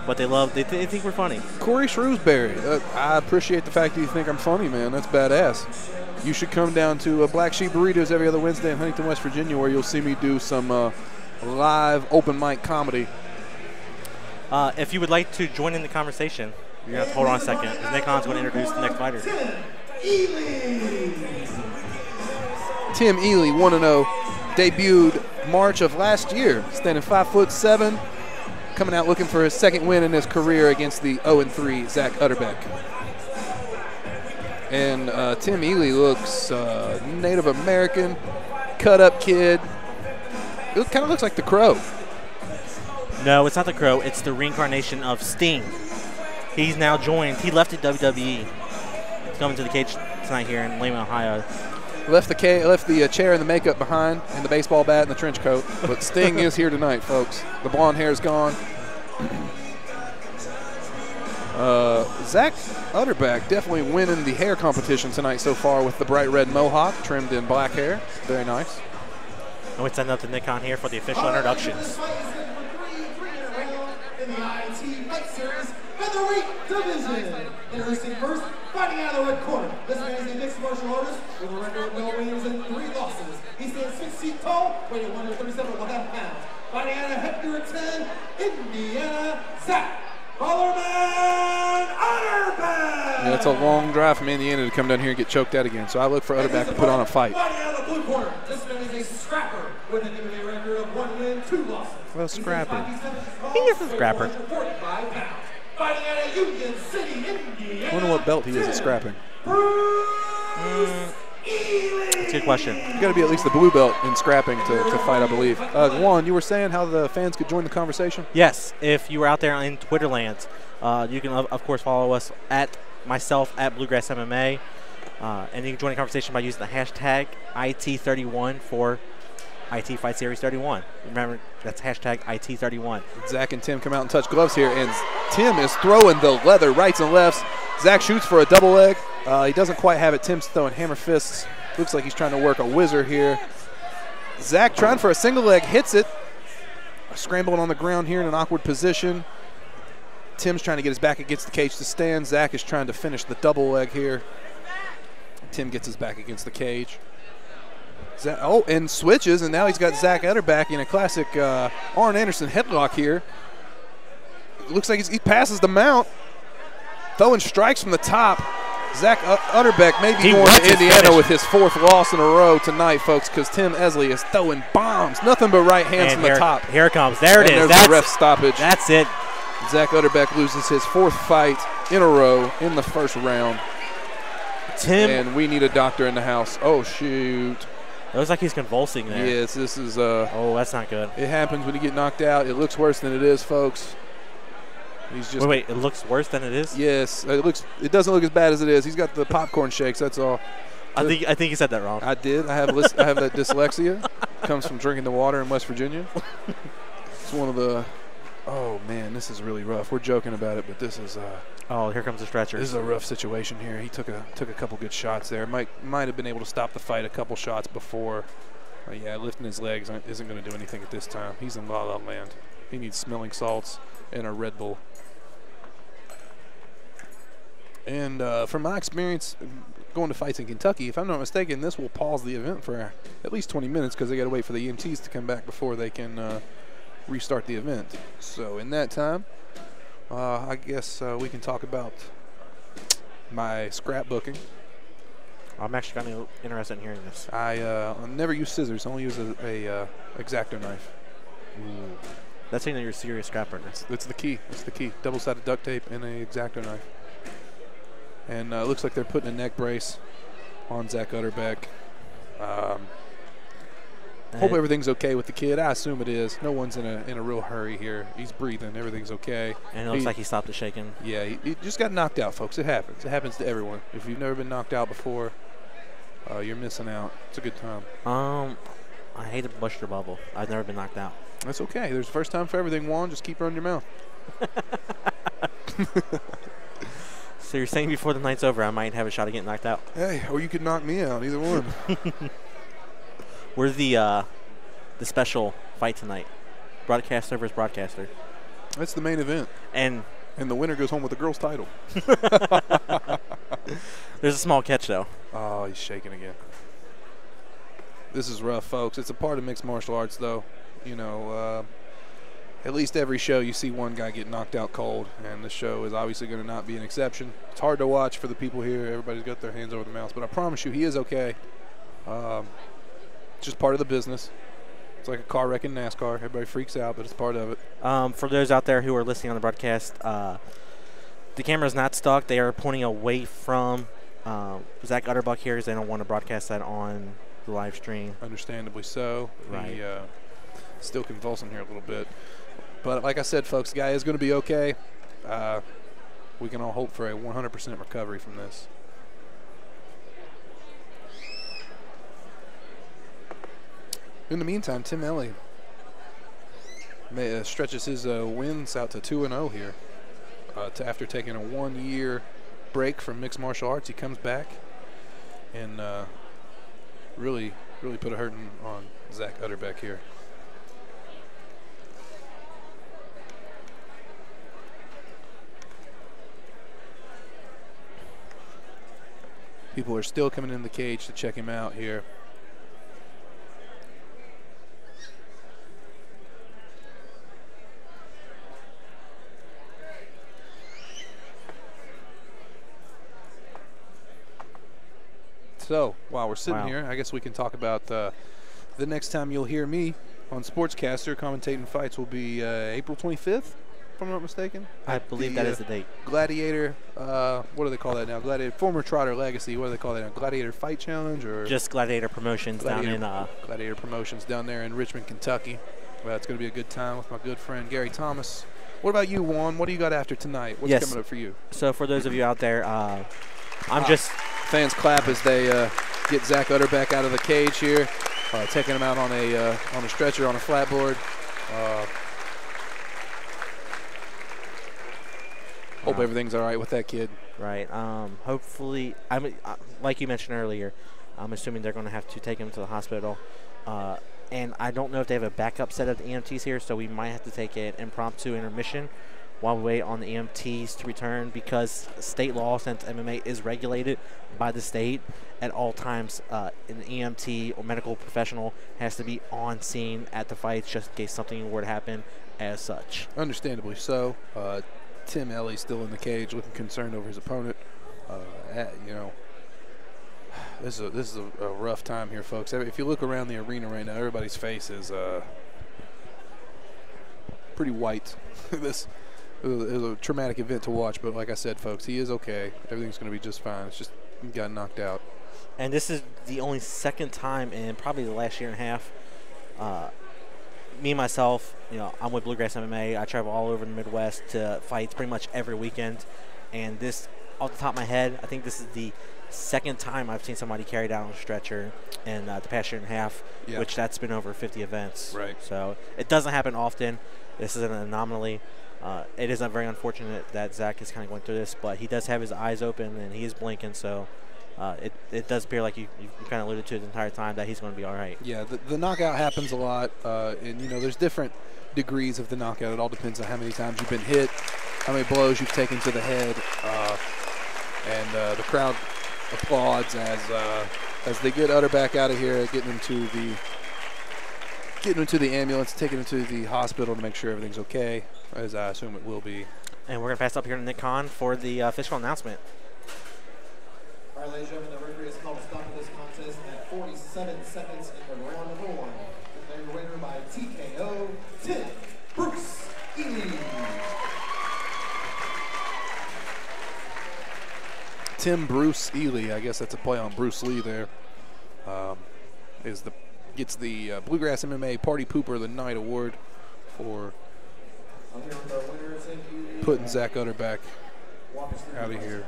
but they think we're funny. Cory Shrewsbury. I appreciate the fact that you think I'm funny, man. That's badass. You should come down to Black Sheep Burritos every other Wednesday in Huntington, West Virginia, where you'll see me do some live open mic comedy. If you would like to join in the conversation, you're going to have to hold on a second, because Nick Hahn's going to introduce the next fighter. Tim Elely, 1-0, debuted March of last year, standing 5'7", coming out looking for his second win in his career against the 0-3 Zack Utterback. And Tim Elely looks Native American, cut-up kid. It kind of looks like the Crow. No, it's not the Crow. It's the reincarnation of Sting. He's now joined. He left the WWE. He's coming to the cage tonight here in Lehman, Ohio. Left the chair and the makeup behind, and the baseball bat and the trench coat. But Sting is here tonight, folks. The blonde hair's gone. Zack Utterback definitely winning the hair competition tonight so far with the bright red mohawk trimmed in black hair. Very nice. And we send up to Nick Hahn here for the official introductions. In the ITfightseries featherweight division. Introducing first, fighting out of the red corner. This man is a mixed martial artist with a record of no wins and 3 losses. He stands 6 feet tall, weighing 137.5 pounds. Fighting out of Hector 10, Indiana, Zack Utterback. Yeah, it's a long drive from Indiana to come down here and get choked out again. So I look for Utterback to put on a fight. Fighting out of the blue corner, this man is a scrapper with an MMA record of 1 win, 2 losses. Well, scrapper. He is a scrapper. Fighting out of Union City, Indiana. I wonder what belt he is at scrapping. That's a good question. You got to be at least the blue belt in scrapping to fight, I believe. Juan, you were saying how the fans could join the conversation? Yes, if you were out there in Twitter land, you can, of course, follow us at Bluegrass MMA. And you can join the conversation by using the hashtag IT31 for ITfightseries31. Remember, that's hashtag IT31. Zack and Tim come out and touch gloves here, and Tim is throwing the leather rights and lefts. Zack shoots for a double leg. He doesn't quite have it. Tim's throwing hammer fists. Looks like he's trying to work a whizzer here. Zack trying for a single leg, hits it. Scrambling on the ground here in an awkward position. Tim's trying to get his back against the cage to stand. Zack is trying to finish the double leg here. Tim gets his back against the cage. And switches, and now he's got Zack Utterback in a classic Arn Anderson headlock here. Looks like he passes the mount. Throwing strikes from the top. Zack Utterback may be going to Indiana with his 4th loss in a row tonight, folks, because Tim Elely is throwing bombs. Nothing but right hands from the top. Here it comes. There it is. There's the ref stoppage. That's it. Zack Utterback loses his 4th fight in a row in the 1st round. And we need a doctor in the house. Oh, shoot. It looks like he's convulsing there. Yes, this is. Oh, that's not good. It happens when you get knocked out. It looks worse than it is, folks. He's just. Wait, it looks worse than it is? Yes, it looks. It doesn't look as bad as it is. He's got the popcorn shakes. That's all. I think you said that wrong. I did. I have that dyslexia. Comes from drinking the water in West Virginia. It's one of the. Oh man, this is really rough. We're joking about it, but this is. Oh, here comes the stretcher. This is a rough situation here. He took a couple good shots there. Might have been able to stop the fight a couple shots before. Yeah, lifting his legs isn't going to do anything at this time. He's in La La Land. He needs smelling salts and a Red Bull. And from my experience going to fights in Kentucky, if I'm not mistaken, this will pause the event for at least 20 minutes because they got to wait for the EMTs to come back before they can restart the event. So in that time, I guess we can talk about my scrapbooking. I'm actually kind of interested in hearing this. I never use scissors. I only use a X-Acto knife. Ooh. That's saying that you're a serious scrapper. That's the key. That's the key. Double-sided duct tape and a X-Acto knife. And it looks like they're putting a neck brace on Zack Utterback. Hope everything's okay with the kid. I assume it is. No one's in a real hurry here. He's breathing. Everything's okay. And it looks like he stopped the shaking. Yeah, he just got knocked out, folks. It happens. It happens to everyone. If you've never been knocked out before, you're missing out. It's a good time. I hate to bust your bubble. I've never been knocked out. That's okay. There's a first time for everything, Juan. Just keep running your mouth. So you're saying before the night's over, I might have a shot at getting knocked out? Hey, or you could knock me out. Either one. We're the special fight tonight. Broadcaster versus broadcaster. That's the main event. And the winner goes home with the girls' title. There's a small catch, though. Oh, he's shaking again. This is rough, folks. It's a part of mixed martial arts, though. You know, at least every show you see one guy get knocked out cold, and the show is obviously going to not be an exception. It's hard to watch for the people here. Everybody's got their hands over their mouths, but I promise you he is okay. It's just part of the business. It's like a car wreck in NASCAR. Everybody freaks out, but it's part of it. For those out there who are listening on the broadcast, the camera's not stuck. They are pointing away from Zack Utterback here because they don't want to broadcast that on the live stream. Understandably so. Right. He, still convulsing here a little bit. But like I said, folks, the guy is going to be okay. We can all hope for a 100% recovery from this. In the meantime, Tim Elely stretches his wins out to 2-0 here. After taking a 1-year break from mixed martial arts, he comes back and really put a hurting on Zack Utterback here. People are still coming in the cage to check him out here. So while we're sitting here, I guess we can talk about the next time you'll hear me on Sportscaster commentating fights will be April 25th, if I'm not mistaken. I believe that is the date. Gladiator, what do they call that now? Gladiator, former Trotter Legacy, what do they call that now? Gladiator Fight Challenge? Or just Gladiator Promotions down in Gladiator Promotions down there in Richmond, Kentucky. Well, it's going to be a good time with my good friend Gary Thomas. What about you, Juan? What do you got after tonight? What's coming up for you? So for those of you out there, fans clap as they get Zack Utterback out of the cage here, taking him out on a stretcher on a flatboard. Hope everything's all right with that kid. Right. Hopefully, like you mentioned earlier, I'm assuming they're going to have to take him to the hospital. And I don't know if they have a backup set of the EMTs here, so we might have to take an impromptu intermission while we wait on the EMTs to return, because state law, since MMA is regulated by the state, at all times an EMT or medical professional has to be on scene at the fights just in case something were to happen as such. Understandably so. Tim Elely still in the cage looking concerned over his opponent. This is a rough time here, folks. If you look around the arena right now, everybody's face is pretty white. This is a traumatic event to watch, but like I said, folks, he is okay. Everything's going to be just fine. It's just he got knocked out. And this is the only second time in probably the last year and a half. Me, myself, I'm with Bluegrass MMA. I travel all over the Midwest to fights pretty much every weekend. And this, off the top of my head, I think this is the second time I've seen somebody carried out on a stretcher in the past year and a half, which that's been over 50 events. Right. So it doesn't happen often. This is an anomaly. It is very unfortunate that Zack is kind of going through this, but he does have his eyes open and he is blinking, so it does appear like you kind of alluded to it the entire time that he's going to be all right. Yeah, the knockout happens a lot, and there's different degrees of the knockout. It all depends on how many times you've been hit, how many blows you've taken to the head, and the crowd applauds as they get Utterback out of here, getting him to the ambulance, taking him to the hospital to make sure everything's okay, as I assume it will be. And we're going to pass up here to Nick Khan for the official announcement. All right, ladies and gentlemen, the referee has called a stop to this contest at 47 seconds in the round number 1. Declared the winner by TKO, Tim Bruce Elely. Tim Bruce Elely, I guess that's a play on Bruce Lee there, gets the Bluegrass MMA Party Pooper of the Night award for putting Zack Utterback out of here.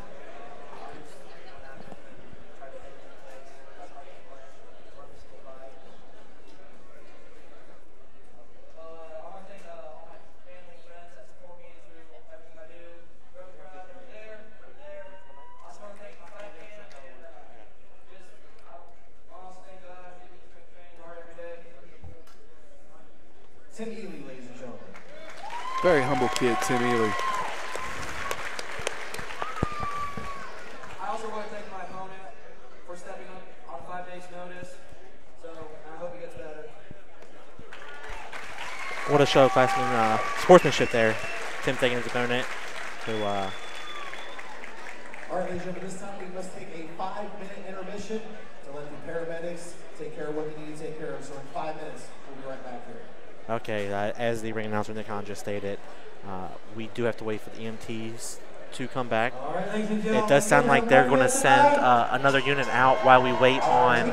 Tim Elely, ladies and gentlemen. Very humble kid, Tim Elely. I also want to thank my opponent for stepping up on 5 days' notice. So I hope he gets better. What a show of classman sportsmanship there. Tim taking his opponent to. All right, ladies and gentlemen, this time we must take a 5-minute intermission to let the paramedics take care of what they need to take care of. So in 5 minutes, we'll be right back here. Okay, as the ring announcer Nick Khan just stated, we do have to wait for the EMTs to come back. It does sound like they're going to send another unit out while we wait on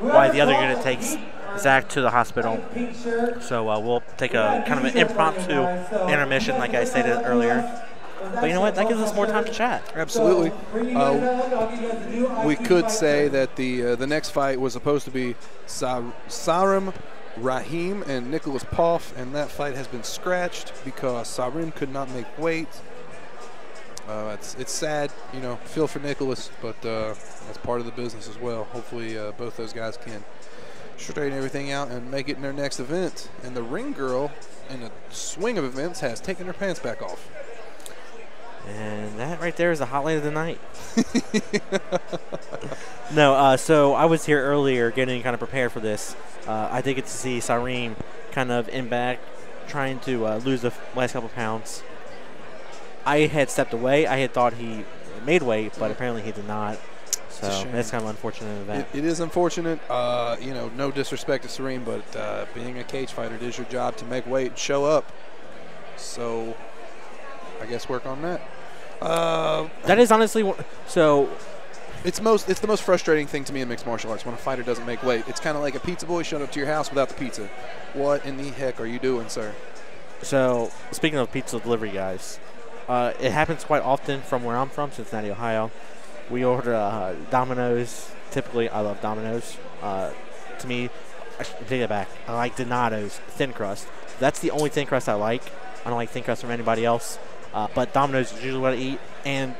why the other unit takes Zack to the hospital. So we'll take a kind of an impromptu intermission, like I stated earlier. But you know what? That gives us more time to chat. Absolutely. We could say that the next fight was supposed to be Sarim Rahim and Nicholas Poff, and that fight has been scratched because Sarim could not make weight. It's sad, feel for Nicholas, but that's part of the business as well. Hopefully both those guys can straighten everything out and make it in their next event. And the ring girl in the swing of events has taken her pants back off. And that right there is the highlight of the night. No, so I was here earlier getting kind of prepared for this. I did get to see Sarim kind of in back, trying to lose the last couple pounds. I had stepped away. I had thought he made weight, but apparently he did not. So that's kind of an unfortunate event. It is unfortunate. You know, no disrespect to Serene, but being a cage fighter, it is your job to make weight and show up. So I guess work on that. That is honestly so. It's the most frustrating thing to me in mixed martial arts when a fighter doesn't make weight. It's kind of like a pizza boy showing up to your house without the pizza. What in the heck are you doing, sir? So speaking of pizza delivery guys, it happens quite often from where I'm from, Cincinnati, Ohio. We order Domino's. Typically, I love Domino's. To me, I should take it back. I like Donato's thin crust. That's the only thin crust I like. I don't like thin crust from anybody else. But Domino's is usually what I eat. And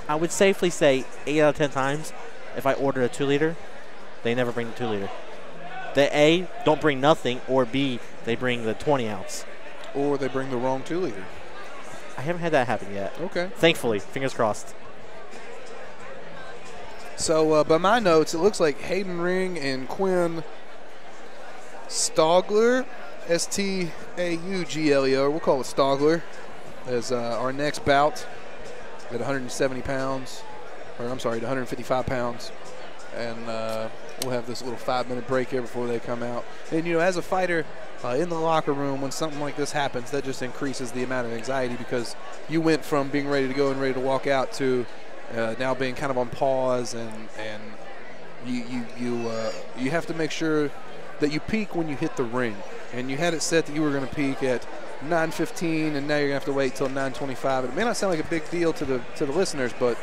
I would safely say 8 out of 10 times, if I order a 2-liter, they never bring the 2-liter. They A, don't bring nothing, or B, they bring the 20-ounce. Or they bring the wrong 2-liter. I haven't had that happen yet. Okay. Thankfully, fingers crossed. So by my notes, it looks like Hayden Ring and Quinn Stoger, S-T-A-U-G-L-E-R, we'll call it Stoger, as our next bout at 170 pounds, or I'm sorry, at 155 pounds. And we'll have this little 5-minute break here before they come out. And, you know, as a fighter in the locker room, when something like this happens, that just increases the amount of anxiety because you went from being ready to go and ready to walk out to now being kind of on pause, and you have to make sure that you peak when you hit the ring. And you had it set that you were going to peak at 9:15, and now you're going to have to wait till 9:25. It may not sound like a big deal to the listeners, but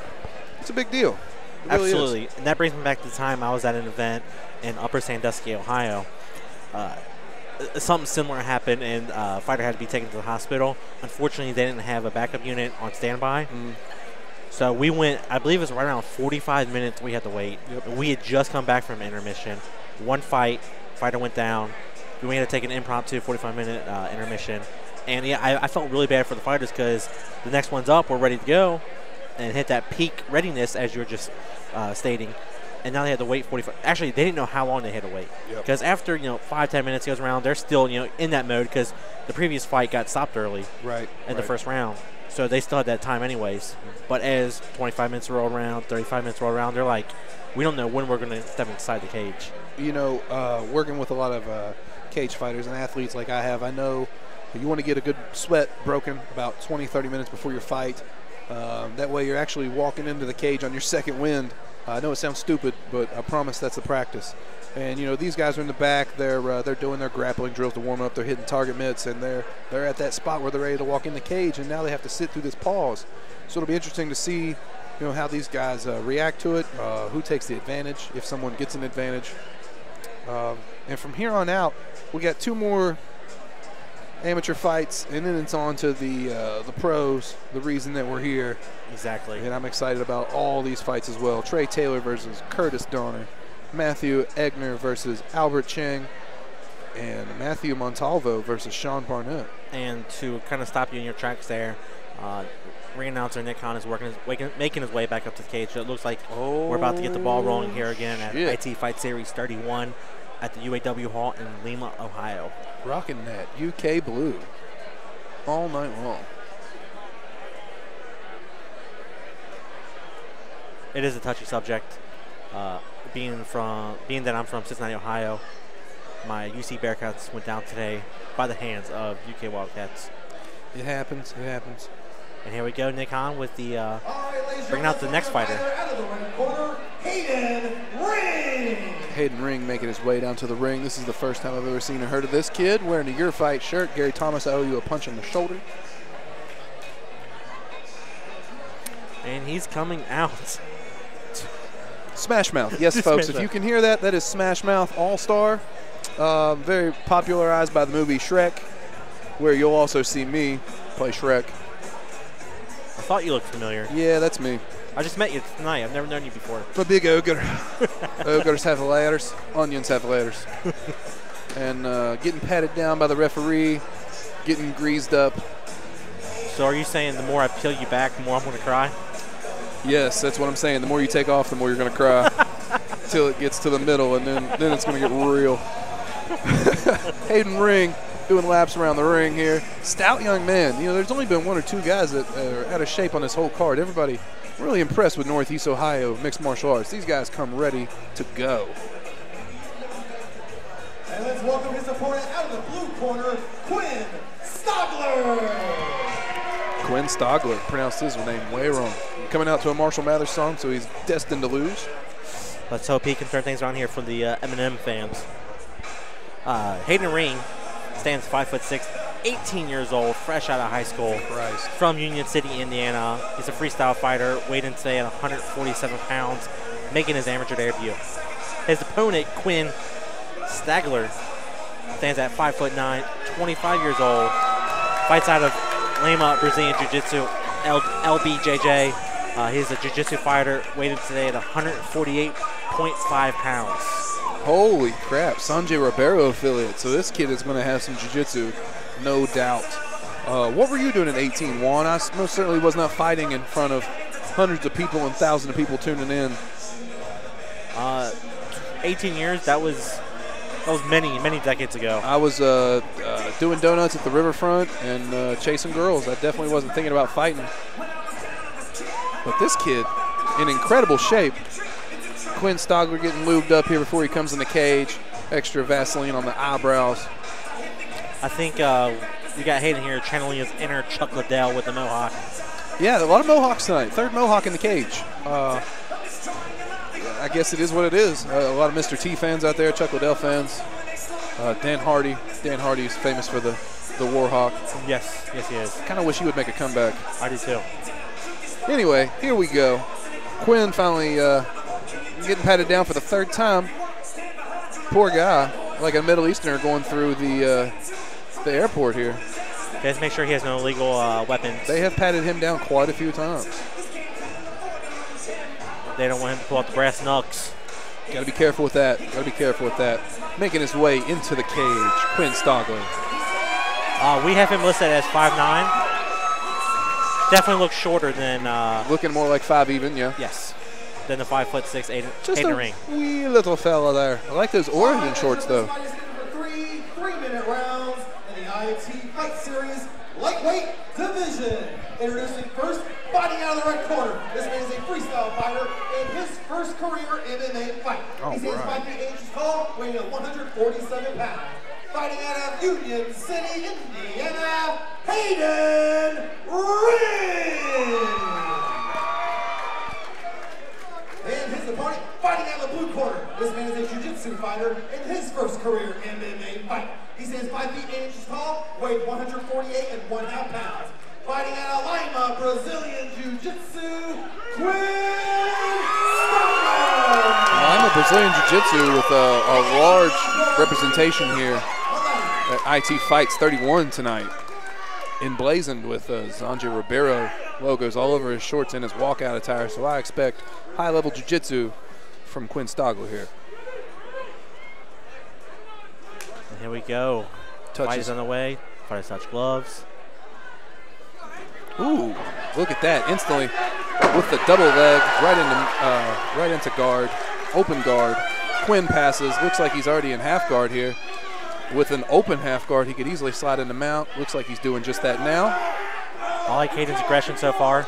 it's a big deal. It really Absolutely. is. And that brings me back to the time I was at an event in Upper Sandusky, Ohio. Something similar happened, and a fighter had to be taken to the hospital. Unfortunately, they didn't have a backup unit on standby. So we went, I believe it was right around 45 minutes we had to wait. Yep. We had just come back from intermission. One fight, fighter went down. We had to take an impromptu 45-minute intermission. And, yeah, I felt really bad for the fighters because the next one's up, we're ready to go and hit that peak readiness, as you were just stating. And now they had to wait 45. Actually, they didn't know how long they had to wait. Because after, 5-10 minutes goes around, they're still, in that mode because the previous fight got stopped early in the first round. So they still had that time anyways. But as 25 minutes roll around, 35 minutes roll around, they're like, we don't know when we're going to step inside the cage. Working with a lot of cage fighters and athletes like I have, I know you want to get a good sweat broken about 20, 30 minutes before your fight. That way you're actually walking into the cage on your second wind. I know it sounds stupid, but I promise that's the practice. And, these guys are in the back. They're doing their grappling drills to warm up. They're hitting target mitts, and they're at that spot where they're ready to walk in the cage, and now they have to sit through this pause. So it'll be interesting to see, how these guys react to it, who takes the advantage, if someone gets an advantage. And from here on out, we got 2 more amateur fights, and then it's on to the pros, the reason that we're here. Exactly. And I'm excited about all these fights as well. Trey Taylor versus Curtis Donner. Matthew Egner versus Albert Cheng, and Matthew Montalvo versus Shawn Barnett. And to kind of stop you in your tracks there, ring announcer Nick Hahn is making his way back up to the cage. So it looks like we're about to get the ball rolling here again at IT Fight Series 31 at the UAW Hall in Lima, Ohio. Rocking that UK blue all night long. It is a touchy subject. Being that I'm from Cincinnati, Ohio, my UC Bearcats went down today by the hands of UK Wildcats. It happens. It happens. And here we go, Nick Hahn with the bringing out the next fighter. Out of the ring corner, Hayden Ring. Hayden Ring making his way down to the ring. This is the first time I've ever seen or heard of this kid wearing a Your Fight shirt. Gary Thomas, I owe you a punch in the shoulder. And he's coming out. Smash Mouth. Yes, folks, if you can hear that, that is Smash Mouth All-Star. Very popularized by the movie Shrek, where you'll also see me play Shrek. I thought you looked familiar. Yeah, that's me. I just met you tonight. I've never known you before. I'm a big ogre. Ogres have letters. Onions have letters. And getting patted down by the referee, getting greased up. So are you saying the more I peel you back, the more I'm going to cry? Yes, that's what I'm saying. The more you take off, the more you're going to cry. Till it gets to the middle, and then it's going to get real. Hayden Ring doing laps around the ring here. Stout young man. There's only been 1 or 2 guys that are out of shape on this whole card. Everybody Really impressed with Northeast Ohio mixed martial arts. These guys come ready to go. And let's welcome his opponent out of the blue corner, Quinn Stoger. Quinn Stoger pronounced his name way wrong. Coming out to a Marshall Mathers song, so he's destined to lose. Let's hope he can turn things around here for the M&M fans. Hayden Ring stands 5'6", 18 years old, fresh out of high school. Christ. From Union City, Indiana. He's a freestyle fighter, weighed in today at 147 pounds, making his amateur debut. His opponent, Quinn Stoger, stands at 5'9", 25 years old, fights out of Lima, Brazilian Jiu-Jitsu, LBJJ. He's a jiu-jitsu fighter, weighted today at 148.5 pounds. Holy crap, Sanjay Ribeiro affiliate. So this kid is going to have some jiu-jitsu, no doubt. What were you doing at 18, Juan? I most certainly was not fighting in front of hundreds of people and thousands of people tuning in. 18 years, that was many decades ago. I was doing donuts at the riverfront and chasing girls. I definitely wasn't thinking about fighting. But this kid, in incredible shape. Quinn Stoger getting lubed up here before he comes in the cage. Extra Vaseline on the eyebrows. I think we got Hayden here channeling his inner Chuck Liddell with the mohawk. Yeah, a lot of mohawks tonight. Third mohawk in the cage. I guess it is what it is. A lot of Mr. T fans out there, Chuck Liddell fans. Dan Hardy. Dan Hardy is famous for the Warhawk. Yes, he is. Kind of wish he would make a comeback. I do too. Anyway, here we go. Quinn finally getting patted down for the third time. Poor guy, like a Middle Easterner going through the airport here. Just make sure he has no illegal weapons. They have patted him down quite a few times. They don't want him to pull out the brass knucks. Got to be careful with that. Got to be careful with that. Making his way into the cage, Quinn Stoger. We have him listed as 5'9". Definitely looks shorter than. Looking more like 5 even, yeah. Yes. Than the 5'6" Just Hayden a Ring. wee little fella there. I like those origin shorts though. Three-minute rounds in the IT Fight Series lightweight division. Introducing first, fighting out of the right corner. This man is a freestyle fighter in his first career MMA fight. He stands 5 feet 8 inches tall, weighing at 147 pounds. Fighting out of Union City, Indiana, Hayden Ring. And his opponent, fighting out of the blue corner. This man is a jiu-jitsu fighter in his first career MMA fight. He stands 5 feet 8 inches tall, weighed 148.5 pounds. Fighting out of Lima, Brazilian Jiu-Jitsu, Quinn Stoger. Lima Brazilian Jiu-Jitsu with a large representation here at IT Fights 31 tonight. Emblazoned with Sanjay Ribeiro logos all over his shorts and his walkout attire. So I expect high-level jiu-jitsu from Quinn Stoger here. And here we go. Touches. Fight is on the way. Fight touch gloves. Ooh, look at that. Instantly with the double leg right into guard, open guard. Quinn passes. Looks like he's already in half guard here. With an open half guard, he could easily slide into mount. Looks like he's doing just that now. I like Hayden's aggression so far.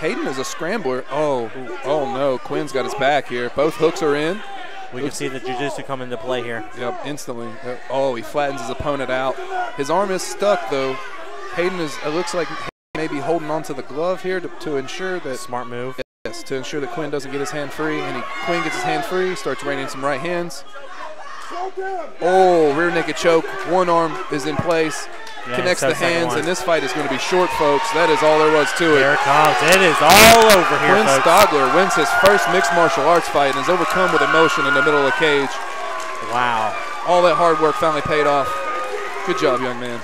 Hayden is a scrambler. Oh no, Quinn's got his back here. Both hooks are in. We can see the jiu-jitsu come into play here. Yep, instantly. Oh, he flattens his opponent out. His arm is stuck though. Hayden is, it looks like maybe holding onto the glove here to ensure that. Smart move. Yes, to ensure that Quinn doesn't get his hand free. And Quinn gets his hand free, starts raining some right hands. Oh, rear naked choke. One arm is in place. Yeah, connects the hands, one. and this fight is going to be short, folks. That is all there was to it. Here it comes. It is all over here, Quinn folks. Stoger wins his first mixed martial arts fight and is overcome with emotion in the middle of the cage. Wow. All that hard work finally paid off. Good job, young man.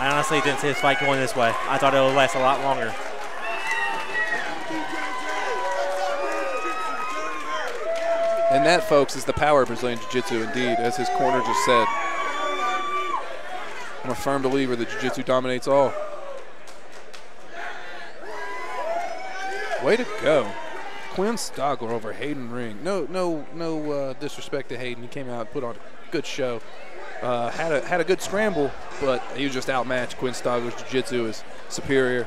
I honestly didn't see this fight going this way. I thought it would last a lot longer. And that, folks, is the power of Brazilian Jiu-Jitsu, indeed, as his corner just said. I'm a firm believer that Jiu-Jitsu dominates all. Way to go. Quinn Stoger over Hayden Ring. No disrespect to Hayden. He came out and put on a good show. Had a good scramble, but he was just outmatched. Quinn Stoger's jiu-jitsu is superior.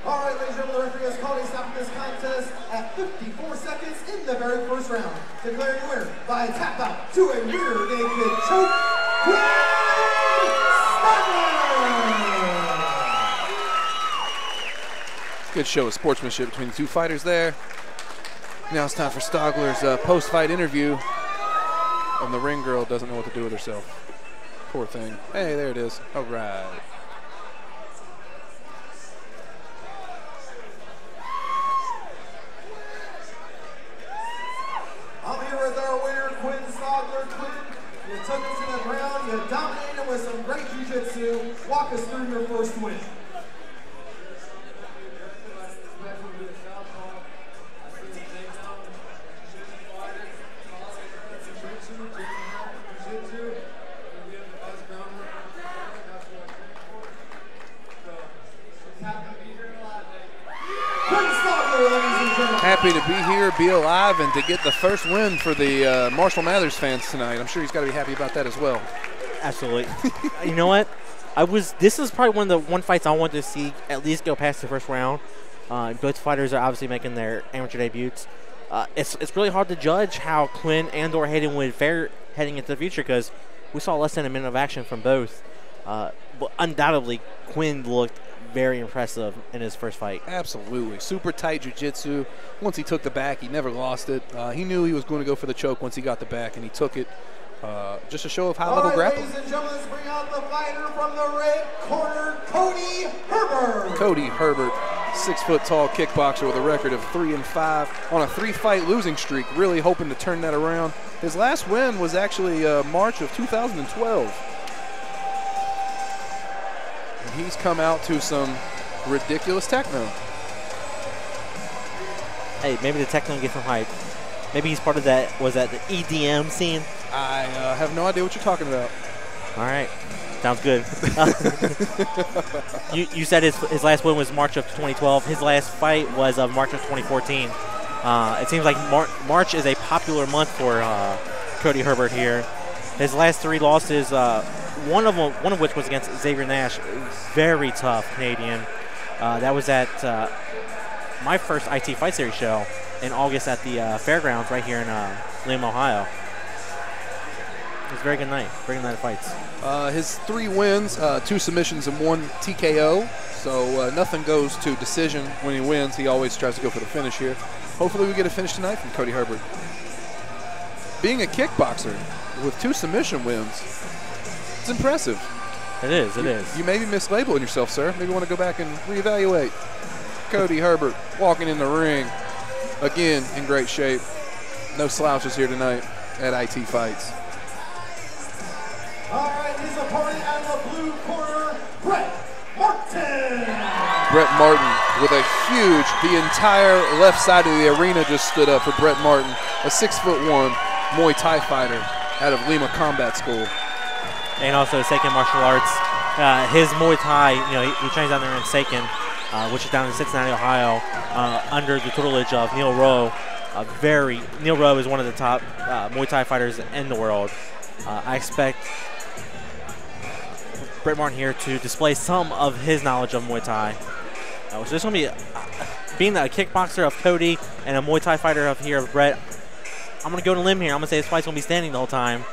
All right, ladies and gentlemen, the referee has called a stop to this contest at 54 seconds in the very first round. Declaring the winner by tap out to a rear naked choke, Quinn Stoger! Good show of sportsmanship between the two fighters there. Now it's time for Stogler's post-fight interview. And the ring girl doesn't know what to do with herself. Poor thing. Hey, there it is. All right. I'm here with our winner, Quinn Stoger. Quinn, you took us to the ground, you dominated with some great jiu-jitsu. Walk us through your first win. Happy to be here, be alive, and to get the first win for the Marshall Mathers fans tonight. I'm sure he's got to be happy about that as well. Absolutely. You know what? This is probably one of the fights I wanted to see at least go past the first round. Both fighters are obviously making their amateur debuts. It's really hard to judge how Quinn and/or Hayden would fare heading into the future because we saw less than a minute of action from both. But undoubtedly, Quinn looked very impressive in his first fight. Absolutely. Super tight jiu-jitsu. Once he took the back, he never lost it. He knew he was going to go for the choke once he got the back, and he took it. Just a show of high-level grappling. Ladies and gentlemen, let's bring out the fighter from the red corner, Cody Herbert. Cody Herbert, 6-foot-tall kickboxer with a record of 3-5 on a 3-fight losing streak, really hoping to turn that around. His last win was actually March of 2012. And he's come out to some ridiculous techno. Hey, maybe the techno gets some hype. Maybe he's part of that, was that the EDM scene? I have no idea what you're talking about. All right. Sounds good. You said his last win was March of 2012. His last fight was of March of 2014. It seems like March is a popular month for Cody Herbert here. His last 3 losses, one of which was against Xavier Nash, very tough Canadian. That was at my first IT Fight Series show in August at the fairgrounds right here in Lima, Ohio. It was a very good night. Very good night of fights. His 3 wins, 2 submissions and 1 TKO. So nothing goes to decision when he wins. He always tries to go for the finish here. Hopefully we get a finish tonight from Cody Herbert. Being a kickboxer with 2 submission wins, it's impressive. It is. It is. You may be mislabeling yourself, sir. Maybe you want to go back and reevaluate. Cody Herbert walking in the ring, again in great shape. No slouches here tonight at IT Fights. All right, his opponent out of the blue corner, Brent Martin. Brent Martin with a huge, the entire left side of the arena just stood up for Brent Martin, a 6'1" Muay Thai fighter out of Lima Combat School. And also Seiken Martial Arts. His Muay Thai, he trains down there in Seiken, which is down in Cincinnati, Ohio, under the tutelage of Neil Rowe. Neil Rowe is one of the top Muay Thai fighters in the world. I expect Brent Martin here to display some of his knowledge of Muay Thai. So this is going to be, being a kickboxer of Cody and a Muay Thai fighter of Brett, I'm going to go on a limb here. I'm going to say this fight's going to be standing the whole time.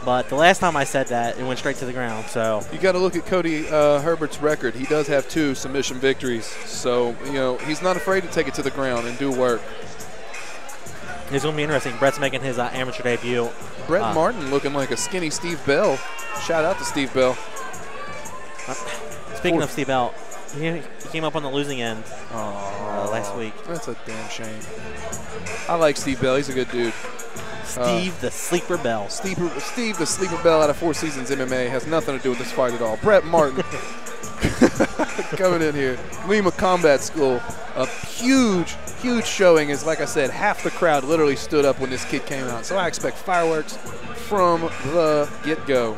But the last time I said that, it went straight to the ground. So you got to look at Cody Herbert's record. He does have 2 submission victories. So, he's not afraid to take it to the ground and do work. It's going to be interesting. Brett's making his amateur debut. Brent Martin looking like a skinny Steve Bell. Shout out to Steve Bell. Speaking of Steve Bell, he came up on the losing end last week. That's a damn shame. I like Steve Bell. He's a good dude. Steve the Sleeper Bell. Steve the Sleeper Bell out of 4 Seasons MMA has nothing to do with this fight at all. Brent Martin coming in here. Lima Combat School. A huge showing is, like I said, half the crowd literally stood up when this kid came out. So I expect fireworks from the get-go.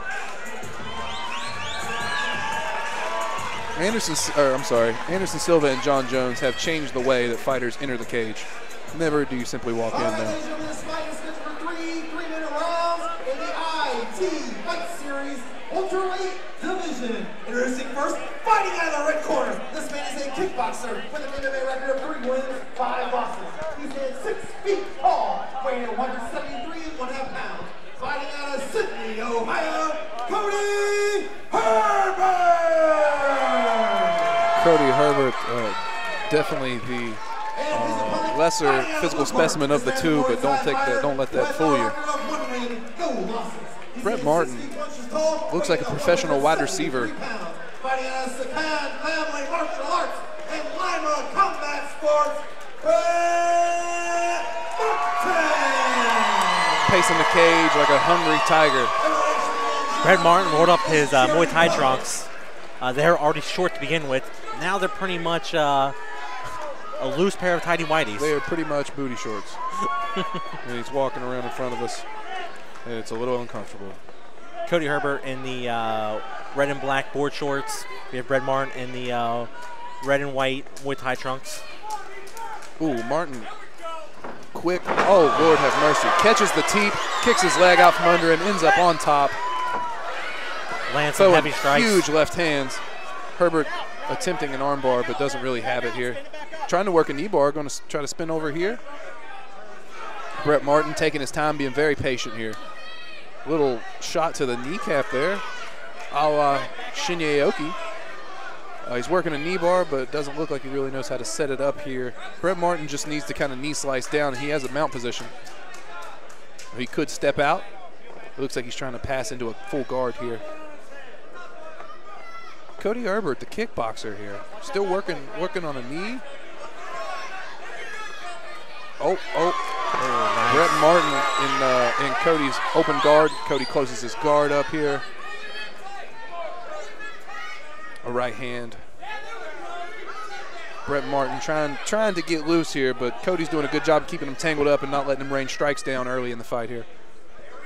Anderson Silva and John Jones have changed the way that fighters enter the cage. Never do you simply walk in now. This fight is good for 3 3-minute rounds in the ITfightseries Welterweight Division. Introducing first, fighting out of the red corner. This man is a kickboxer with an MMA record of 3 wins, 5 losses. He stands 6 feet tall, weighing 173.5 pounds. Fighting out of Sydney, Ohio, Cody Herbert. Cody Herbert, definitely the lesser physical specimen of the two, but don't let that fool you. Brent Martin looks like a professional wide receiver. Fighting out of Sakan Family Martial Arts and Lima Combat Sports, Brent Martin. Pacing the cage like a hungry tiger. Brent Martin rolled up his Muay Thai trunks. They're already short to begin with. Now they're pretty much a loose pair of tidy whities. They are pretty much booty shorts. And he's walking around in front of us, and it's a little uncomfortable. Cody Herbert in the red and black board shorts. We have Brent Martin in the red and white Muay Thai trunks. Ooh, Martin, quick. Oh, Lord have mercy. Catches the teep, kicks his leg out from under, and ends up on top. Lands some heavy strikes. Huge left hands. Herbert attempting an armbar, but doesn't really have it here. Trying to work a knee bar, going to try to spin over here. Brent Martin taking his time, being very patient here. Little shot to the kneecap there, a la Shinyaoki. He's working a knee bar, but it doesn't look like he really knows how to set it up here. Brent Martin just needs to kind of knee slice down. He has a mount position. He could step out. It looks like he's trying to pass into a full guard here. Cody Herbert, the kickboxer here, still working on a knee. Oh, nice. Brent Martin in Cody's open guard. Cody closes his guard up here. A right hand. Brent Martin trying to get loose here, but Cody's doing a good job keeping him tangled up and not letting him rain strikes down early in the fight here.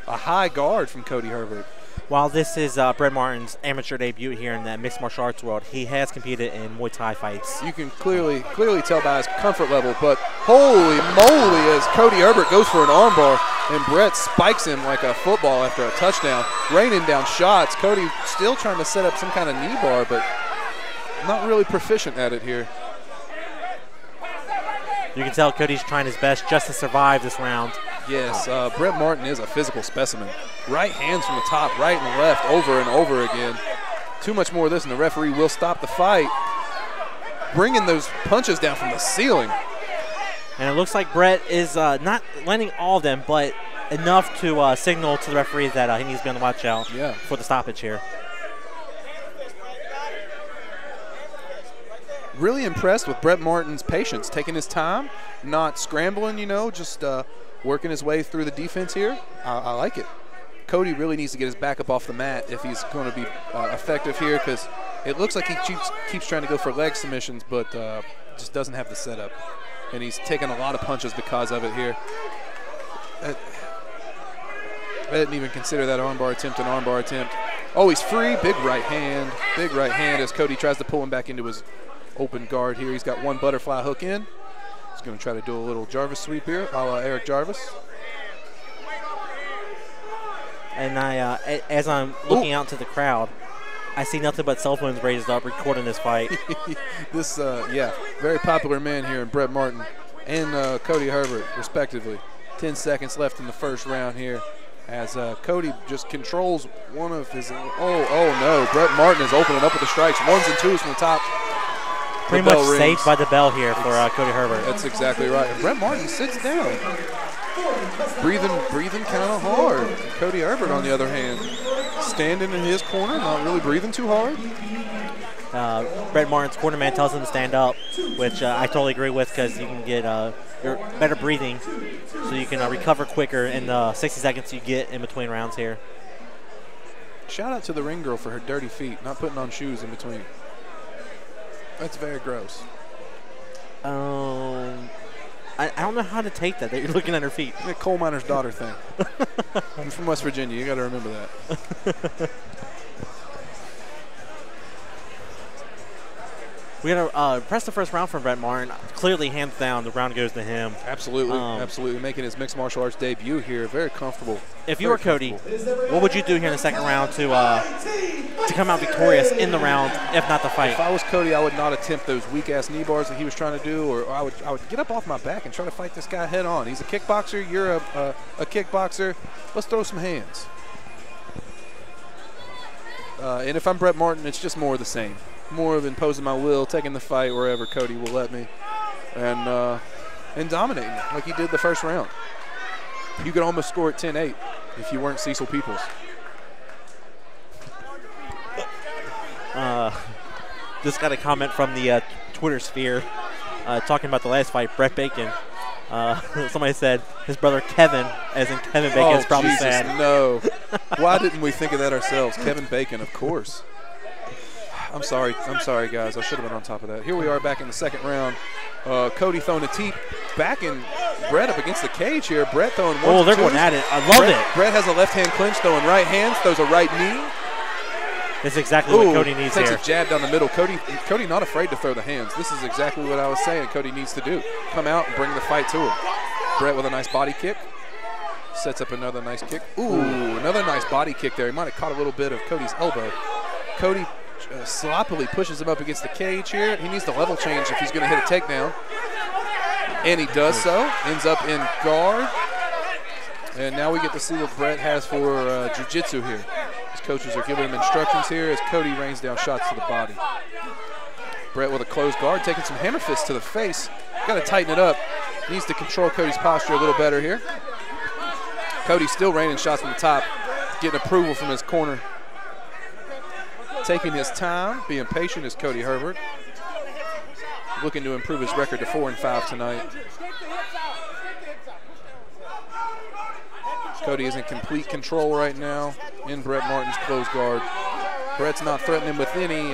A high guard from Cody Herbert. While this is Brent Martin's amateur debut here in the mixed martial arts world, he has competed in Muay Thai fights. You can clearly tell by his comfort level, but holy moly, as Cody Herbert goes for an armbar and Brent spikes him like a football after a touchdown, raining down shots. Cody still trying to set up some kind of knee bar, but not really proficient at it here. You can tell Cody's trying his best just to survive this round. Yes, Brent Martin is a physical specimen. Right hands from the top, right and left, over and over again. Too much more of this, and the referee will stop the fight. Bringing those punches down from the ceiling. And it looks like Brett is not landing all of them, but enough to signal to the referee that he needs to be on the watch out for the stoppage here. Really impressed with Brent Martin's patience, taking his time, not scrambling, just working his way through the defense here. I like it. Cody really needs to get his back up off the mat if he's going to be effective here, because it looks like he keeps trying to go for leg submissions, but just doesn't have the setup. And he's taking a lot of punches because of it here. I didn't even consider that armbar attempt an armbar attempt. Oh, he's free. Big right hand as Cody tries to pull him back into his open guard here. He's got one butterfly hook in. He's going to try to do a little Jarvis sweep here, a la Eric Jarvis. And as I'm looking out to the crowd, I see nothing but cell phones raised up recording this fight. This, very popular man here in Brent Martin and Cody Herbert, respectively. 10 seconds left in the first round here as Cody just controls one of his, oh no, Brent Martin is opening up with the strikes, 1s and 2s from the top. Pretty much saved by the bell here for Cody Herbert. That's exactly right. And Brent Martin sits down, breathing kind of hard. Cody Herbert, on the other hand, standing in his corner, not really breathing too hard. Brent Martin's corner man tells him to stand up, which I totally agree with, because you can get your better breathing, so you can recover quicker in the 60 seconds you get in between rounds here. Shout out to the ring girl for her dirty feet, not putting on shoes in between. That's very gross. I don't know how to take that you're looking at her feet. The coal miner's daughter thing. I'm from West Virginia. You got to remember that. We're going to press the first round from Brent Martin. Clearly, hands down, the round goes to him. Absolutely, absolutely. Making his mixed martial arts debut here. Very comfortable. If you were Cody, what would you do here in the second round to come out victorious in the round, if not the fight? If I was Cody, I would not attempt those weak-ass knee bars that he was trying to do, or I would get up off my back and try to fight this guy head on. He's a kickboxer. You're a kickboxer. Let's throw some hands. And if I'm Brent Martin, it's just more of the same. More of imposing my will, taking the fight wherever Cody will let me, and dominating like he did the first round. You could almost score at 10-8 if you weren't Cecil Peoples. Just got a comment from the Twitter sphere talking about the last fight, Brett Bacon. Somebody said his brother Kevin, as in Kevin Bacon, is probably Jesus, sad. No. Why didn't we think of that ourselves? Kevin Bacon, of course. I'm sorry, guys. I should have been on top of that. Here we are back in the second round. Cody throwing a teep, backing Brett up against the cage here. Brett throwing one. Oh, they're going at it. I love it. Brett has a left hand clinch, throwing right hands, throws a right knee. That's exactly what Cody needs takes here. Takes a jab down the middle. Cody not afraid to throw the hands. This is exactly what I was saying Cody needs to do. Come out and bring the fight to him. Brett with a nice body kick. Sets up another nice kick. Ooh, another nice body kick there. He might have caught a little bit of Cody's elbow. Cody sloppily pushes him up against the cage here. He needs to level change if he's going to hit a takedown. And he does so. Ends up in guard. And now we get to see what Brett has for jiu-jitsu here. His coaches are giving him instructions here as Cody rains down shots to the body. Brett with a closed guard, taking some hammer fists to the face. Got to tighten it up. Needs to control Cody's posture a little better here. Cody still raining shots from the top, getting approval from his corner. Taking his time, being patient is Cody Herbert. Looking to improve his record to 4-5 tonight. Cody is in complete control right now in Brett Martin's closed guard. Brett's not threatening with any,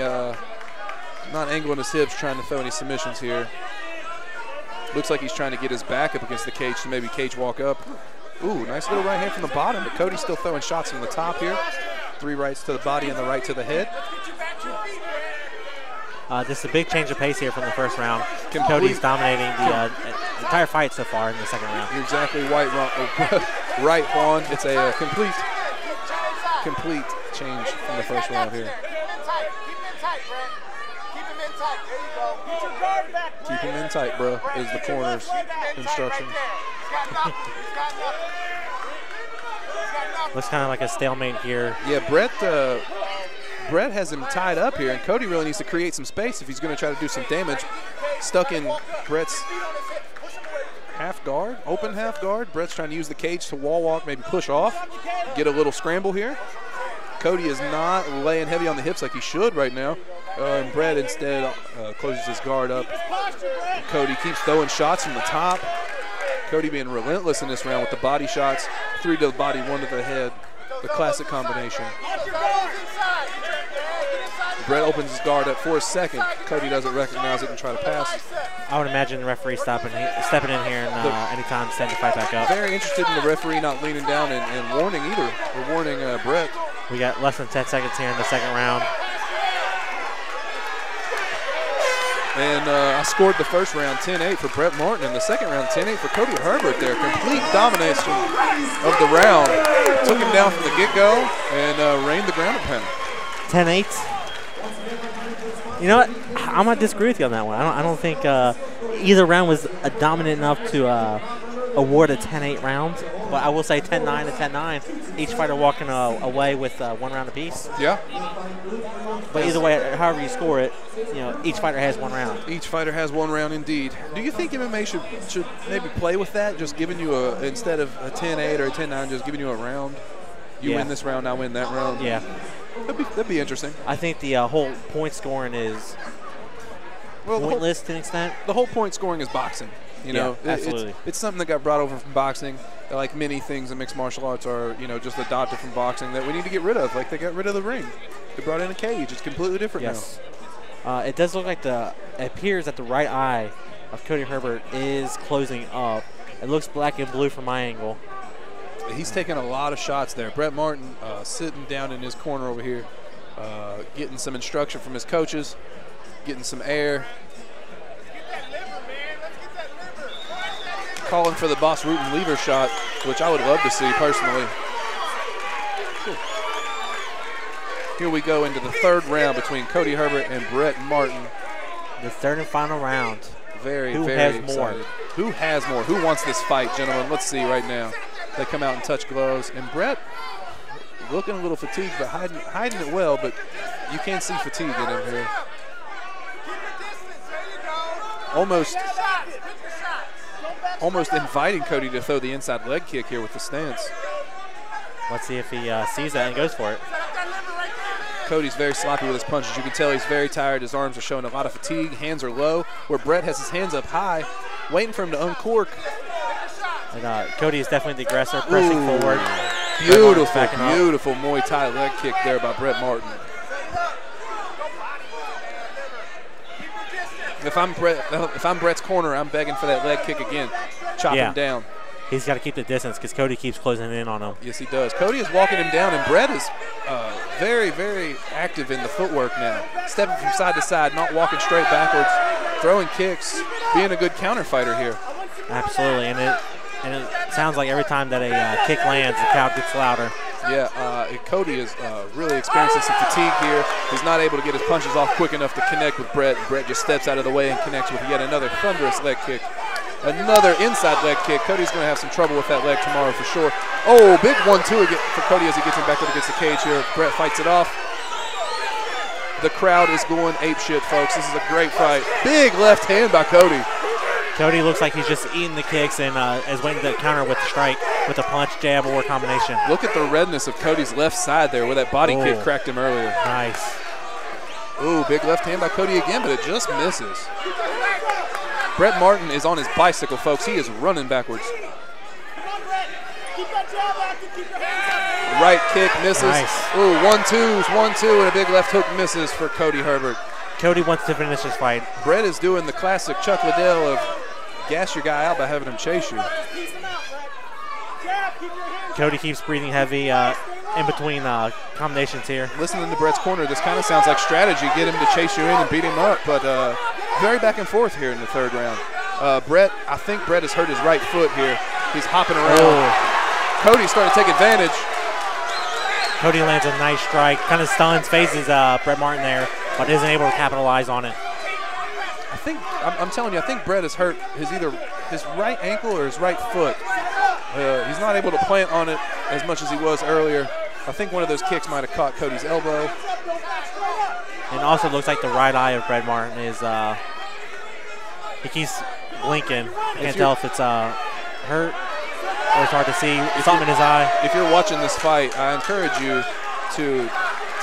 not angling his hips, trying to throw any submissions here. Looks like he's trying to get his back up against the cage to maybe cage walk up. Ooh, nice little right hand from the bottom, but Cody's still throwing shots from the top here. 3 rights to the body and the right to the head. Just a big change of pace here from the first round. Cody's dominating the entire fight so far in the second round. You're exactly right, Juan. It's a complete change from the first round here. Keep him in tight, bro, is the corner's instructions. Looks kind of like a stalemate here. Yeah, Brett has him tied up here, and Cody really needs to create some space if he's going to try to do some damage. Stuck in Brett's half guard, open half guard. Brett's trying to use the cage to wall walk, maybe push off, get a little scramble here. Cody is not laying heavy on the hips like he should right now. And Brett instead closes his guard up. And Cody keeps throwing shots from the top. Cody being relentless in this round with the body shots. 3 to the body, 1 to the head. The classic combination. Brett opens his guard up for a second. Cody doesn't recognize it and try to pass. I would imagine the referee stepping in here and anytime setting the fight back up. Very interested in the referee not leaning down and warning either. Or warning Brett. We got less than 10 seconds here in the second round. And I scored the first round 10-8 for Brett Martin, and the second round 10-8 for Cody Herbert there. Complete domination of the round. Took him down from the get-go and rained the ground and pound. 10-8. You know what? I'm going to disagree with you on that one. I don't think either round was dominant enough to award a 10-8 round. But I will say 10-9 to 10-9. Each fighter walking away with 1 round apiece. Yeah. But either way, however you score it, each fighter has 1 round. Each fighter has 1 round indeed. Do you think MMA should maybe play with that? Just giving you instead of a 10-8 or a 10-9, just giving you a round? You win this round, I win that round? Yeah. That'd be interesting. I think the whole point scoring is pointless to an extent. The whole point scoring is boxing. You know, absolutely. It's something that got brought over from boxing. Like many things in mixed martial arts are, just adopted from boxing that we need to get rid of. Like they got rid of the ring. They brought in a cage. It's completely different now. It does look like it appears that the right eye of Cody Herbert is closing up. It looks black and blue from my angle. He's taking a lot of shots there. Brett Martin sitting down in his corner over here, getting some instruction from his coaches. getting some air. Calling for the Boss Rutan lever shot, which I would love to see personally. Here we go into the third round between Cody Herbert and Brent Martin. The third and final round. Very, Who very has excited. more? Who has more? Who wants this fight, gentlemen? Let's see right now. They come out and touch gloves. And Brent looking a little fatigued, but hiding it well, but you can see fatigue in him here. Almost inviting Cody to throw the inside leg kick here with the stance. Let's see if he sees that and goes for it. Cody's very sloppy with his punches. You can tell he's very tired. His arms are showing a lot of fatigue. Hands are low, where Brent has his hands up high, waiting for him to uncork. And, Cody is definitely the aggressor, pressing forward. Beautiful Muay Thai leg kick there by Brent Martin. If I'm Brett's corner, I'm begging for that leg kick again. Chop him down. He's got to keep the distance because Cody keeps closing in on him. Yes, he does. Cody is walking him down, and Brett is very, very active in the footwork now. Stepping from side to side, not walking straight backwards, throwing kicks, being a good counter fighter here. Absolutely, and it sounds like every time that a kick lands, the crowd gets louder. Yeah, Cody is really experiencing some fatigue here. He's not able to get his punches off quick enough to connect with Brett. Brett just steps out of the way and connects with yet another thunderous leg kick. Another inside leg kick. Cody's going to have some trouble with that leg tomorrow for sure. Oh, big 1-2 for Cody as he gets him back up against the cage here. Brett fights it off. The crowd is going apeshit, folks. This is a great fight. Big left hand by Cody. Cody looks like he's just eating the kicks and is waiting to counter with the strike, with a punch, jab, or combination. Look at the redness of Cody's left side there where that body kick cracked him earlier. Nice. Ooh, big left hand by Cody again, but it just misses. Brent Martin is on his bicycle, folks. He is running backwards. Right kick misses. Nice. Ooh, 1-2, and a big left hook misses for Cody Herbert. Cody wants to finish this fight. Brett is doing the classic Chuck Liddell of gas your guy out by having him chase you. Cody keeps breathing heavy in between combinations here. Listening to Brett's corner, this kind of sounds like strategy. Get him to chase you in and beat him up, but very back and forth here in the third round. I think Brett has hurt his right foot here. He's hopping around. Cody's starting to take advantage. Cody lands a nice strike, kind of stuns, phases Brent Martin there, but isn't able to capitalize on it. I'm telling you, I think Brett has hurt either his right ankle or his right foot. He's not able to plant on it as much as he was earlier. I think one of those kicks might have caught Cody's elbow. And also looks like the right eye of Brent Martin is, he keeps blinking. Can't tell if it's hurt or it's hard to see something in his eye. If you're watching this fight, I encourage you to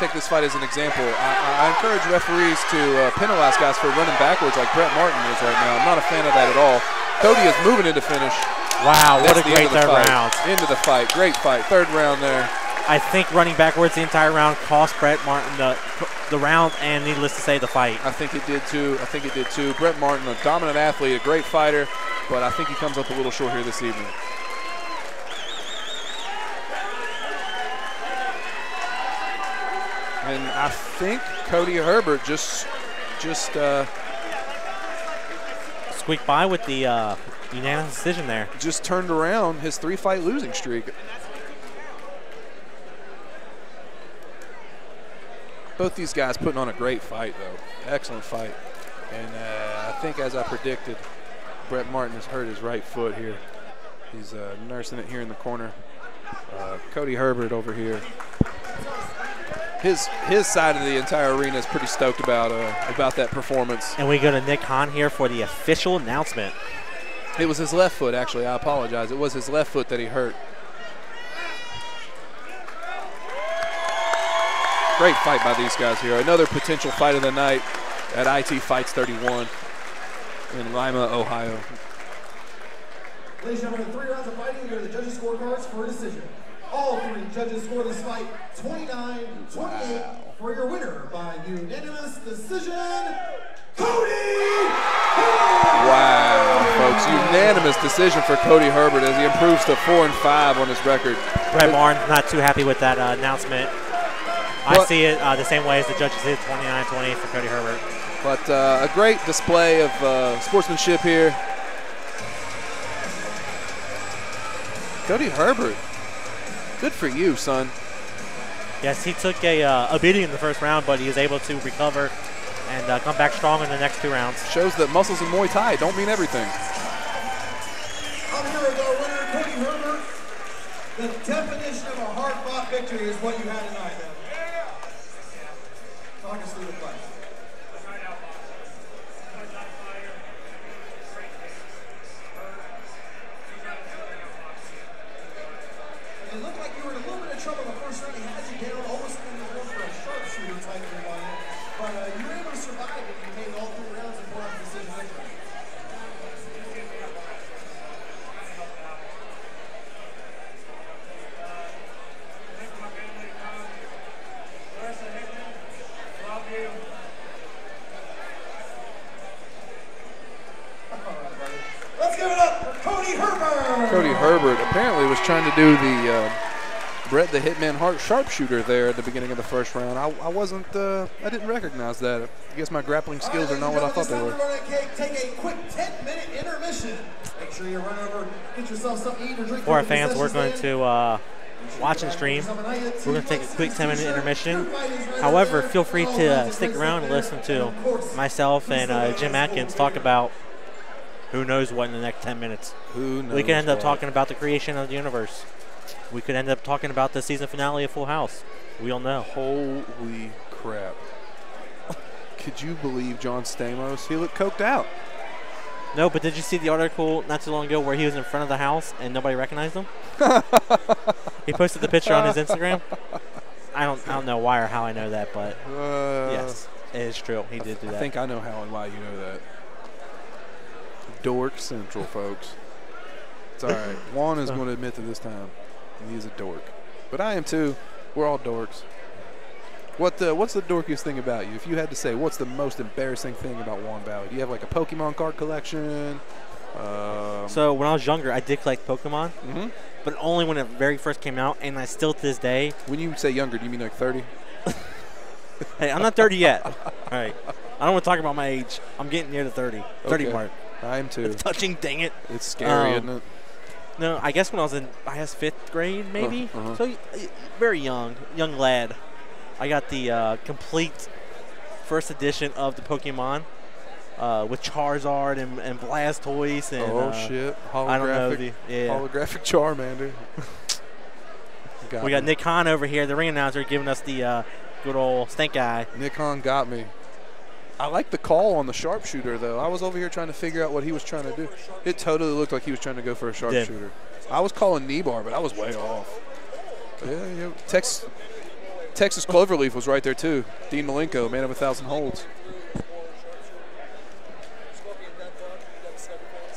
take this fight as an example. I encourage referees to penalize guys for running backwards like Brent Martin is right now. I'm not a fan of that at all. Cody is moving into finish. Wow, what a great third round. Into the fight. Great fight. Third round there. I think running backwards the entire round cost Brent Martin the round and, needless to say, the fight. I think it did too. Brent Martin, a dominant athlete, a great fighter, but I think he comes up a little short here this evening. And I think Cody Herbert just squeaked by with the unanimous decision there. Just turned around his 3-fight losing streak. Both these guys putting on a great fight, though. Excellent fight. And I think, as I predicted, Brent Martin has hurt his right foot here. He's nursing it here in the corner. Cody Herbert over here. His side of the entire arena is pretty stoked about that performance. And we go to Nick Hahn here for the official announcement. It was his left foot, actually. I apologize. It was his left foot that he hurt. Great fight by these guys here. Another potential fight of the night at ITfightseries31 in Lima, Ohio. Ladies and gentlemen, 3 rounds of fighting. Here are the judges' scorecards for a decision. All 3 judges score this fight 29-28 for your winner by unanimous decision, Cody! Wow, folks, unanimous decision for Cody Herbert as he improves to 4-5 on his record. Brent Martin not too happy with that announcement. I see it the same way as the judges did, 29-28 for Cody Herbert. But a great display of sportsmanship here. Cody Herbert, good for you, son. Yes, he took a beating in the first round, but he was able to recover and come back strong in the next 2 rounds. Shows that muscles in Muay Thai don't mean everything. I'm here with our winner, Cody Herbert. The definition of a hard-fought victory is what you had tonight, man. Talk us through the fight. It looked like you were in a little bit of trouble the first round. He had you down, almost in the room for a sharpshooter type of environment. But you were able to survive and you made all 3 rounds and pulled off the decision victory. Let's give it up for Cody Herbert. Cody Herbert apparently was trying to do the Brett the Hitman Hart sharpshooter there at the beginning of the first round. I didn't recognize that. I guess my grappling skills are not what I thought they were. Take a quick 10-minute intermission. Make sure you run over, get yourself something to eat or drink. For our fans, we're going to watch and stream. We're going to take a quick 10-minute intermission. However, feel free to stick around and listen to myself and Jim Atkins talk about who knows what in the next 10 minutes. Who knows? We could end up talking about the creation of the universe. We could end up talking about the season finale of Full House. We don't know. Holy crap. Could you believe John Stamos? He looked coked out. No, but did you see the article not too long ago where he was in front of the house and nobody recognized him? He posted the picture on his Instagram. I don't know why or how I know that, but yes, it is true. He did do that. I think I know how and why you know that. Dork Central, folks. It's all right. Juan is going to admit to this time he is a dork. But I am too. We're all dorks. What's the dorkiest thing about you? If you had to say, what's the most embarrassing thing about Juan Valley? Do you have like a Pokemon card collection? So when I was younger, I did collect Pokemon, but only when it very first came out, and I still to this day. When you say younger, do you mean like 30? Hey, I'm not 30 yet. All right. I don't want to talk about my age. I'm getting near the 30 mark. I am too. It's touching, dang it. It's scary, isn't it? No, I guess when I was in, 5th grade maybe. So very young lad. I got the complete first edition of the Pokemon with Charizard and Blastoise and shit! I don't know holographic Charmander. We got Nick Hahn over here, the ring announcer, giving us the good old stank eye. Nick Hahn got me. I like the call on the sharpshooter, though. I was over here trying to figure out what he was trying to do. It totally looked like he was trying to go for a sharpshooter. I was calling knee bar, but I was way off. Yeah. Texas Cloverleaf was right there, too. Dean Malenko, man of 1,000 holds.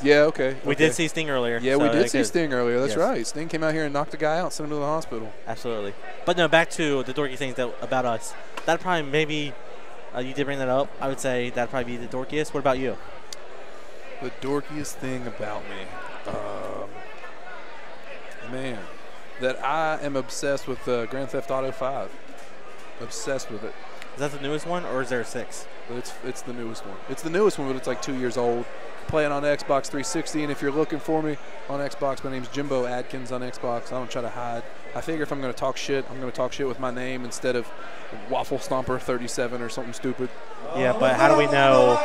Yeah, okay. We did see Sting earlier. Yeah, we did see Sting earlier. That's right. Sting came out here and knocked a guy out, sent him to the hospital. Absolutely. But no, back to the dorky things about us. That probably maybe you did bring that up. I would say that'd probably be the dorkiest. What about you? The dorkiest thing about me, man, that I am obsessed with Grand Theft Auto 5. Obsessed with it. Is that the newest one, or is there a 6? It's the newest one. It's the newest one, but it's like 2 years old. Playing on Xbox 360, and if you're looking for me on Xbox, my name's Jimbo Adkins on Xbox. I don't try to hide. I figure if I'm going to talk shit, I'm going to talk shit with my name instead of Waffle Stomper 37 or something stupid. Yeah, but how do we know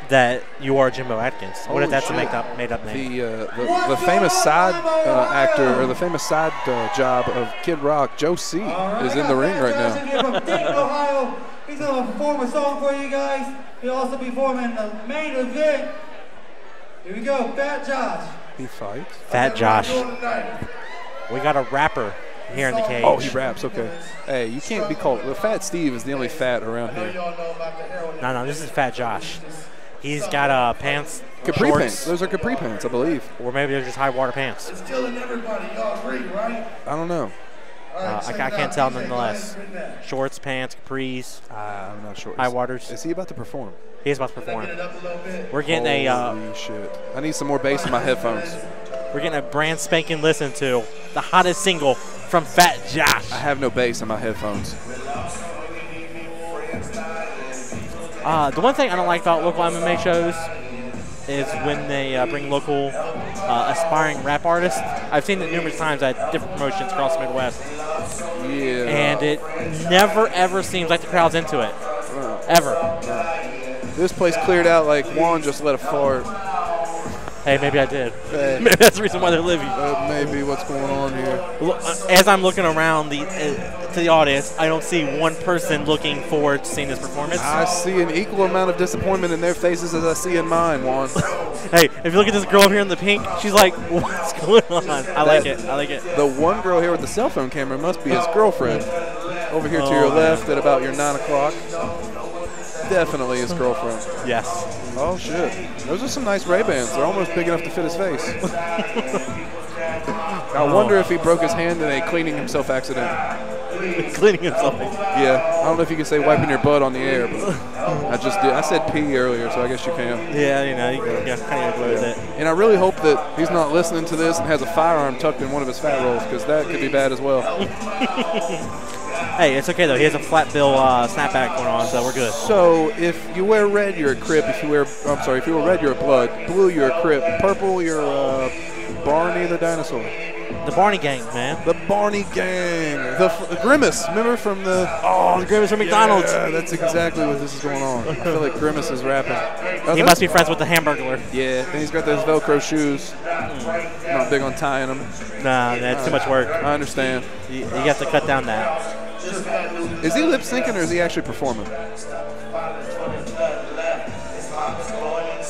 that you are Jimbo Adkins? What if that's a made up name? The famous side actor, or the famous side job of Kid Rock, Joe C, is in the ring right now. He's going to perform a song for you guys. He'll also be performing the main event. Here we go, Fat Josh. He fights? Fat Josh. We got a rapper here in the cage. Oh, he raps, okay. Hey, you can't be called, the Fat Steve is the only fat around here. No, this is Fat Josh. He's got pants, capri shorts. Pants. Those are capri pants, I believe. Or maybe they're just high water pants. It's killing everybody, y'all agree, right? I don't know. I can't tell nonetheless. Shorts, pants, capris. I'm not sure. High waters. Is he about to perform? He is about to perform. We're getting Holy shit. I need some more bass in my headphones. We're getting a brand spanking listen to the hottest single from Fat Josh. I have no bass in my headphones. The one thing I don't like about local MMA shows is when they bring local aspiring rap artists. I've seen it numerous times at different promotions across the Midwest. Yeah. And it never, ever seems like the crowd's into it. Ever. This place cleared out like Juan just let a fart. Hey, maybe I did. Maybe that's the reason why they're leaving. That may be what's going on here. As I'm looking around to the audience, I don't see one person looking forward to seeing this performance. I see an equal amount of disappointment in their faces as I see in mine, Juan. Hey, if you look at this girl over here in the pink, she's like, what's going on? I like it. I like it. The one girl here with the cell phone camera must be his girlfriend. Over here to your left at about your 9 o'clock. Definitely his girlfriend. Yes. Oh, shit. Those are some nice Ray-Bans. They're almost big enough to fit his face. I wonder if he broke his hand in a cleaning himself accident. Cleaning himself? Yeah. I don't know if you can say wiping your butt on the air, but I just did. I said pee earlier, so I guess you can. Yeah, you know, you can kind of go with it. And I really hope that he's not listening to this and has a firearm tucked in one of his fat rolls, because that could be bad as well. Hey, it's okay though. He has a flat bill snapback going on, so we're good. So if you wear red, you're a Crip. If you wear, if you wear red, you're a Blood. Blue, you're a Crip. Purple, you're Barney the dinosaur. The Barney gang, man. The Barney gang. The Grimace. Remember from the? Oh, the Grimace from McDonald's. Yeah, that's exactly what this is going on. I feel like Grimace is rapping. He must be friends with the Hamburglar. Yeah, and he's got those Velcro shoes. Not big on tying them. Nah, that's too much work. I understand. You have to cut down that. Is he lip syncing or is he actually performing?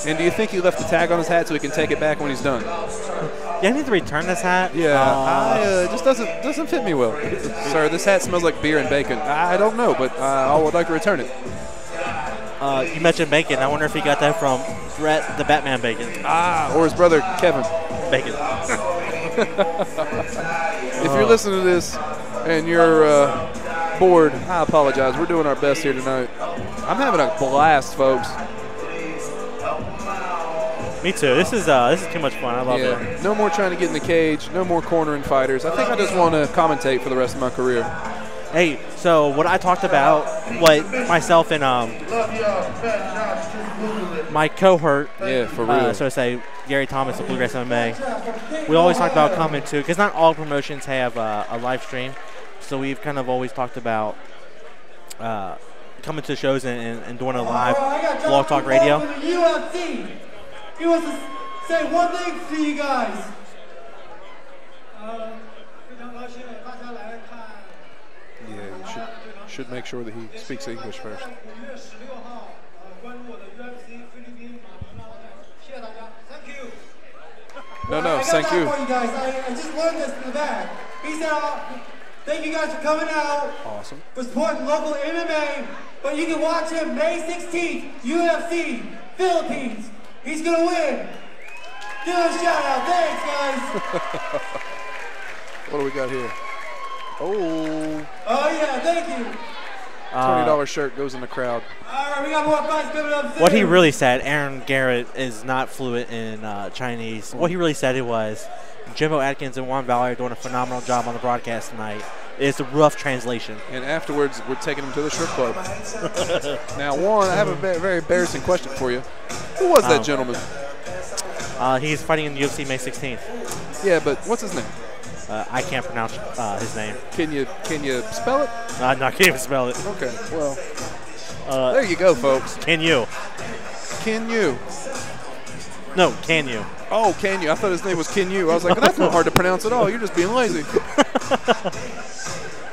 And do you think he left the tag on his hat so he can take it back when he's done? Yeah, I need to return this hat. Yeah, it just doesn't fit me well. Sir, this hat smells like beer and bacon. I don't know, but I would like to return it. You mentioned bacon. I wonder if he got that from Brett, the Batman bacon. Or his brother Kevin. Bacon. If you're listening to this and you're bored, I apologize. We're doing our best here tonight. I'm having a blast, folks. Me too. This is too much fun. I love it. No more trying to get in the cage. No more cornering fighters. I think I just want to commentate for the rest of my career. Hey, so what I talked about, what myself and my cohort, for real. so to say, Gary Thomas of Bluegrass MMA, we always talk about coming to, because not all promotions have a live stream, so we've kind of always talked about coming to shows and doing a live blog talk radio. He wants to say one thing to you guys. Yeah, you should make sure that he speaks English first. No, thank you. For you guys. I just learned this in the back. He said, thank you guys for coming out. Awesome. For supporting local MMA. But you can watch him May 16th, UFC, Philippines. He's going to win. Give him a shout out. Thanks, guys. What do we got here? Oh, yeah, thank you. $20 shirt goes in the crowd. All right, we got more fights coming up soon. What he really said, Aaron Garrett is not fluent in Chinese. What he really said it was, Jimbo Atkins and Juan Valley are doing a phenomenal job on the broadcast tonight. It's a rough translation. And afterwards, we're taking him to the strip club. Now, Juan, I have a very embarrassing question for you. Who was that gentleman? He's fighting in the UFC May 16th. Yeah, but what's his name? I can't pronounce his name. Can you spell it? No, I can't even spell it. Okay, well, there you go, folks. Can you? Can you? No, can you? Oh, can you? I thought his name was Can You. I was like, that's not hard to pronounce at all. You're just being lazy.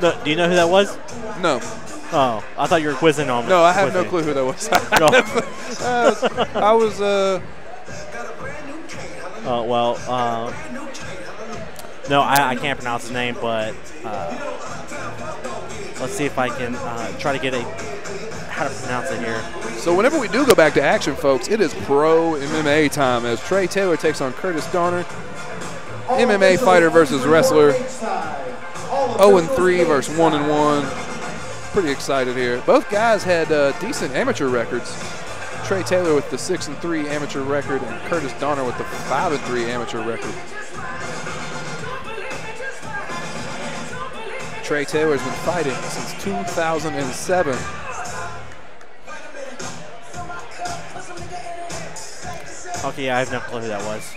No, do you know who that was? No. Oh, I thought you were quizzing on me. No, I have no clue who that was. I was. No, I can't pronounce his name, but let's see if I can try to get how to pronounce it here. So whenever we do go back to action, folks, it is pro MMA time as Trey Taylor takes on Curtis Donner. MMA fighter versus wrestler. 0-3 versus 1-1. Pretty excited here. Both guys had decent amateur records. Trey Taylor with the 6-3 amateur record and Curtis Donner with the 5-3 amateur record. Trey Taylor's been fighting since 2007. Okay, yeah, I have no clue who that was.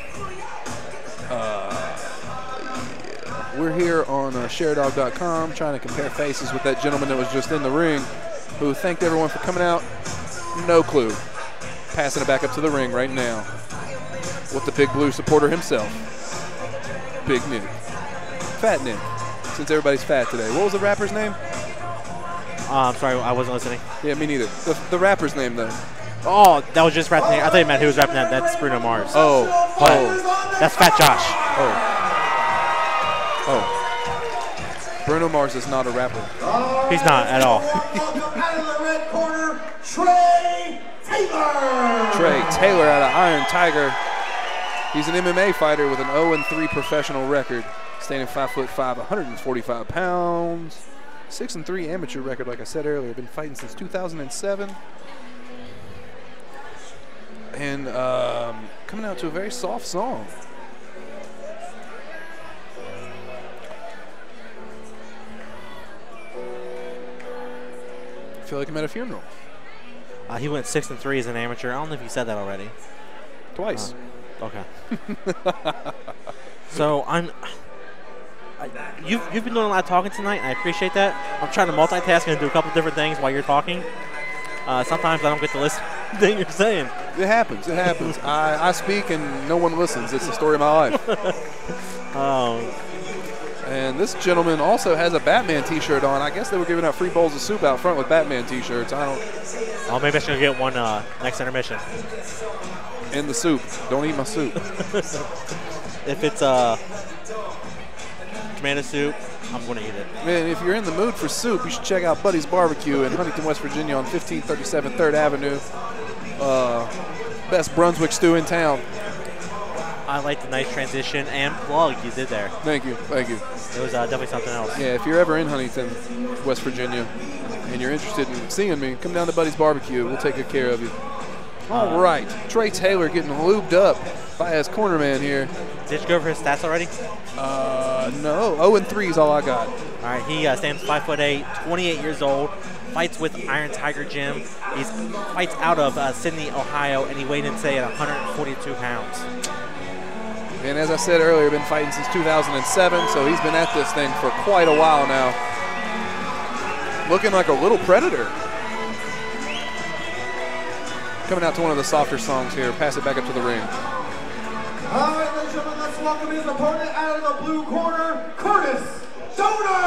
We're here on sharedog.com trying to compare faces with that gentleman that was just in the ring who thanked everyone for coming out. No clue. Passing it back up to the ring right now with the Big Blue supporter himself, Big Nick. Fat Nick, since everybody's fat today. What was the rapper's name? I'm sorry, I wasn't listening. Yeah, me neither. The rapper's name, though. Oh, that was just rapping. I thought you meant who was rapping that. That's Bruno Mars. Oh. That's Fat Josh. Oh. Bruno Mars is not a rapper. He's not at all. Out of the red corner, Trey Taylor. Trey Taylor out of Iron Tiger. He's an MMA fighter with an 0-3 professional record, standing 5'5", 145 pounds. 6-3 amateur record, like I said earlier. Been fighting since 2007. And coming out to a very soft song. I feel like I'm at a funeral. He went 6-3 as an amateur. I don't know if you said that already. Twice. Okay. So you've been doing a lot of talking tonight, and I appreciate that. I'm trying to multitask and do a couple different things while you're talking. Sometimes I don't get to listen to the thing you're saying. It happens. It happens. I speak and no one listens. It's the story of my life. And this gentleman also has a Batman T-shirt on. I guess they were giving out free bowls of soup out front with Batman T-shirts. I don't. Oh, maybe I should get one next intermission. In the soup. Don't eat my soup. If it's tomato soup, I'm going to eat it. Man, if you're in the mood for soup, you should check out Buddy's Barbecue in Huntington, West Virginia on 1537 3rd Avenue. Best Brunswick stew in town. I like the nice transition and plug you did there. Thank you. Thank you. It was definitely something else. Yeah, if you're ever in Huntington, West Virginia, and you're interested in seeing me, come down to Buddy's Barbecue. We'll take good care of you. All right. Trey Taylor getting lubed up by his corner man here. Did you go over his stats already? No. 0-3 is all I got. All right. He stands 5'8", 28 years old, fights with Iron Tiger Gym. He fights out of Sydney, Ohio, and he weighed in today at 142 pounds. And as I said earlier, been fighting since 2007, so he's been at this thing for quite a while now. Looking like a little predator. Coming out to one of the softer songs here. Pass it back up to the ring. All right, ladies and gentlemen, let's welcome his opponent out of the blue corner, Curtis Donor.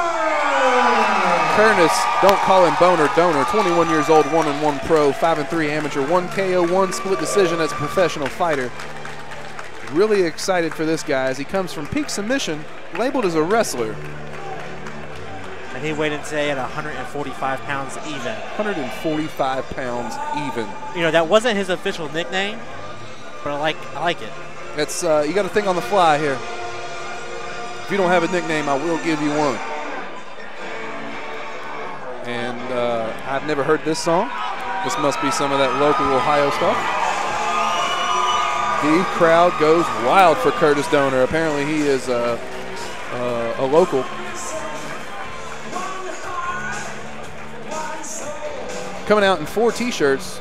Curtis, don't call him Boner, Donor. 21 years old, 1-1 pro, 5-3 amateur, 1 KO, 1 split decision as a professional fighter. Really excited for this guy as he comes from Peak Submission, labeled as a wrestler. And he weighed in today at 145 pounds even. 145 pounds even. You know, that wasn't his official nickname, but I like it. It's you got to think on the fly here. If you don't have a nickname, I will give you one. And I've never heard this song. This must be some of that local Ohio stuff. The crowd goes wild for Curtis Donor. Apparently he is a local. Coming out in 4 T-shirts,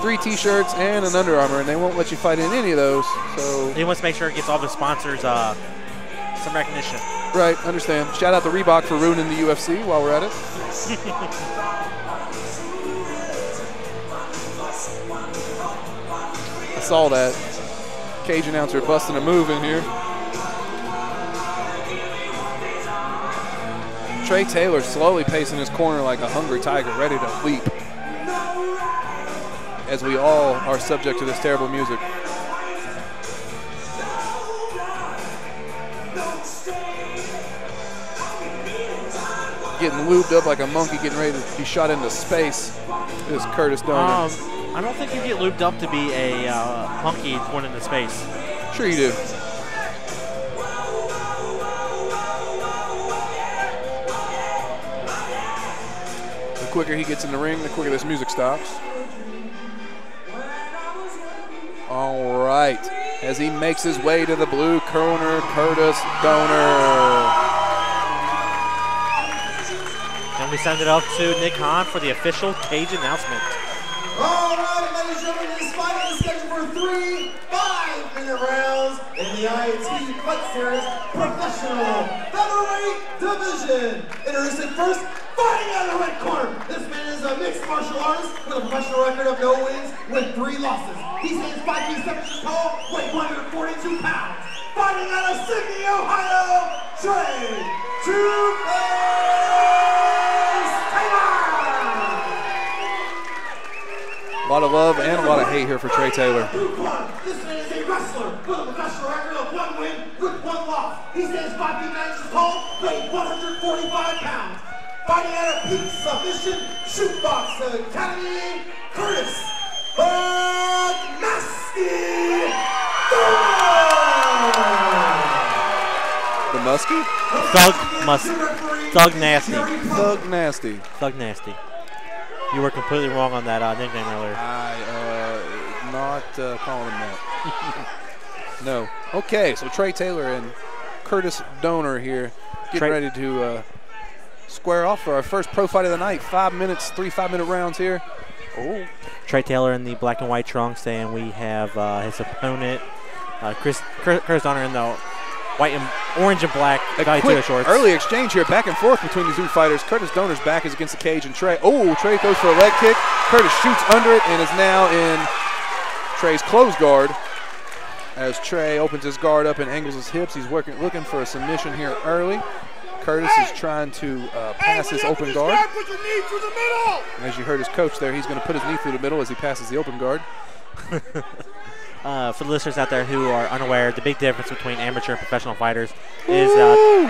3 T-shirts, and an Under Armour, and they won't let you fight in any of those. So he wants to make sure it gets all the sponsors some recognition. Right, understand. Shout out to Reebok for ruining the UFC while we're at it. I saw that. Cage announcer busting a move in here. Trey Taylor slowly pacing his corner like a hungry tiger, ready to leap. As we all are subject to this terrible music. Getting lubed up like a monkey, getting ready to be shot into space is Curtis Donor. I don't think you get lubed up to be a monkey going into space. Sure you do. The quicker he gets in the ring, the quicker this music stops. All right, as he makes his way to the blue corner, Curtis Donor. And we send it up to Nick Hahn for the official cage announcement. All right, ladies and gentlemen, this fight is scheduled for 3 5-minute rounds in the IT Fight Series Professional Featherweight Division. Introducing first, fighting out of the red corner. This man is a mixed martial artist with a professional record of no wins with 3 losses. He stands 5 feet 7 inches tall, weighs 142 pounds. Fighting out of Sydney, Ohio, A lot of love and a lot of hate here for Trey Taylor. This man is a wrestler with a professional record of 1 win with 1 loss. He stands 5 feet 9 inches tall, weighs 145 pounds. Fighting out of Peak Submission Shootbox Academy, Curtis Nasty The Muskie? Thug Nasty. Thug Nasty. Thug Nasty. You were completely wrong on that nickname earlier. Not calling him that. No. Okay, so Trey Taylor and Curtis Donor here getting ready to square off for our first pro fight of the night. 5 minutes, 3 5-minute rounds here. Oh. Trey Taylor in the black and white trunks, and we have his opponent, Curtis Donor in the white and orange and black shorts. Early exchange here, back and forth between these two fighters. Curtis Donor's back is against the cage, and Trey. Oh, Trey goes for a leg kick. Curtis shoots under it and is now in Trey's close guard. As Trey opens his guard up and angles his hips, he's looking for a submission here early. Curtis is trying to pass his open guard. As you heard his coach there, he's going to put his knee through the middle as he passes the open guard. For the listeners out there who are unaware, the big difference between amateur and professional fighters is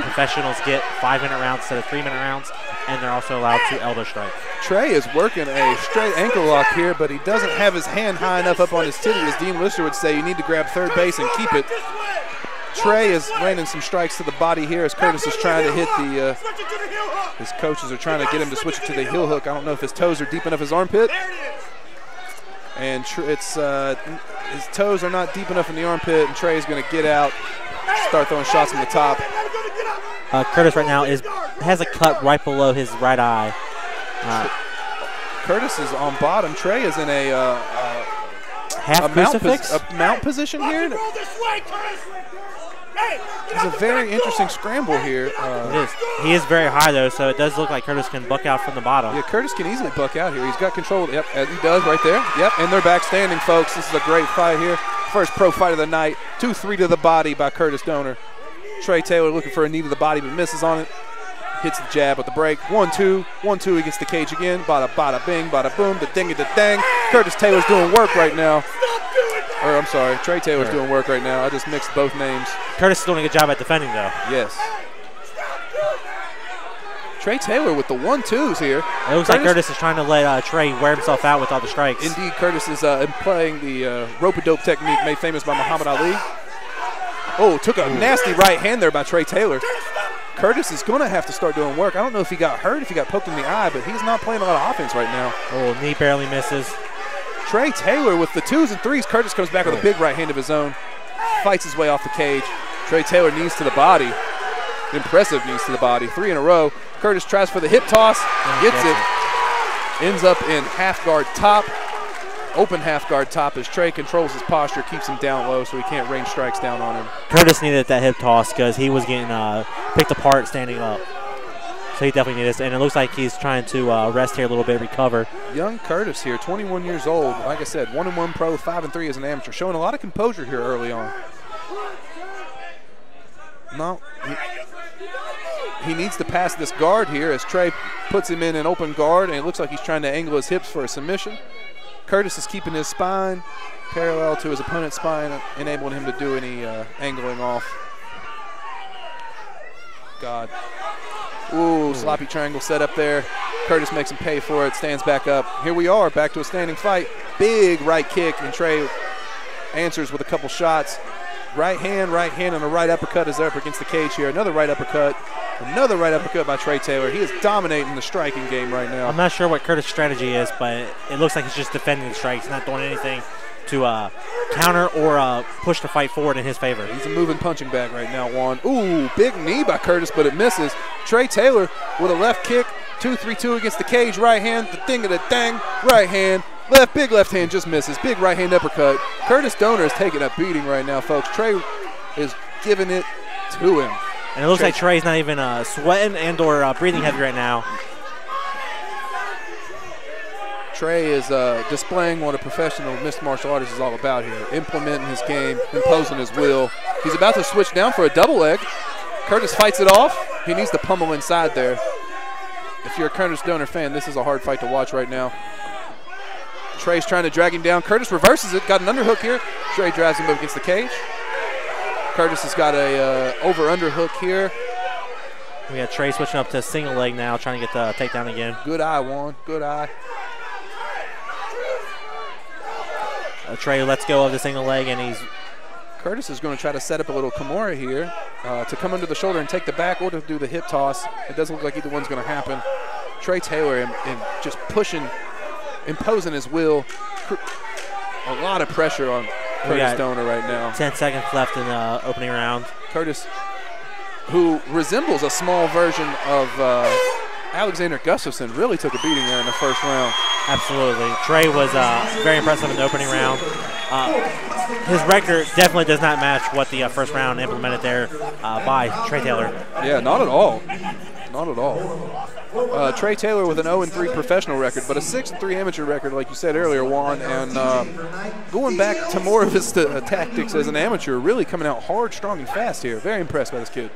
professionals get 5-minute rounds instead of 3-minute rounds, and they're also allowed to elbow strike. Trey is working a straight ankle lock here, but he doesn't have his hand high enough up on his titty. As Dean Lister would say, you need to grab third base and keep it. Trey is landing some strikes to the body here as Curtis is trying to hit the his coaches are trying to get him to switch it to the heel hook. I don't know if his toes are deep enough his armpit. And his toes are not deep enough in the armpit, and Trey's going to get out, start throwing shots from the top. Curtis right now has a cut right below his right eye. Curtis is on bottom. Trey is in a mount position here. It's a very interesting scramble here. It is. He is very high, though, so it does look like Curtis can buck out from the bottom. Yeah, Curtis can easily buck out here. He's got control. Yep, as he does right there. Yep, and they're back standing, folks. This is a great fight here. First pro fight of the night. 2-3 to the body by Curtis Donor. Trey Taylor looking for a knee to the body, but misses on it. Hits the jab with the break. 1-2. 1-2 against the cage again. Bada, bada, bing, bada, boom. Da dingy, da dang. Curtis Taylor's doing work right now. Or, I'm sorry, Trey Taylor's doing work right now. I just mixed both names. Curtis is doing a good job at defending, though. Yes. Trey Taylor with the 1-2s here. It looks like Curtis is trying to let Trey wear himself out with all the strikes. Indeed, Curtis is employing the rope-a-dope technique made famous by Muhammad Ali. Oh, took a nasty right hand there by Trey Taylor. Curtis is going to have to start doing work. I don't know if he got hurt, if he got poked in the eye, but he's not playing a lot of offense right now. Oh, knee barely misses. Trey Taylor with the 2s and 3s. Curtis comes back with a big right hand of his own. Fights his way off the cage. Trey Taylor knees to the body. Impressive knees to the body. 3 in a row. Curtis tries for the hip toss. Gets it. Ends up in half guard top. Open half guard top as Trey controls his posture, keeps him down low so he can't rain strikes down on him. Curtis needed that hip toss because he was getting picked apart standing up. So he definitely needed this, and it looks like he's trying to rest here a little bit, recover. Young Curtis here, 21 years old. Like I said, 1-1 pro, 5-3 as an amateur. Showing a lot of composure here early on. No, he needs to pass this guard here as Trey puts him in an open guard, and it looks like he's trying to angle his hips for a submission. Curtis is keeping his spine parallel to his opponent's spine, enabling him to do any angling off. God. Ooh, sloppy triangle set up there. Curtis makes him pay for it, stands back up. Here we are, back to a standing fight. Big right kick, and Trey answers with a couple shots. Right hand, and a right uppercut is up against the cage here. Another right uppercut by Trey Taylor. He is dominating the striking game right now. I'm not sure what Curtis' strategy is, but it looks like he's just defending the strikes, not doing anything to counter or push the fight forward in his favor. He's a moving punching bag right now, Juan. Ooh, big knee by Curtis, but it misses. Trey Taylor with a left kick, 2-3-2 against the cage, right hand, the thing of the dang, right hand, Big left hand just misses. Big right hand uppercut. Curtis Stoner is taking a beating right now, folks. Trey is giving it to him. And it looks like Trey's not even sweating and or breathing heavy right now. Trey is displaying what a professional mixed martial artist is all about here. Implementing his game, imposing his will. He's about to switch down for a double leg. Curtis fights it off. He needs to pummel inside there. If you're a Curtis Stoner fan, this is a hard fight to watch right now. Trey's trying to drag him down. Curtis reverses it. Got an underhook here. Trey drives him up against the cage. Curtis has got a over-underhook here. We got Trey switching up to a single leg now, trying to get the takedown again. Good eye, Juan. Good eye. Trey lets go of the single leg, and Curtis is going to try to set up a little Kimura here to come under the shoulder and take the back or to do the hip toss. It doesn't look like either one's going to happen. Trey Taylor and just pushing, imposing his will. A lot of pressure on Curtis Stoner right now. 10 seconds left in the opening round. Curtis, who resembles a small version of Alexander Gustafsson, really took a beating there in the first round. Absolutely. Trey was very impressive in the opening round. His record definitely does not match what the first round implemented there by Trey Taylor. Yeah, not at all. Not at all. Trey Taylor with an 0-3 professional record, but a 6-3 amateur record, like you said earlier, Juan. And going back to more of his tactics as an amateur, really coming out hard, strong, and fast here. Very impressed by this kid.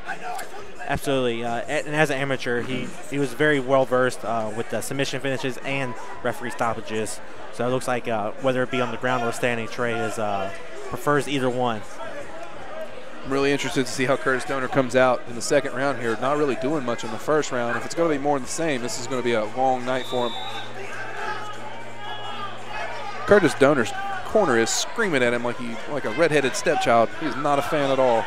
Absolutely. And as an amateur, he was very well-versed with the submission finishes and referee stoppages. So it looks like whether it be on the ground or standing, Trey prefers either one. I'm really interested to see how Curtis Stoner comes out in the second round here. Not really doing much in the first round. If it's going to be more than the same, this is going to be a long night for him. Curtis Stoner's corner is screaming at him like a redheaded stepchild. He's not a fan at all.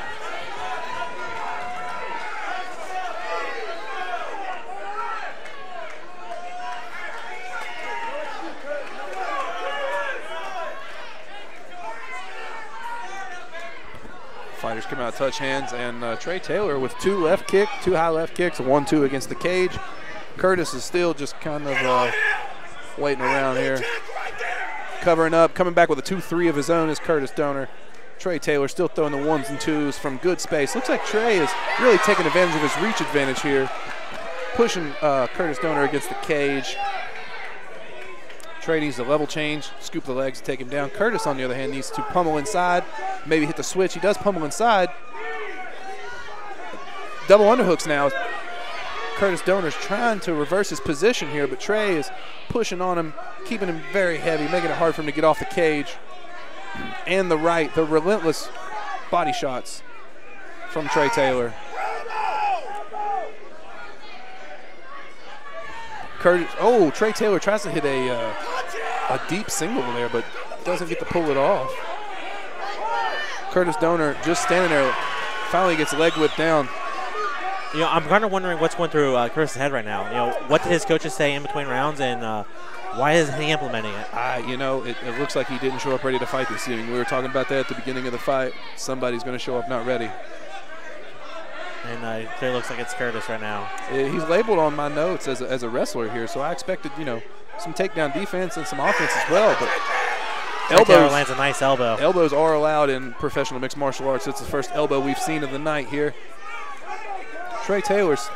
Fighters come out, touch hands, and Trey Taylor with two high left kicks, a 1-2 against the cage. Curtis is still just kind of waiting around here. Covering up, coming back with a 2-3 of his own is Curtis Stoner. Trey Taylor still throwing the 1s and 2s from good space. Looks like Trey is really taking advantage of his reach advantage here, pushing Curtis Stoner against the cage. Trey needs a level change, scoop the legs, take him down. Curtis, on the other hand, needs to pummel inside, maybe hit the switch. He does pummel inside. Double underhooks now. Curtis Stoner's trying to reverse his position here, but Trey is pushing on him, keeping him very heavy, making it hard for him to get off the cage. And the relentless body shots from Trey Taylor. Trey Taylor tries to hit a deep single there, but doesn't get to pull it off. Curtis Stoner just standing there, finally gets leg whipped down. You know, I'm kind of wondering what's going through Curtis' head right now. You know, what did his coaches say in between rounds, and why isn't he implementing it? You know, it looks like he didn't show up ready to fight this evening. We were talking about that at the beginning of the fight. Somebody's going to show up not ready. And it clearly looks like it's Curtis right now. He's labeled on my notes as a wrestler here, so I expected, you know, some takedown defense and some offense as well. But Taylor lands a nice elbow. Elbows are allowed in professional mixed martial arts. It's the first elbow we've seen of the night here. Trey Taylor's.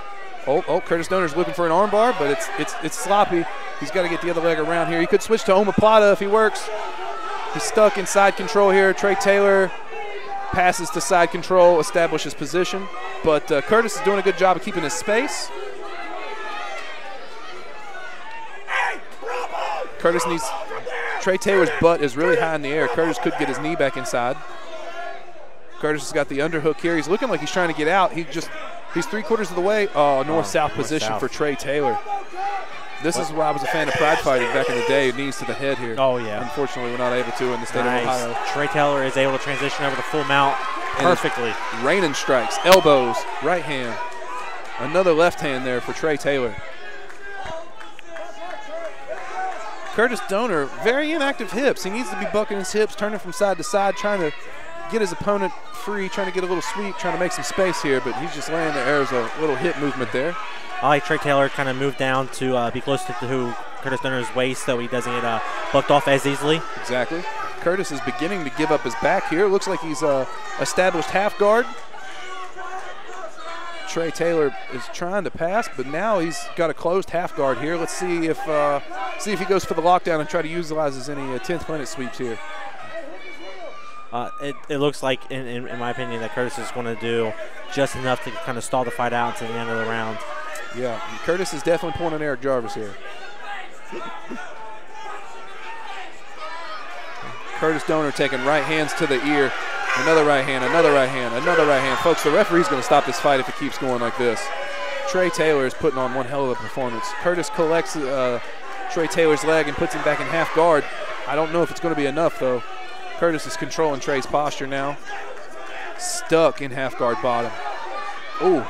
Curtis Stoner's looking for an armbar, but it's sloppy. He's got to get the other leg around here. He could switch to omoplata if he works. He's stuck in side control here. Trey Taylor passes to side control, establishes position. But Curtis is doing a good job of keeping his space. Curtis needs – Trey Taylor's butt is really high in the air. Curtis could get his knee back inside. Curtis has got the underhook here. He's looking like he's trying to get out. He's 3/4 of the way. North-south position for Trey Taylor. This is why I was a fan of pride fighting back in the day. Knees to the head here. Oh, yeah. Unfortunately, we're not able to in the state of Ohio. Trey Taylor is able to transition over to full mount perfectly. Raining strikes, elbows, right hand. Another left hand there for Trey Taylor. Curtis Stoner, very inactive hips. He needs to be bucking his hips, turning from side to side, trying to get his opponent free, trying to get a little sweep, trying to make some space here, but he's just laying there. There's a little hip movement there. I like Trey Taylor kind of moved down to be close to who Curtis Donner's waist so he doesn't get bucked off as easily. Exactly. Curtis is beginning to give up his back here. Looks like he's established half guard. Trey Taylor is trying to pass, but now he's got a closed half guard here. Let's see if he goes for the lockdown and try to utilize any 10th minute sweeps here. It looks like, in my opinion, that Curtis is going to do just enough to kind of stall the fight out until the end of the round. Yeah, Curtis is definitely pulling an Eric Jarvis here. Curtis Donner taking right hands to the ear. Another right hand, another right hand, another right hand. Folks, the referee's going to stop this fight if it keeps going like this. Trey Taylor is putting on one hell of a performance. Curtis collects Trey Taylor's leg and puts him back in half guard. I don't know if it's going to be enough, though. Curtis is controlling Trey's posture now. Stuck in half guard bottom. Ooh,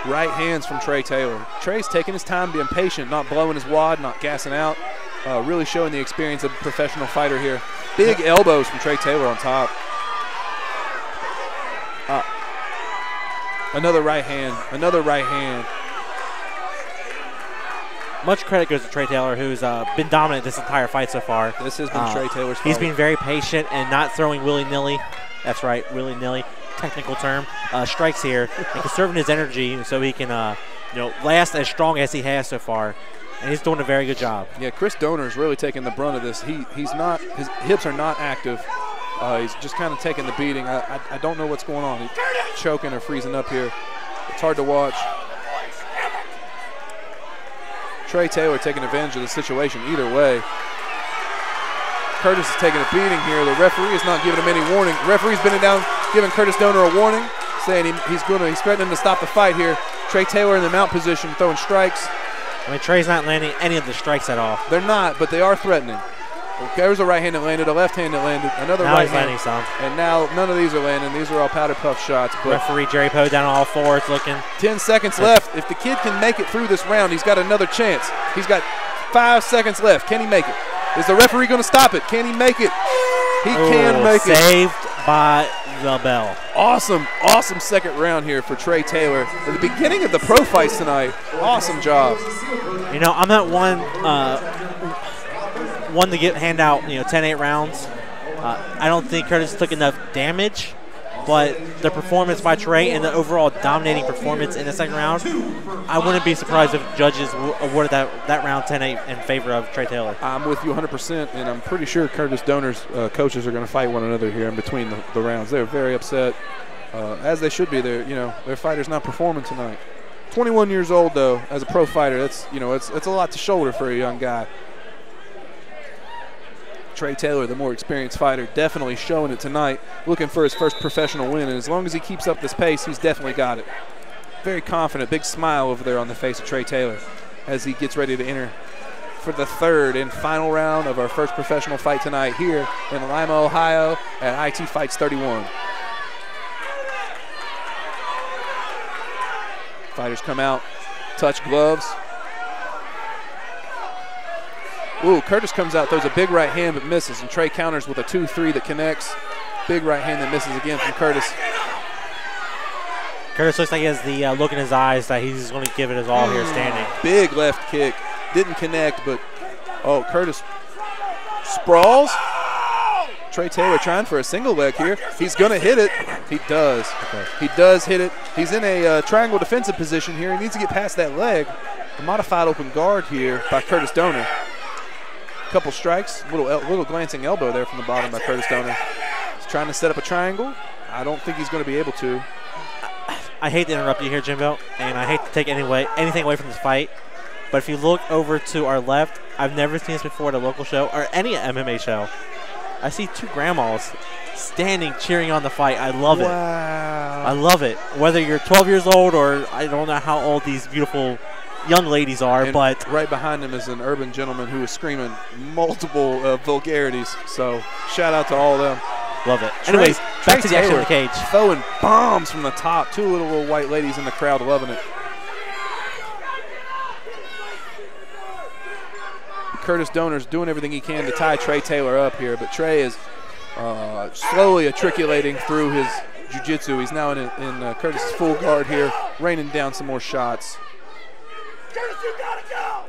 right hands from Trey Taylor. Trey's taking his time, being patient, not blowing his wad, not gassing out. Really showing the experience of a professional fighter here. Big elbows from Trey Taylor on top. Another right hand, another right hand. Much credit goes to Trey Taylor, who's been dominant this entire fight so far. This has been Trey Taylor's fight. He's been very patient and not throwing willy-nilly. That's right, willy-nilly, technical term. Strikes here and conserving his energy so he can, last as strong as he has so far. And he's doing a very good job. Yeah, Chris Donner is really taking the brunt of this. He's not, his hips are not active. He's just kind of taking the beating. I don't know what's going on. He's choking or freezing up here. It's hard to watch. Trey Taylor taking advantage of the situation either way. Curtis is taking a beating here. The referee is not giving him any warning. The referee's been down, giving Curtis Donner a warning, saying he's threatening to stop the fight here. Trey Taylor in the mount position, throwing strikes. I mean, Trey's not landing any of the strikes at all. They're not, but they are threatening. There's a right hand that landed, a left hand that landed, another now right he's hand. landing some. And now none of these are landing. These are all powder puff shots. But referee Jerry Poe down on all fours looking. 10 seconds left. If the kid can make it through this round, he's got another chance. He's got 5 seconds left. Can he make it? Is the referee going to stop it? Can he make it? He can make it. Saved by the bell. Awesome, awesome second round here for Trey Taylor. At the beginning of the pro fights tonight, awesome job. You know, I'm not one to hand out 10-8 rounds. I don't think Curtis took enough damage, but the performance by Trey and the overall dominating performance in the second round, I wouldn't be surprised if judges awarded that round 10-8 in favor of Trey Taylor. I'm with you 100%, and I'm pretty sure Curtis Donner's coaches are going to fight one another here in between the rounds. They're very upset, as they should be. Their fighter's not performing tonight. 21 years old though, as a pro fighter, that's it's a lot to shoulder for a young guy. Trey Taylor, the more experienced fighter, definitely showing it tonight, looking for his first professional win, and as long as he keeps up this pace, he's definitely got it. Very confident, big smile over there on the face of Trey Taylor as he gets ready to enter for the third and final round of our first professional fight tonight here in Lima, Ohio at ITfightseries31. Fighters come out, touch gloves. Ooh, Curtis comes out, throws a big right hand but misses, and Trey counters with a 2-3 that connects. Big right hand that misses again from Curtis. Curtis looks like he has the look in his eyes that he's going to give it his all here standing. Big left kick. Didn't connect, but, Curtis sprawls. Trey Taylor trying for a single leg here. He's going to hit it. He does. Okay. He does hit it. He's in a triangle defensive position here. He needs to get past that leg. A modified open guard here by Curtis Donner. Couple strikes, little glancing elbow there from the bottom by Curtis Donner. He's trying to set up a triangle. I don't think he's going to be able to. I hate to interrupt you here, Jimbo, and I hate to take anything away from this fight, but if you look over to our left, I've never seen this before at a local show or any MMA show. I see two grandmas standing cheering on the fight. I love it. I love it. Whether you're 12 years old or I don't know how old these beautiful young ladies are, and but right behind him is an urban gentleman who is screaming multiple vulgarities. So shout out to all of them. Love it. Anyways, back to the action in the cage. Throwing bombs from the top. Two little white ladies in the crowd loving it. Curtis Donner's doing everything he can to tie Trey Taylor up here, but Trey is slowly matriculating through his jiu-jitsu. He's now in Curtis's full guard here, raining down some more shots. Curtis, you gotta go!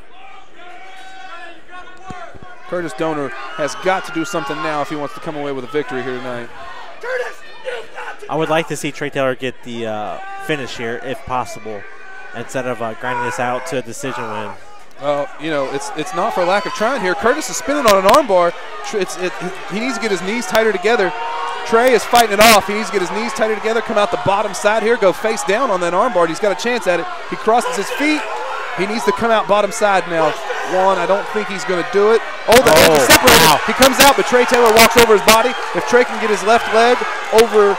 Curtis Donor has got to do something now if he wants to come away with a victory here tonight. I would like to see Trey Taylor get the finish here if possible, instead of grinding this out to a decision win. Well, you know, it's not for lack of trying here. Curtis is spinning on an armbar. He needs to get his knees tighter together. Trey is fighting it off. He needs to get his knees tighter together, come out the bottom side here, go face down on that armbar. He's got a chance at it. He crosses his feet. He needs to come out bottom side now. One, I don't think he's going to do it. Oh, the hands are separated. Wow. He comes out, but Trey Taylor walks over his body. If Trey can get his left leg over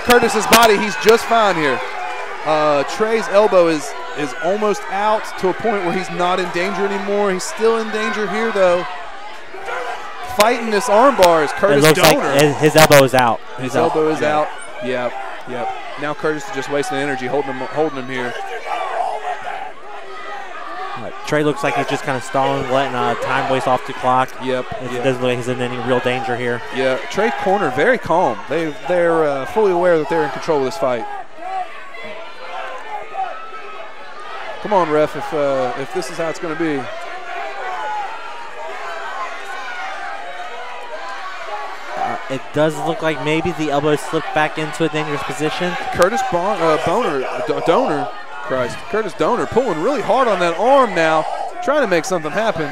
Curtis's body, he's just fine here. Trey's elbow is almost out to a point where he's not in danger anymore. He's still in danger here, though. Fighting this armbar is Curtis Donor. Like his elbow is out. His elbow is out. Yep. Now Curtis is just wasting energy holding him here. Trey looks like he's just kind of stalling, letting time waste off the clock. Yep. It doesn't look like he's in any real danger here. Yeah, Trey's corner very calm. They're fully aware that they're in control of this fight. Come on, ref, if this is how it's going to be. It does look like maybe the elbow slipped back into a dangerous position. Curtis Donor pulling really hard on that arm now, trying to make something happen.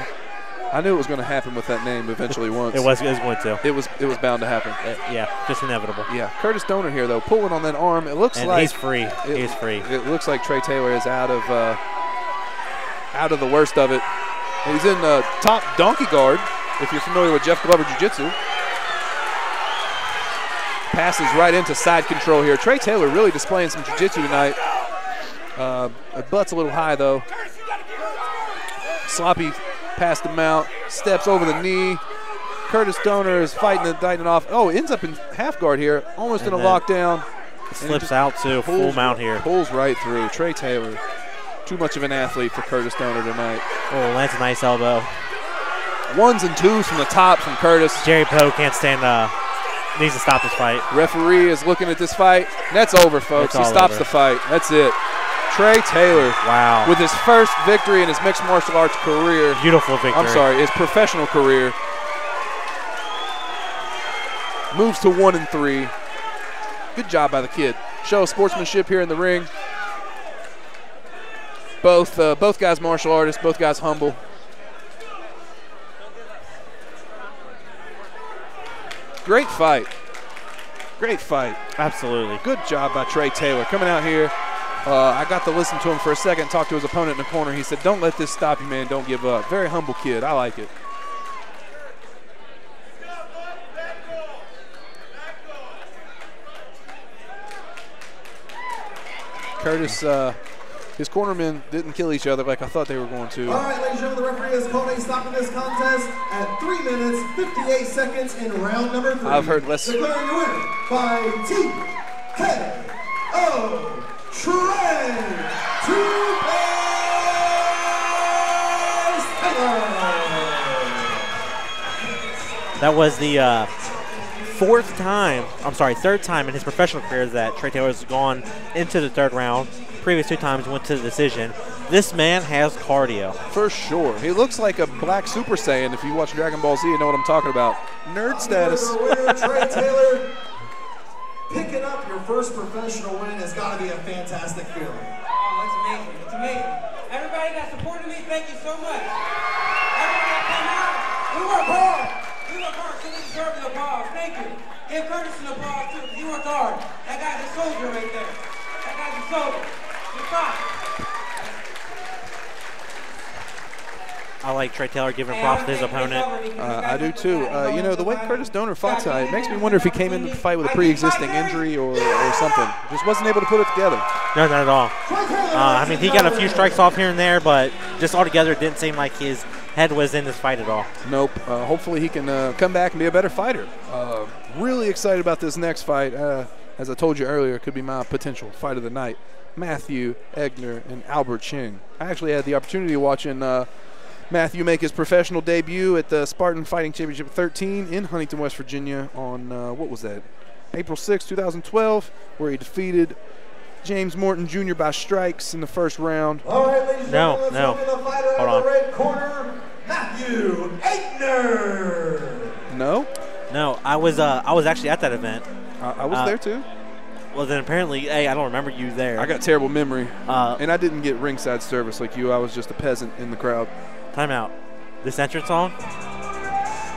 I knew it was going to happen with that name eventually once. It was going to. It was bound to happen. Yeah, just inevitable. Yeah, Curtis Donor here though, pulling on that arm. It looks like he's free. He's free. It looks like Trey Taylor is out of the worst of it. He's in top donkey guard. If you're familiar with Jeff Glover Jiu-Jitsu. Passes right into side control here. Trey Taylor really displaying some jiu-jitsu tonight. Butt's a little high though. Sloppy past the mount, steps over the knee. Curtis Donor is fighting and tightening off. Oh, ends up in half guard here, almost in a lockdown. Slips out to full mount here. Pulls right through. Trey Taylor, too much of an athlete for Curtis Donor tonight. Oh, lands a nice elbow. Ones and twos from the top from Curtis. Jerry Poe can't stand, needs to stop this fight. Referee is looking at this fight. That's over, folks. He stops the fight. That's it. Trey Taylor, wow, with his first victory in his mixed martial arts career. Beautiful victory. I'm sorry, his professional career. Moves to 1-3. Good job by the kid. Show of sportsmanship here in the ring. Both guys martial artists, both guys humble. Great fight. Great fight. Absolutely. Good job by Trey Taylor coming out here. I got to listen to him for a second, talk to his opponent in the corner. He said, don't let this stop you, man. Don't give up. Very humble kid. I like it. Curtis, his cornermen didn't kill each other like I thought they were going to. All right, ladies and gentlemen, the referee has called a stop in this contest at 3 minutes, 58 seconds in round number 3. I've heard less. Declaring your winner by TKO, Trey That was the third time in his professional career that Trey Taylor has gone into the third round. Previous 2 times went to the decision. This man has cardio. For sure. He looks like a black Super Saiyan. If you watch Dragon Ball Z, you know what I'm talking about. Nerd status. Winner, Trey Taylor. Picking up your first professional win has got to be a fantastic feeling. Oh, it's amazing. It's amazing. Everybody that supported me, thank you so much. Everybody that came out, we worked hard. We worked hard, so we deserve the applause. Thank you. Give Curtis an applause, too, because he worked hard. That guy's a soldier right there. That guy's a soldier. Good fight. I like Trey Taylor giving props to his opponent. I do too. You know, the way Curtis Donor fought tonight, it makes me wonder if he came into the fight with a pre-existing injury or something. Just wasn't able to put it together. No, not at all. I mean, he got a few strikes off here and there, but just altogether it didn't seem like his head was in this fight at all. Nope. Hopefully he can come back and be a better fighter. Really excited about this next fight. As I told you earlier, it could be my potential fight of the night. Matthew Egner and Albert Ching. I actually had the opportunity of watching Matthew make his professional debut at the Spartan Fighting Championship 13 in Huntington, West Virginia on, what was that, April 6, 2012, where he defeated James Morton Jr. by strikes in the first round. All right, ladies and gentlemen, let's no. look at the fighter Hold out of on. the red corner. Matthew Aitner. No? No, I was actually at that event. I was there too. Well, then apparently, hey, I don't remember you there. I got terrible memory. And I didn't get ringside service like you. I was just a peasant in the crowd. Time out. This entrance song?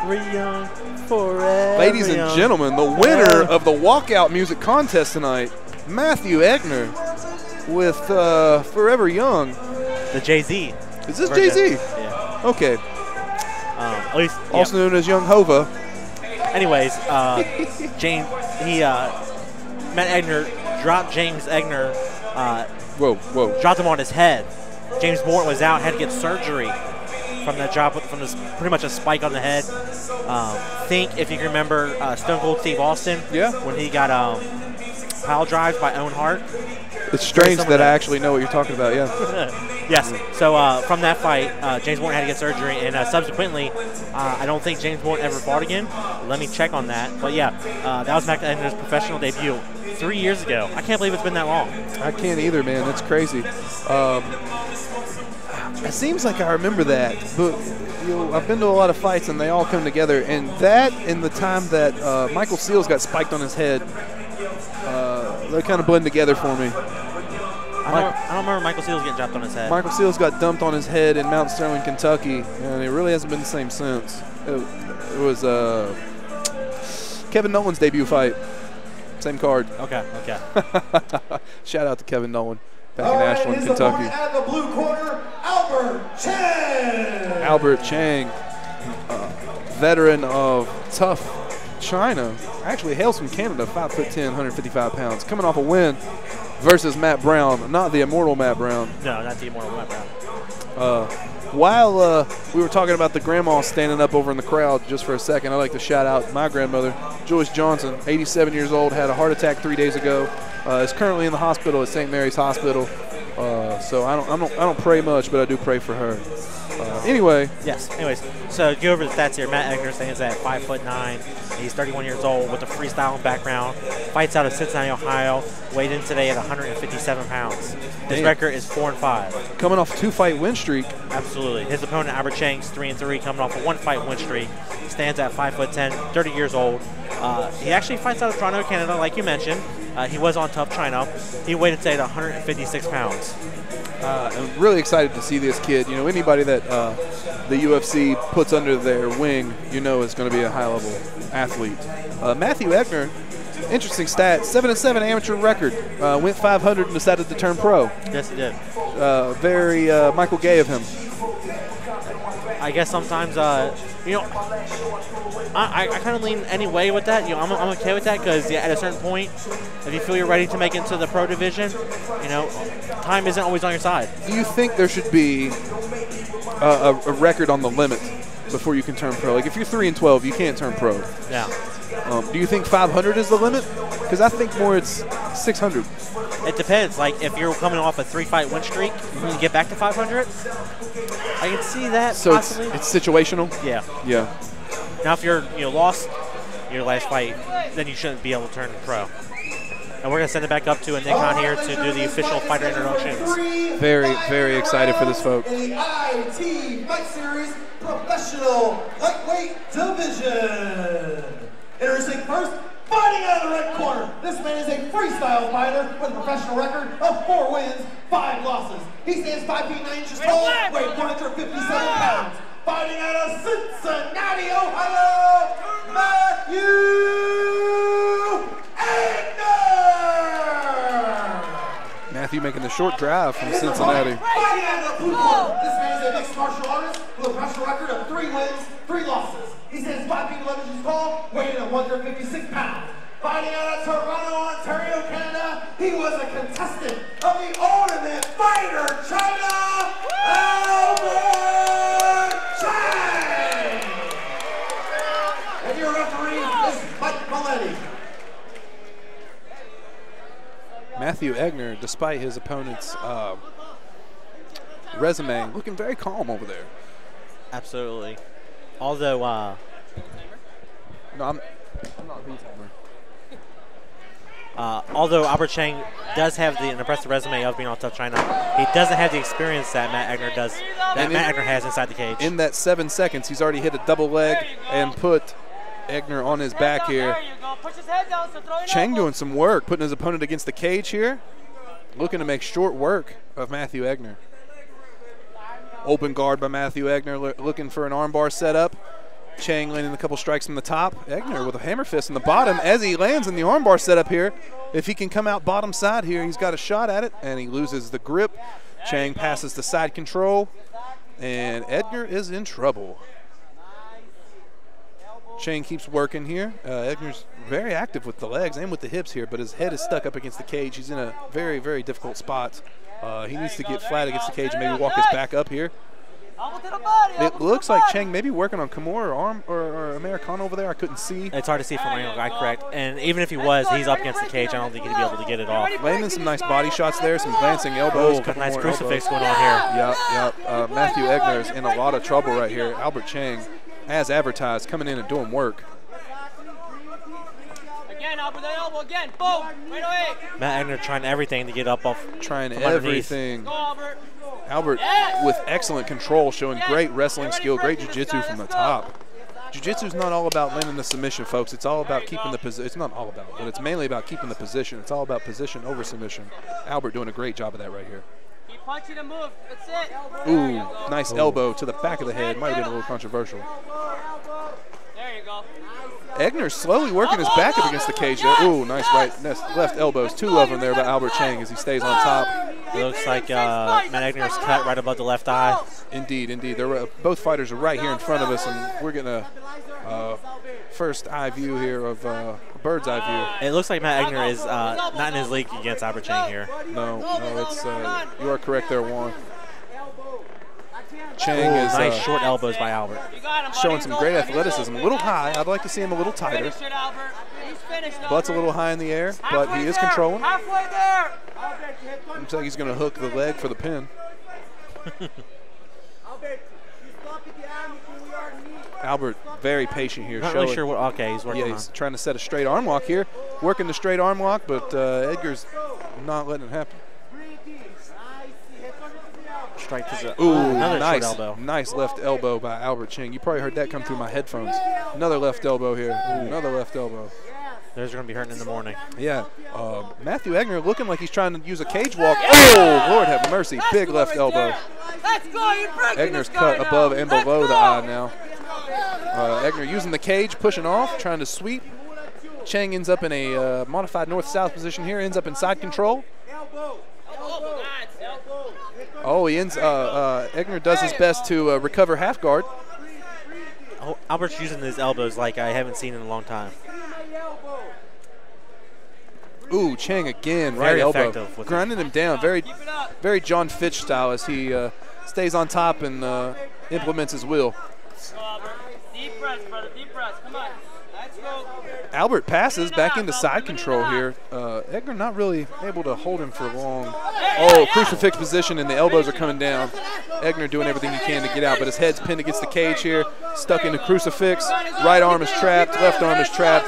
We're young forever. Ladies and young. gentlemen, the winner of the walkout music contest tonight, Matthew Aitner, with Forever Young. The Jay-Z. Is this version. Jay-Z? Yeah. Okay. At least, also known as Young Hova. Anyways, Matt Aitner dropped James Aitner. Whoa. Dropped him on his head. James Morton was out, had to get surgery from that drop, from this pretty much a spike on the head. Think if you can remember Stone Cold Steve Austin. Yeah. When he got pile drives by Owen Hart. It's strange that I actually know what you're talking about. Yeah. Yes. So from that fight, James Morton had to get surgery, and subsequently, I don't think James Morton ever fought again. Let me check on that. But yeah, that was Matt Aitner's professional debut 3 years ago. I can't believe it's been that long. I can't either, man. That's crazy. It seems like I remember that, but I've been to a lot of fights, and they all come together. And that, in the time that Michael Seals got spiked on his head, they kind of blend together for me. I don't remember Michael Seals getting dropped on his head. Michael Seals got dumped on his head in Mount Sterling, Kentucky, and it really hasn't been the same since. It was Kevin Nolan's debut fight. Same card. Okay. Shout out to Kevin Nolan back in Ashland, Kentucky. Out of the blue corner, Albert Chang. Albert Chang, veteran of tough China, actually hails from Canada, 5'10", 155 pounds, coming off a win versus Matt Brown, not the immortal Matt Brown. No, not the immortal Matt Brown. While we were talking about the grandma standing up over in the crowd just for a second, I'd like to shout out my grandmother, Joyce Johnson, 87 years old, had a heart attack 3 days ago, is currently in the hospital at St. Mary's Hospital. So I don't pray much, but I do pray for her. Anyways, so go over the stats here. Matt Aitner stands at 5'9". He's 31 years old with a freestyling background. Fights out of Cincinnati, Ohio. Weighed in today at 157 pounds. His record is 4-5. Coming off a 2-fight win streak. Absolutely. His opponent, Albert Chang's 3-3, coming off a 1-fight win streak. Stands at 5'10", 30 years old. He actually fights out of Toronto, Canada, like you mentioned. He was on Tough China. He weighed in today at 156 pounds. I'm really excited to see this kid. You know, anybody that the UFC puts under their wing, you know, is going to be a high-level athlete. Matthew Aitner, interesting stat, 7-7 amateur record. Went 500 and decided to turn pro. Yes, he did. Very Michael Gay of him. I guess sometimes, you know, I kind of lean any way with that. You know, I'm okay with that because at a certain point, if you feel you're ready to make it into the pro division, you know, time isn't always on your side. Do you think there should be a record on the limit before you can turn pro? Like if you're 3-12, you can't turn pro. Yeah. Do you think 500 is the limit? Because I think more it's 600. It depends. Like if you're coming off a 3-fight win streak, you get back to 500. I can see that. So possibly. It's situational. Yeah. Yeah. Now, if you're lost your last fight, then you shouldn't be able to turn pro. And we're gonna send it back up to a Nikon here to do the official fighter introductions. Very, very excited for this, folks. In the ITfightseries Professional Lightweight Division. Introducing first, fighting out of the red corner. This man is a freestyle fighter with a professional record of 4 wins, 5 losses. He stands 5 feet 9 inches tall, weighs 157 pounds. Fighting out of Cincinnati, Ohio, Matthew Aitner. Matthew making the short drive from Cincinnati. Fighting out of the blue corner. This man is a mixed martial artist with a professional record of 3 wins, 3 losses. He stands 5 feet 11 inches tall, weighing at 156 pounds. Fighting out of Toronto, Ontario, Canada, he was a contestant of the Ultimate Fighter China, Albert Chang! And your referee is Mike Maletti. Matthew Aitner, despite his opponent's resume, looking very calm over there. Absolutely. Although, no, I'm not V-timer. Although Albert Chang does have an impressive resume of being on Tough China. He doesn't have the experience that Matt Egner does. That Matt Egner has inside the cage. In that 7 seconds, he's already hit a double leg and put Egner on his back here. Chang doing some work, putting his opponent against the cage here. Looking to make short work of Matthew Egner. Open guard by Matthew Egner, looking for an armbar setup. Chang landing a couple strikes from the top. Egner with a hammer fist in the bottom as he lands in the armbar setup here. If he can come out bottom side here, he's got a shot at it, and he loses the grip. Chang passes the side control, and Egner is in trouble. Chang keeps working here. Egner's very active with the legs and with the hips here, but his head is stuck up against the cage. He's in a very, very difficult spot. He needs to get flat against the cage and maybe walk his back up here. It looks like Chang may be working on Kimura or Americano over there. I couldn't see. It's hard to see from angle, correct. And even if he was, he's up against the cage. I don't think he'd be able to get it off. Landing some nice body shots there, some glancing elbows. Oh, nice crucifix going on here. Yep. Matthew Egner is in a lot of trouble right here. Albert Chang, as advertised, coming in and doing work. Again, Albert, that elbow again. Boom. Right away. Matt Egner trying everything to get up off. Trying everything. Go, Albert. Albert with excellent control, showing great wrestling skill, great jiu-jitsu from the top. Jiu-jitsu is not all about landing the submission, folks. It's all about keeping the position. It's not all about, but it's mainly about keeping the position. It's all about position over submission. Albert doing a great job of that right here. Keep punching and move. That's it. Ooh, nice elbow to the back of the head. Might have been a little controversial. There you go. Egner slowly working his back up against the cage there. Ooh, nice left elbows. Two of them there by Albert Chang as he stays on top. It looks like Matt Egner's cut right above the left eye. Indeed. Both fighters are right here in front of us, and we're getting a first eye view here of a bird's eye view. It looks like Matt Egner is not in his league against Albert Chang here. No, it's you are correct there, Juan. Chang is nice short elbows by Albert. Showing some great athleticism. A little high. I'd like to see him a little tighter. Butt's a little high in the air, but he is controlling. Halfway there. Looks like he's going to hook the leg for the pin. Albert very patient here. Not really sure what. Okay, he's working. Yeah, he's trying to set a straight arm lock here. Working the straight arm lock, but Edgar's not letting it happen. Strike to the. Ooh, another nice, short elbow. Nice left elbow by Albert Chang. You probably heard that come through my headphones. Another left elbow here. Ooh, another left elbow. Those are going to be hurting in the morning. Yeah. Matthew Egner looking like he's trying to use a cage walk. Oh, Lord have mercy. Big left elbow. Egner's cut above and below the eye now. Egner using the cage, pushing off, trying to sweep. Chang ends up in a modified north-south position here, ends up in side control. Oh, he ends. Egner does his best to recover half guard. Oh, Albert's using his elbows like I haven't seen in a long time. Ooh, Chang again, right elbow, grinding him down. Very John Fitch style as he stays on top and implements his will. Deep breaths, brother. Deep breaths. Come on. Let's go. Albert passes back into side control here. Egner not really able to hold him for long. Oh, crucifix position, and the elbows are coming down. Egner doing everything he can to get out, but his head's pinned against the cage here. Stuck in the crucifix. Right arm is trapped. Left arm is trapped.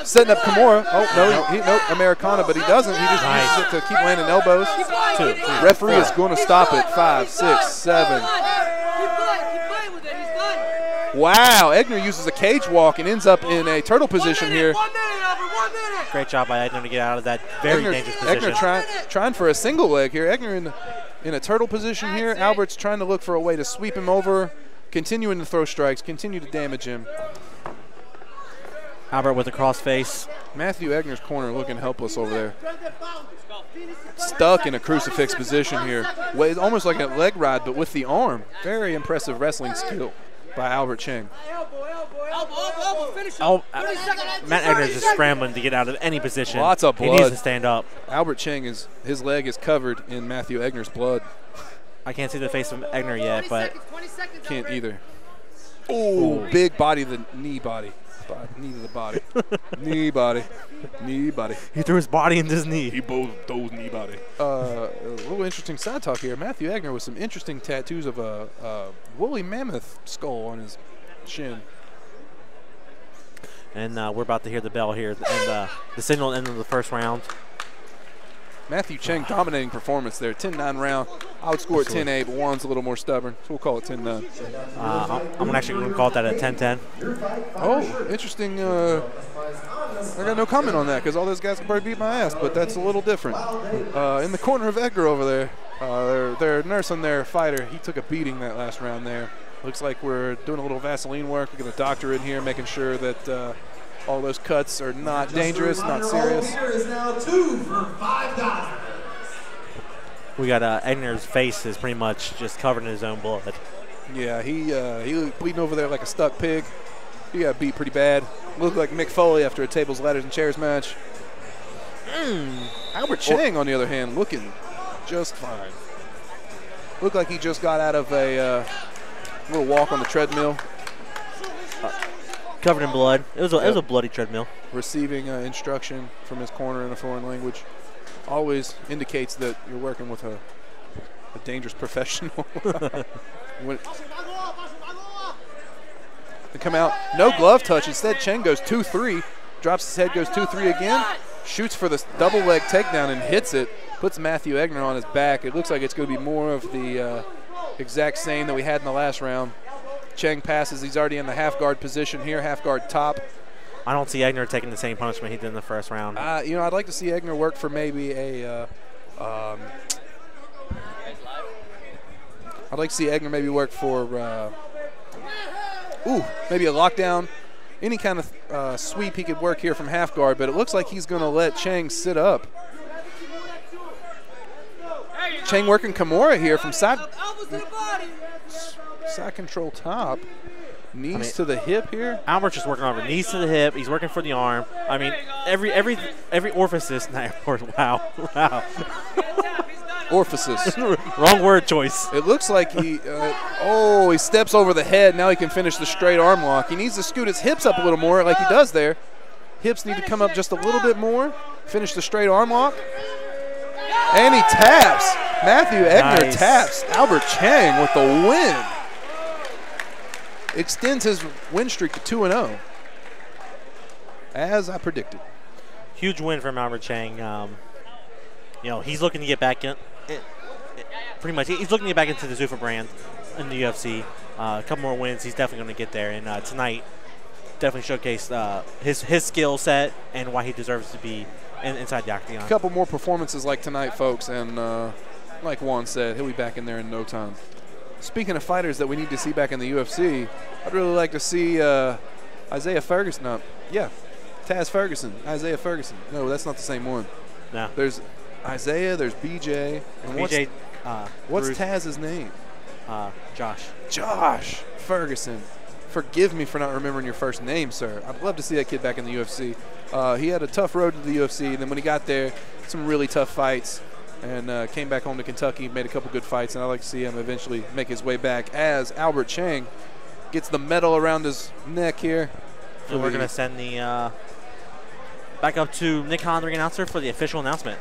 Setting up Kimura. Oh, no, Americana, but he doesn't. He just uses it to keep landing elbows. Referee is going to stop it. 5, 6, 7. Wow, Egner uses a cage walk and ends up in a turtle position here. Great job by Egner to get out of that very dangerous position. Egner trying for a single leg here. Egner in a turtle position here. Albert's trying to look for a way to sweep him over, continuing to throw strikes, continue to damage him. Albert with a cross face. Matthew Egner's corner looking helpless over there. Stuck in a crucifix position here. It's almost like a leg ride, but with the arm. Very impressive wrestling skill by Albert Chang. Matt Egner is just scrambling to get out of any position. Lots of blood. He needs to stand up. Albert Chang his leg is covered in Matthew Egner's blood. I can't see the face of Egner yet, but can't either. Oh, big body, the knee body. Knee to the body. Knee body. Knee body. He threw his body into his knee. He both those knee body. A little interesting side talk here. Matthew Egner with some interesting tattoos of a woolly mammoth skull on his shin. And we're about to hear the bell here, and the signal end of the first round. Matthew Cheng dominating performance there. 10-9 round. I would score it 10-8, but Juan's a little more stubborn, so we'll call it 10-9. I'm actually going to call it that at 10-10. Oh, interesting. I got no comment on that because all those guys can probably beat my ass, but that's a little different. In the corner of Edgar over there, their nurse on their fighter, he took a beating that last round there. Looks like we're doing a little Vaseline work. We got a doctor in here making sure that all those cuts are not dangerous, not serious. Here is now 2 for $5. We got Egner's face is pretty much just covered in his own blood. Yeah, he bleeding over there like a stuck pig. He got beat pretty bad. Looked like Mick Foley after a tables, ladders, and chairs match. Albert Chang, on the other hand, looking just fine. Looked like he just got out of a little walk on the treadmill. Covered in blood. It was a bloody treadmill. Receiving instruction from his corner in a foreign language always indicates that you're working with a dangerous professional. They come out, no glove touch. Instead, Cheng goes 2-3, drops his head, goes 2-3 again, shoots for the double leg takedown and hits it, puts Matthew Egner on his back. It looks like it's going to be more of the exact same that we had in the last round. Cheng passes. He's already in the half guard position here, half guard top. I don't see Egner taking the same punishment he did in the first round. You know, I'd like to see Egner work for maybe a I'd like to see Egner maybe work for maybe a lockdown, any kind of sweep he could work here from half guard, but it looks like he's going to let Cheng sit up. Cheng working Kimura here from side control top. Knees to the hip here. Albert's just working on knees to the hip. He's working for the arm. I mean, every orifice. Wow. Orifices. Wrong word choice. It looks like he he steps over the head. Now he can finish the straight arm lock. He needs to scoot his hips up a little more like he does there. Hips need to come up just a little bit more. Finish the straight arm lock. And he taps. Matthew Egner taps Albert Chang with the win. Extends his win streak to 2-0, as I predicted. Huge win from Albert Chang. You know, he's looking to get back in. Pretty much, he's looking to get back into the Zuffa brand in the UFC. A couple more wins, he's definitely going to get there. And tonight, definitely showcased his skill set and why he deserves to be inside the octagon. A couple more performances like tonight, folks, and like Juan said, he'll be back in there in no time. Speaking of fighters that we need to see back in the UFC, I'd really like to see Isaiah Ferguson. No, yeah, Taz Ferguson, Isaiah Ferguson. No, that's not the same one. No. There's Isaiah, there's BJ. And BJ, what's Bruce. Taz's name? Josh. Josh Ferguson. Forgive me for not remembering your first name, sir. I'd love to see that kid back in the UFC. He had a tough road to the UFC, and then when he got there, some really tough fights. And came back home to Kentucky, made a couple good fights, and I'd like to see him eventually make his way back as Albert Chang gets the medal around his neck here. And we're going to send the back up to Nick Hahn, the ring announcer, for the official announcement.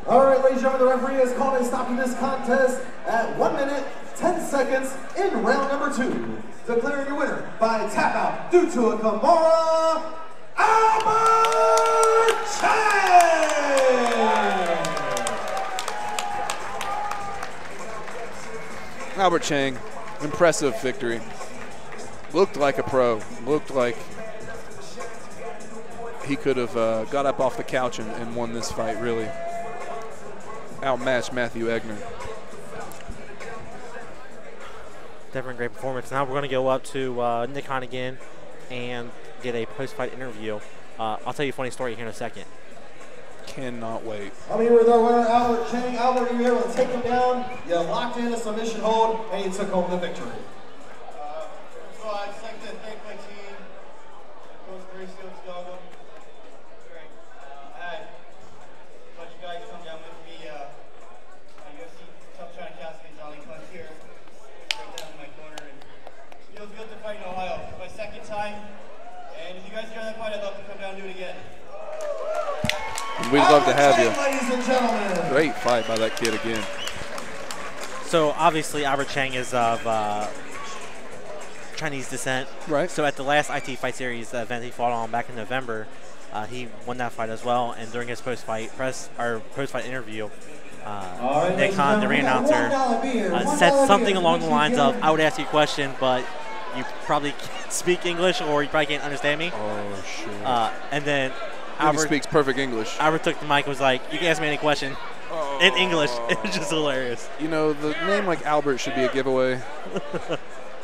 All right, ladies and gentlemen, the referee has called and stopping this contest at 1 minute, 10 seconds in round number 2. Declaring your winner by tap out due to a Kimura, Albert Chang! Albert Chang, impressive victory. Looked like a pro. Looked like he could have got up off the couch and won this fight, really. Outmatched Matthew Egner. Definitely a great performance. Now we're going to go up to Nick Hahn again and get a post-fight interview. I'll tell you a funny story here in a second. Cannot wait. I'm here with our winner, Albert Chang. Albert, you were able to take him down. You locked in a submission hold, and you took home the victory. So I'd just like to thank my team, Coach Cory, Stoger. I had a bunch of guys come down with me. UFC tough trying to cascade Johnny Clunch here. Right down in my corner. And it feels good to fight in Ohio. It's my second time. And if you guys enjoy that fight, I'd love to come down and do it again. We'd love to have you. Ladies and gentlemen. Great fight by that kid again. So obviously Albert Chang is of Chinese descent. Right. So at the last IT Fight Series event he fought on back in November, he won that fight as well. And during his post-fight interview, Nick Hahn, the ring announcer, said something along the lines of, "I would ask you a question, but you probably can't speak English, or you probably can't understand me." Oh, shit. And then Albert speaks perfect English. Albert took the mic and was like, "You can ask me any question." In English. It was just hilarious. You know, the name like Albert should be a giveaway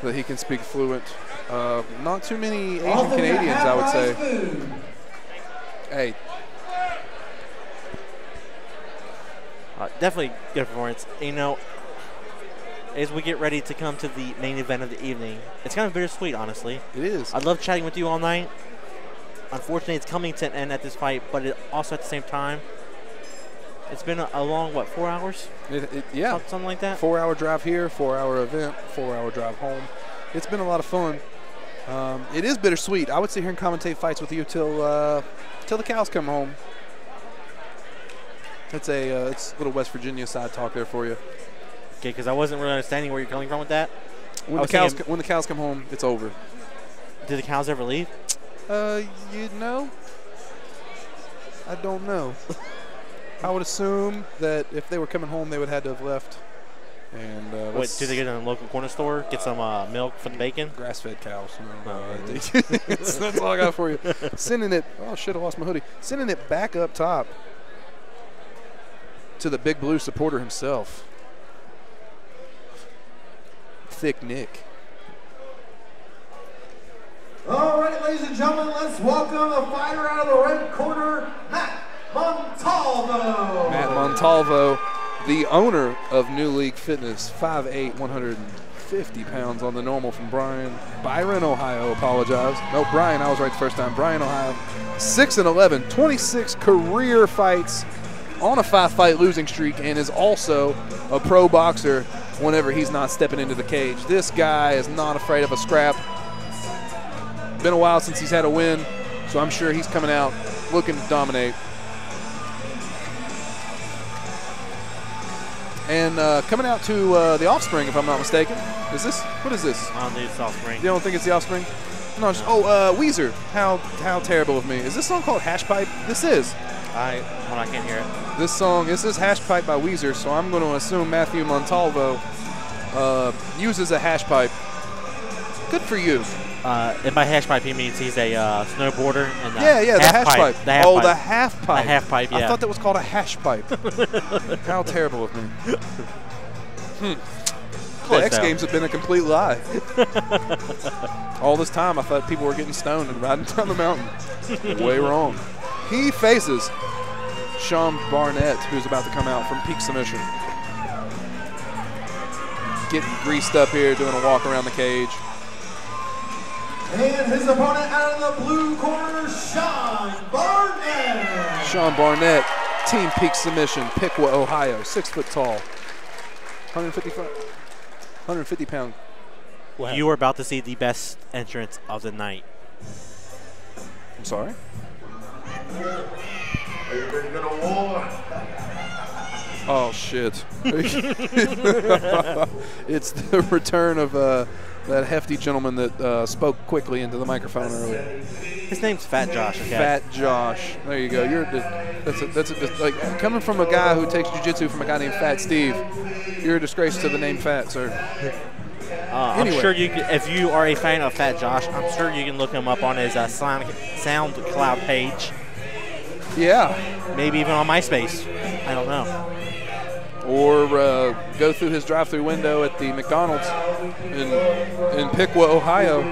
that he can speak fluent. Not too many Asian Canadians, I would say. Hey. Definitely good performance. You know, as we get ready to come to the main event of the evening, it's kind of bittersweet, honestly. It is. I love chatting with you all night. Unfortunately, it's coming to an end at this fight, but it also at the same time, it's been a long, what, 4 hours? Yeah. Something like that? 4-hour drive here, 4-hour event, 4-hour drive home. It's been a lot of fun. It is bittersweet. I would sit here and commentate fights with you till the cows come home. It's a little West Virginia side talk there for you. Okay, because I wasn't really understanding where you're coming from with that. When the cows come home, it's over. Did the cows ever leave? You know, I don't know. I would assume that if they were coming home, they would have had to have left. And wait, do they get in a local corner store, get some milk for the bacon? Grass-fed cows. That's all I got for you. Sending it. Oh shit! I lost my hoodie. Sending it back up top to the Big Blue supporter himself, Thick Nick. All right, ladies and gentlemen, let's welcome the fighter out of the red corner, Matt Montalvo. Matt Montalvo, the owner of New League Fitness, 5'8", 150 pounds on the normal from Byron, Ohio. Apologize. No, Brian, I was right the first time. Byron, Ohio. 6-11, 26 career fights on a 5-fight losing streak, and is also a pro boxer whenever he's not stepping into the cage. This guy is not afraid of a scrap. Been a while since he's had a win, so I'm sure he's coming out looking to dominate. And coming out to the Offspring, if I'm not mistaken. Is this? What is this? I don't think it's Offspring. You don't think it's the Offspring? No. Weezer. How terrible of me. Is this song called Hash Pipe? This is. I can't hear it. This is Hash Pipe by Weezer, so I'm going to assume Matthew Montalvo uses a hash pipe. Good for you. And by hash pipe, he means he's a snowboarder. And the hash pipe. The half pipe. The half pipe. The half pipe, yeah. I thought that was called a hash pipe. How terrible of me. The X Games have been a complete lie. All this time, I thought people were getting stoned and riding down the mountain. Way wrong. He faces Shawn Barnett, who's about to come out from peak submission. Getting greased up here, doing a walk around the cage. And his opponent out of the blue corner, Shawn Barnett. Shawn Barnett, team peak submission, Piqua, Ohio, 6 foot tall, 150 pound. Wow. You are about to see the best entrance of the night. I'm sorry? Are you ready to go to war? Oh, shit. It's the return of that hefty gentleman that spoke quickly into the microphone earlier. His name's Fat Josh. Okay? Fat Josh. There you go. That's like coming from a guy who takes jiu-jitsu from a guy named Fat Steve. You're a disgrace to the name Fat, sir. Anyway. I'm sure you can, if you are a fan of Fat Josh, I'm sure you can look him up on his SoundCloud page. Yeah. Maybe even on MySpace. I don't know. Or go through his drive-through window at the McDonald's in Piqua, Ohio.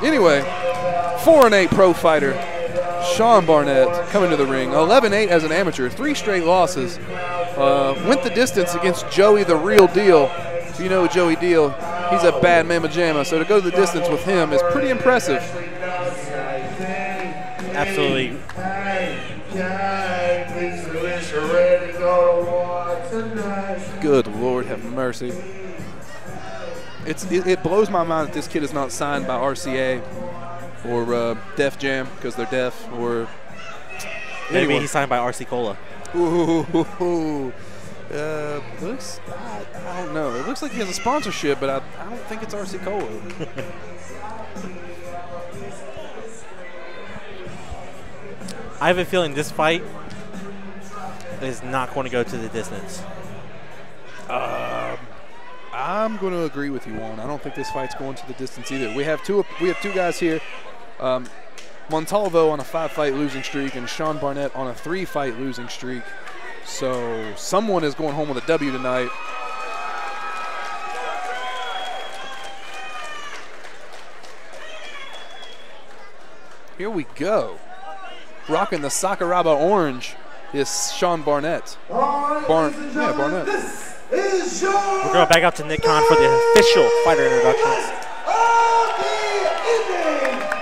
Anyway, 4-8 pro fighter, Shawn Barnett coming to the ring. 11-8 as an amateur, 3 straight losses. Went the distance against Joey the Real Deal. If you know Joey Deal, he's a bad mamma jamma. So to go the distance with him is pretty impressive. Absolutely. Good Lord, have mercy. It blows my mind that this kid is not signed by RCA or Def Jam because they're deaf, or maybe he's signed by RC Cola. Ooh, Looks, I don't know. It looks like he has a sponsorship, but I don't think it's RC Cola. I have a feeling this fight is not going to go to the distance. I'm going to agree with you, Juan. I don't think this fight's going to the distance either. We have two guys here. Montalvo on a 5-fight losing streak and Shawn Barnett on a 3-fight losing streak. So someone is going home with a W tonight. Here we go. Rocking the Sakuraba orange is Shawn Barnett. Barnett. We're going back out to Nick Khan for the official fighter introductions.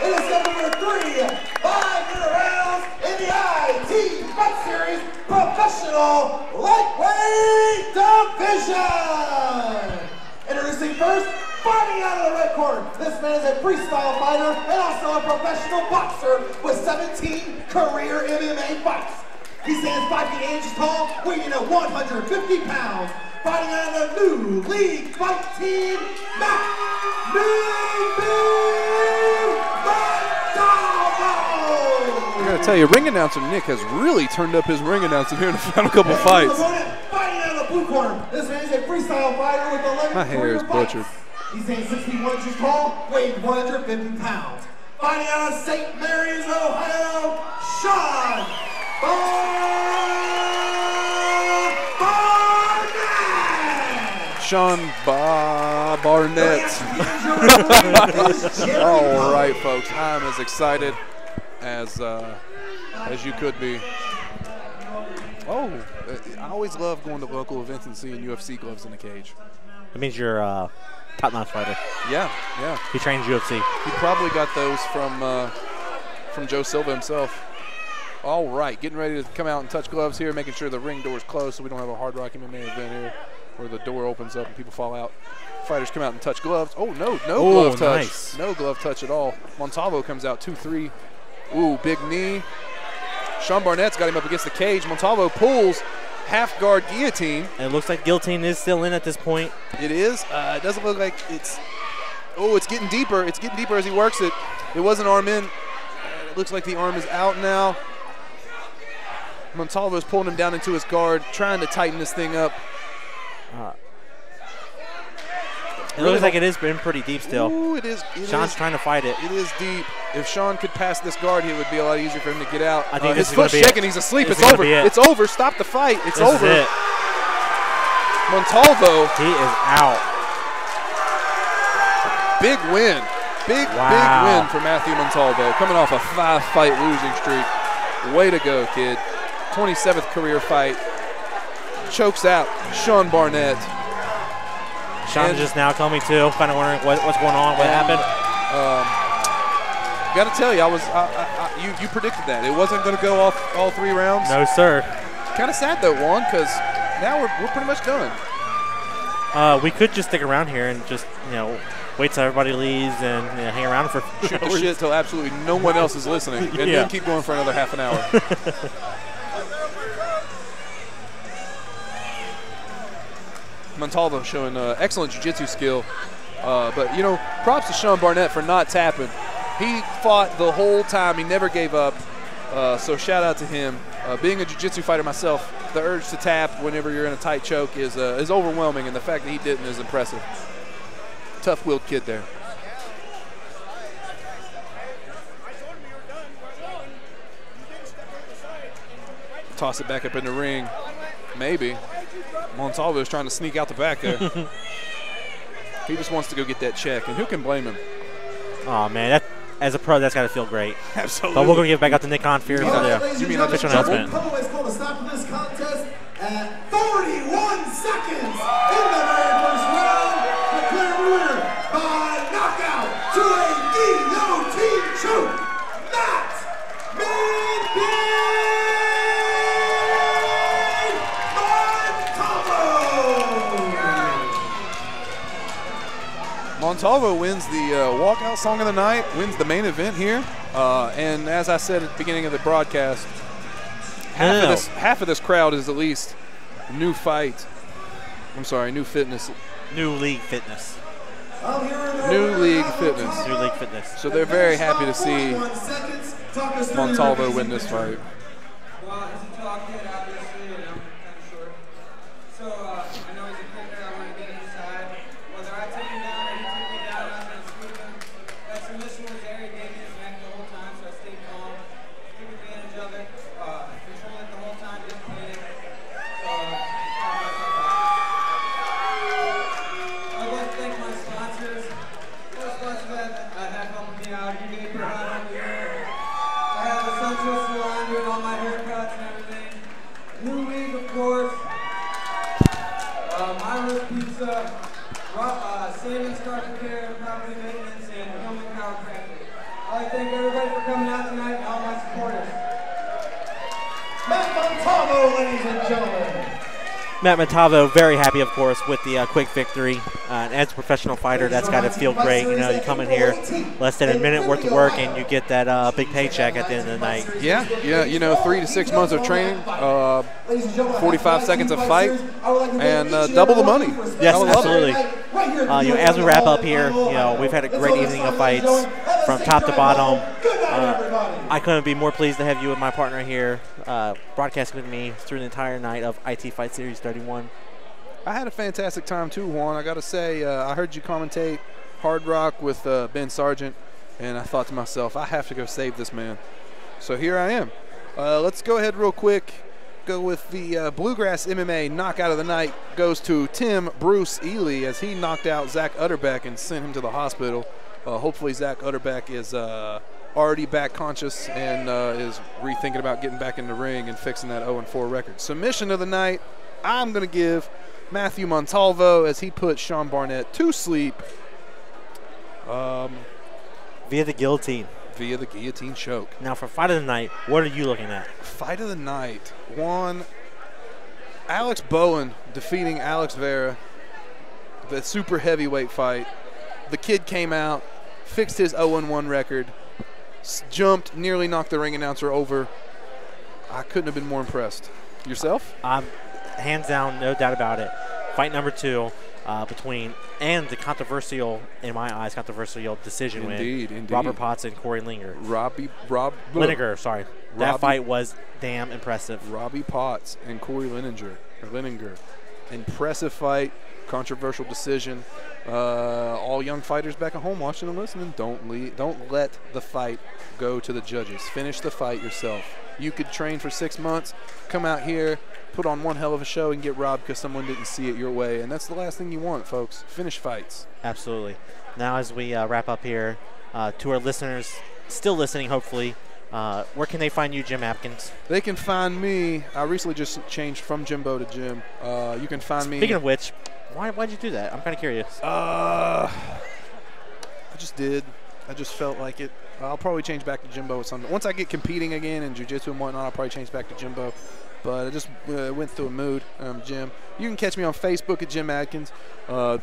It is number 3, 5-minute rounds in the ITfightseries Professional Lightweight Division. Introducing first, fighting out of the red corner. This man is a freestyle fighter and also a professional boxer with 17 career MMA fights. He stands 5 feet 8 inches tall, weighing at 150 pounds. Fighting out of the new league fight team, I gotta tell you, ring announcer Nick has really turned up his ring announcing here in the final couple fights. Fighting out of the blue corner. This man is a freestyle fighter with 11 My hair is butchered. He stands 6 feet 1 inches tall, weighing 150 pounds. Fighting out of St. Mary's, Ohio, Shawn Shawn Barnett. All right, folks. I'm as excited as you could be. Oh, I always love going to local events and seeing UFC gloves in the cage. That means you're a top-notch fighter. Yeah. He trains UFC. He probably got those from Joe Silva himself. All right, getting ready to come out and touch gloves here, making sure the ring door's closed so we don't have a Hard Rock MMA event here where the door opens up and people fall out. Fighters come out and touch gloves. Oh, no glove touch. Nice. No glove touch at all. Montalvo comes out 2-3. Ooh, big knee. Shawn Barnett's got him up against the cage. Montalvo pulls half guard guillotine. And it looks like guillotine is still in at this point. It is. It doesn't look like it's. Oh, it's getting deeper. It's getting deeper as he works it. It was an arm in. It looks like the arm is out now. Montalvo's pulling him down into his guard, trying to tighten this thing up. It looks like it is been pretty deep still. Ooh, it is. Shawn's trying to fight it. It is deep. If Shawn could pass this guard, it would be a lot easier for him to get out. I think his foot's shaking. He's asleep. It's over. It's over. Stop the fight. It's over. This is it. Montalvo. He is out. Big win. Big win for Matthew Montalvo. Coming off a 5-fight losing streak. Way to go, kid. 27th career fight. Chokes out Shawn Barnett. Shawn just now told me too, kind of wondering what's going on, what happened. Got to tell you, you predicted that. It wasn't going to go off all 3 rounds. No, sir. Kind of sad though, Juan, because now we're pretty much done. We could just stick around here and just, wait till everybody leaves and hang around for shoot the shit till absolutely no one else is listening, and then keep going for another half an hour. Montalvo showing excellent jiu-jitsu skill, but props to Shawn Barnett for not tapping. He fought the whole time. He never gave up. So shout out to him. Being a jiu-jitsu fighter myself, the urge to tap whenever you're in a tight choke is overwhelming, and the fact that he didn't is impressive. Tough-willed kid there. Toss it back up in the ring. Maybe. Montalvo is trying to sneak out the back there. He just wants to go get that check, and who can blame him? Oh, man. As a pro, that's got to feel great. Absolutely. But we're going to give it back out to Nick Khan for the official announcement. Heavyweights called to stop this contest at 41 seconds in the very first round. Declared winner by knockout to a guillotine choke, Matt Montalvo wins the walkout song of the night, wins the main event here, and as I said at the beginning of the broadcast, half of this crowd is at least new fight. I'm sorry, new fitness. New league fitness. New league fitness. New league fitness. So they're very happy to see Montalvo win this fight. Well, he's a tall kid, obviously, and I'm kind of short. So I know he's a kicker. I want to get inside. Whether I took him down or he took me down, I was going to sweep him. That submission was there. He gave me his neck the whole time, so I stayed calm. Took advantage of it. Controlled it the whole time. Didn't clean it. So I'd like to thank my sponsors. Those sponsors that have helped me out. You gave me a hot over here. I have the Central Salon doing all my haircuts and everything. New League, of course. Myra's Pizza. Savings Carpet Care, Property Maintenance, and Hillman Chiropractic. I'd like to thank everybody for coming out tonight and all my supporters. Matt Montalvo, ladies and gentlemen. Matt Montalvo, very happy, of course, with the quick victory. And as a professional fighter, that's got to feel great. You know, you come in here, less than a minute worth of work, and you get that big paycheck at the end of the night. Yeah, you know, 3 to 6 months of training, 45 seconds of fight, and double the money. Yes, absolutely. You know, as we wrap up here, you know, we've had a great evening of fights from top to bottom. I couldn't be more pleased to have you and my partner here broadcasting with me through the entire night of IT Fight Series 31. I had a fantastic time too, Juan. I got to say, I heard you commentate Hard Rock with Ben Sargent, and I thought to myself, I have to go save this man. So here I am. Let's go ahead real quick. Go with the Bluegrass MMA knockout of the night. Goes to Tim Bruce Elely as he knocked out Zack Utterback and sent him to the hospital. Hopefully Zack Utterback is already back conscious and is rethinking about getting back in the ring and fixing that 0-4 record. Submission of the night, I'm going to give Matthew Montalvo as he put Shawn Barnett to sleep. Via the guillotine. Via the guillotine choke. Now for fight of the night, what are you looking at? Fight of the night. One, Alex Bowen defeating Alex Vera. The super heavyweight fight. The kid came out, fixed his 0-1 record, jumped, nearly knocked the ring announcer over. I couldn't have been more impressed. Yourself? Hands down, no doubt about it. Fight number 2 between, and the controversial, in my eyes, controversial decision win. Robert Potts and Cory Lineker, sorry. That fight was damn impressive. Robbie Potts and Cory Lineker. Impressive fight, controversial decision. All young fighters back at home watching and listening, don't let the fight go to the judges. Finish the fight yourself. You could train for 6 months, come out here, put on one hell of a show and get robbed because someone didn't see it your way. And that's the last thing you want, folks. Finish fights. Absolutely. Now as we wrap up here, to our listeners still listening, hopefully, where can they find you, Jim Atkins? They can find me. I recently just changed from Jimbo to Jim. You can find me. Speaking of which, why'd you do that? I'm kind of curious. I just did. I just felt like it. I'll probably change back to Jimbo at some. Once I get competing again in jiu-jitsu and whatnot, I'll probably change back to Jimbo. But I just went through a mood, Jim. You can catch me on Facebook at Jim Atkins,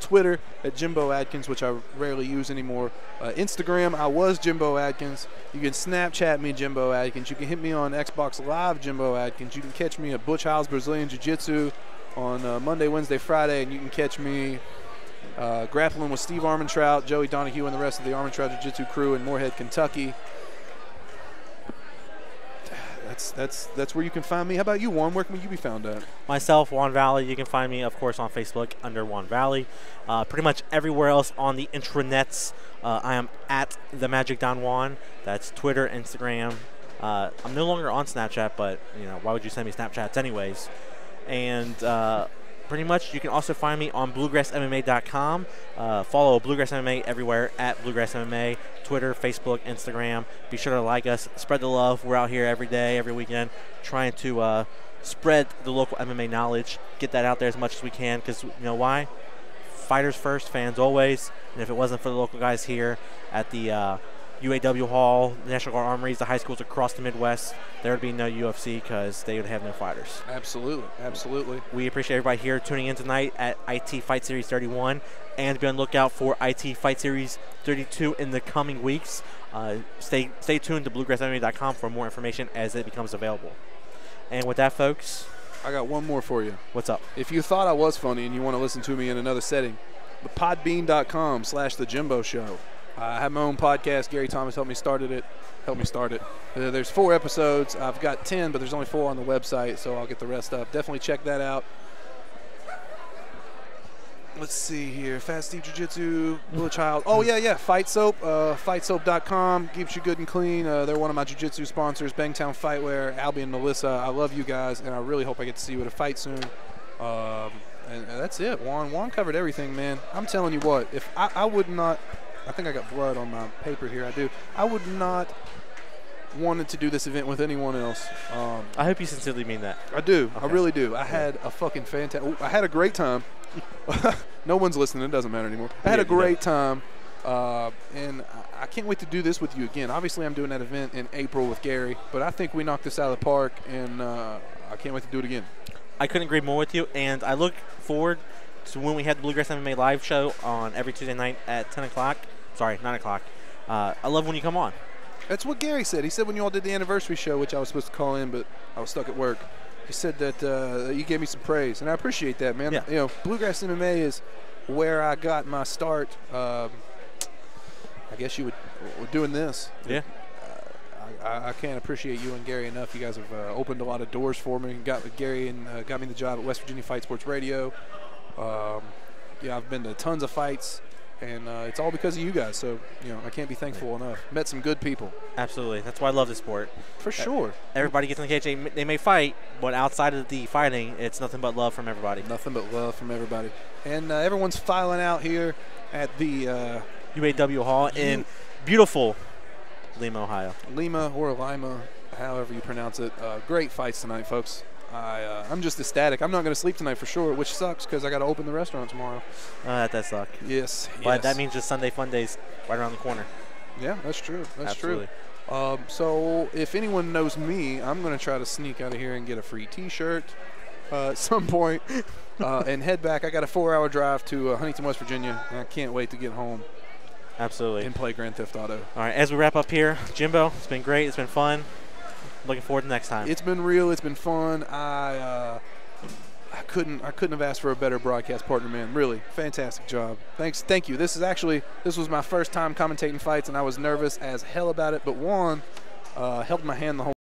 Twitter at Jimbo Atkins, which I rarely use anymore. Instagram, I was Jimbo Atkins. You can Snapchat me, Jimbo Atkins. You can hit me on Xbox Live, Jimbo Atkins. You can catch me at Butch House Brazilian Jiu-Jitsu on Monday, Wednesday, Friday, and you can catch me grappling with Steve Armentrout, Joey Donahue, and the rest of the Armentrout Jiu-Jitsu crew in Moorhead, Kentucky. That's where you can find me. How about you, Juan? Where can you be found at? Myself, Juan Valley. You can find me, of course, on Facebook under Juan Valley. Pretty much everywhere else on the intranets, I am at the Magic Don Juan. That's Twitter, Instagram. I'm no longer on Snapchat, but you know, why would you send me Snapchats anyways? And pretty much you can also find me on bluegrassmma.com. Follow Bluegrass MMA everywhere at Bluegrass MMA. Twitter, Facebook, Instagram. Be sure to like us. Spread the love. We're out here every day, every weekend, trying to spread the local MMA knowledge. Get that out there as much as we can, because you know why? Fighters first, fans always. And if it wasn't for the local guys here at the UAW Hall, the National Guard Armories, the high schools across the Midwest, there would be no UFC because they would have no fighters. Absolutely, absolutely. We appreciate everybody here tuning in tonight at IT Fight Series 31, and be on the lookout for IT Fight Series 32 in the coming weeks. Stay tuned to BluegrassMMA.com for more information as it becomes available. And with that, folks, I got one more for you. What's up? If you thought I was funny and you want to listen to me in another setting, the podbean.com/thejimbo show. I have my own podcast. Gary Thomas helped me start it. There's 4 episodes. I've got 10, but there's only 4 on the website, so I'll get the rest up. Definitely check that out. Let's see here. Fast Steve Jiu-Jitsu, Little Child. Oh, yeah. Fight Soap. Fightsoap.com. Keeps you good and clean. They're one of my jiu-jitsu sponsors. Bangtown Fightwear, Albie and Melissa. I love you guys, and I really hope I get to see you at a fight soon. And that's it. Juan covered everything, man. I'm telling you what. If I would not – I think I got blood on my paper here. I do. I would not wanted to do this event with anyone else. I hope you sincerely mean that. I do. Okay. I really do. I had a fucking fantastic – I had a great time. No one's listening. It doesn't matter anymore. I had a great time, and I can't wait to do this with you again. Obviously, I'm doing that event in April with Gary, but I think we knocked this out of the park, and I can't wait to do it again. I couldn't agree more with you, and I look forward to when we had the Bluegrass MMA live show on every Tuesday night at 10 o'clock. Sorry, 9 o'clock. I love when you come on. That's what Gary said. He said when you all did the anniversary show, which I was supposed to call in, but I was stuck at work. He said that you gave me some praise, and I appreciate that, man. Yeah. You know, Bluegrass MMA is where I got my start. I guess you would doing this. Yeah. I can't appreciate you and Gary enough. You guys have opened a lot of doors for me. Got with Gary and got me the job at West Virginia Fight Sports Radio. Yeah, I've been to tons of fights, and it's all because of you guys. So, you know, I can't be thankful enough. Met some good people. Absolutely. That's why I love the sport. For sure. Everybody gets in the cage. They may fight, but outside of the fighting, it's nothing but love from everybody. Nothing but love from everybody. And everyone's filing out here at the UAW Hall in beautiful Lima, Ohio. Lima or Lima, however you pronounce it. Great fights tonight, folks. I'm just ecstatic. I'm not going to sleep tonight for sure, which sucks because I got to open the restaurant tomorrow. That does suck. Yes. But that means just Sunday Fun Days right around the corner. Yeah, that's true. That's Absolutely. true. So if anyone knows me, I'm going to try to sneak out of here and get a free T-shirt at some point and head back. I got a 4-hour drive to Huntington, West Virginia, and I can't wait to get home. Absolutely. And play Grand Theft Auto. All right, as we wrap up here, Jimbo, it's been great. It's been fun. Looking forward to next time. It's been real. It's been fun. I couldn't have asked for a better broadcast partner, man. Really, fantastic job. Thank you. This was my first time commentating fights, and I was nervous as hell about it. But Juan held my hand the whole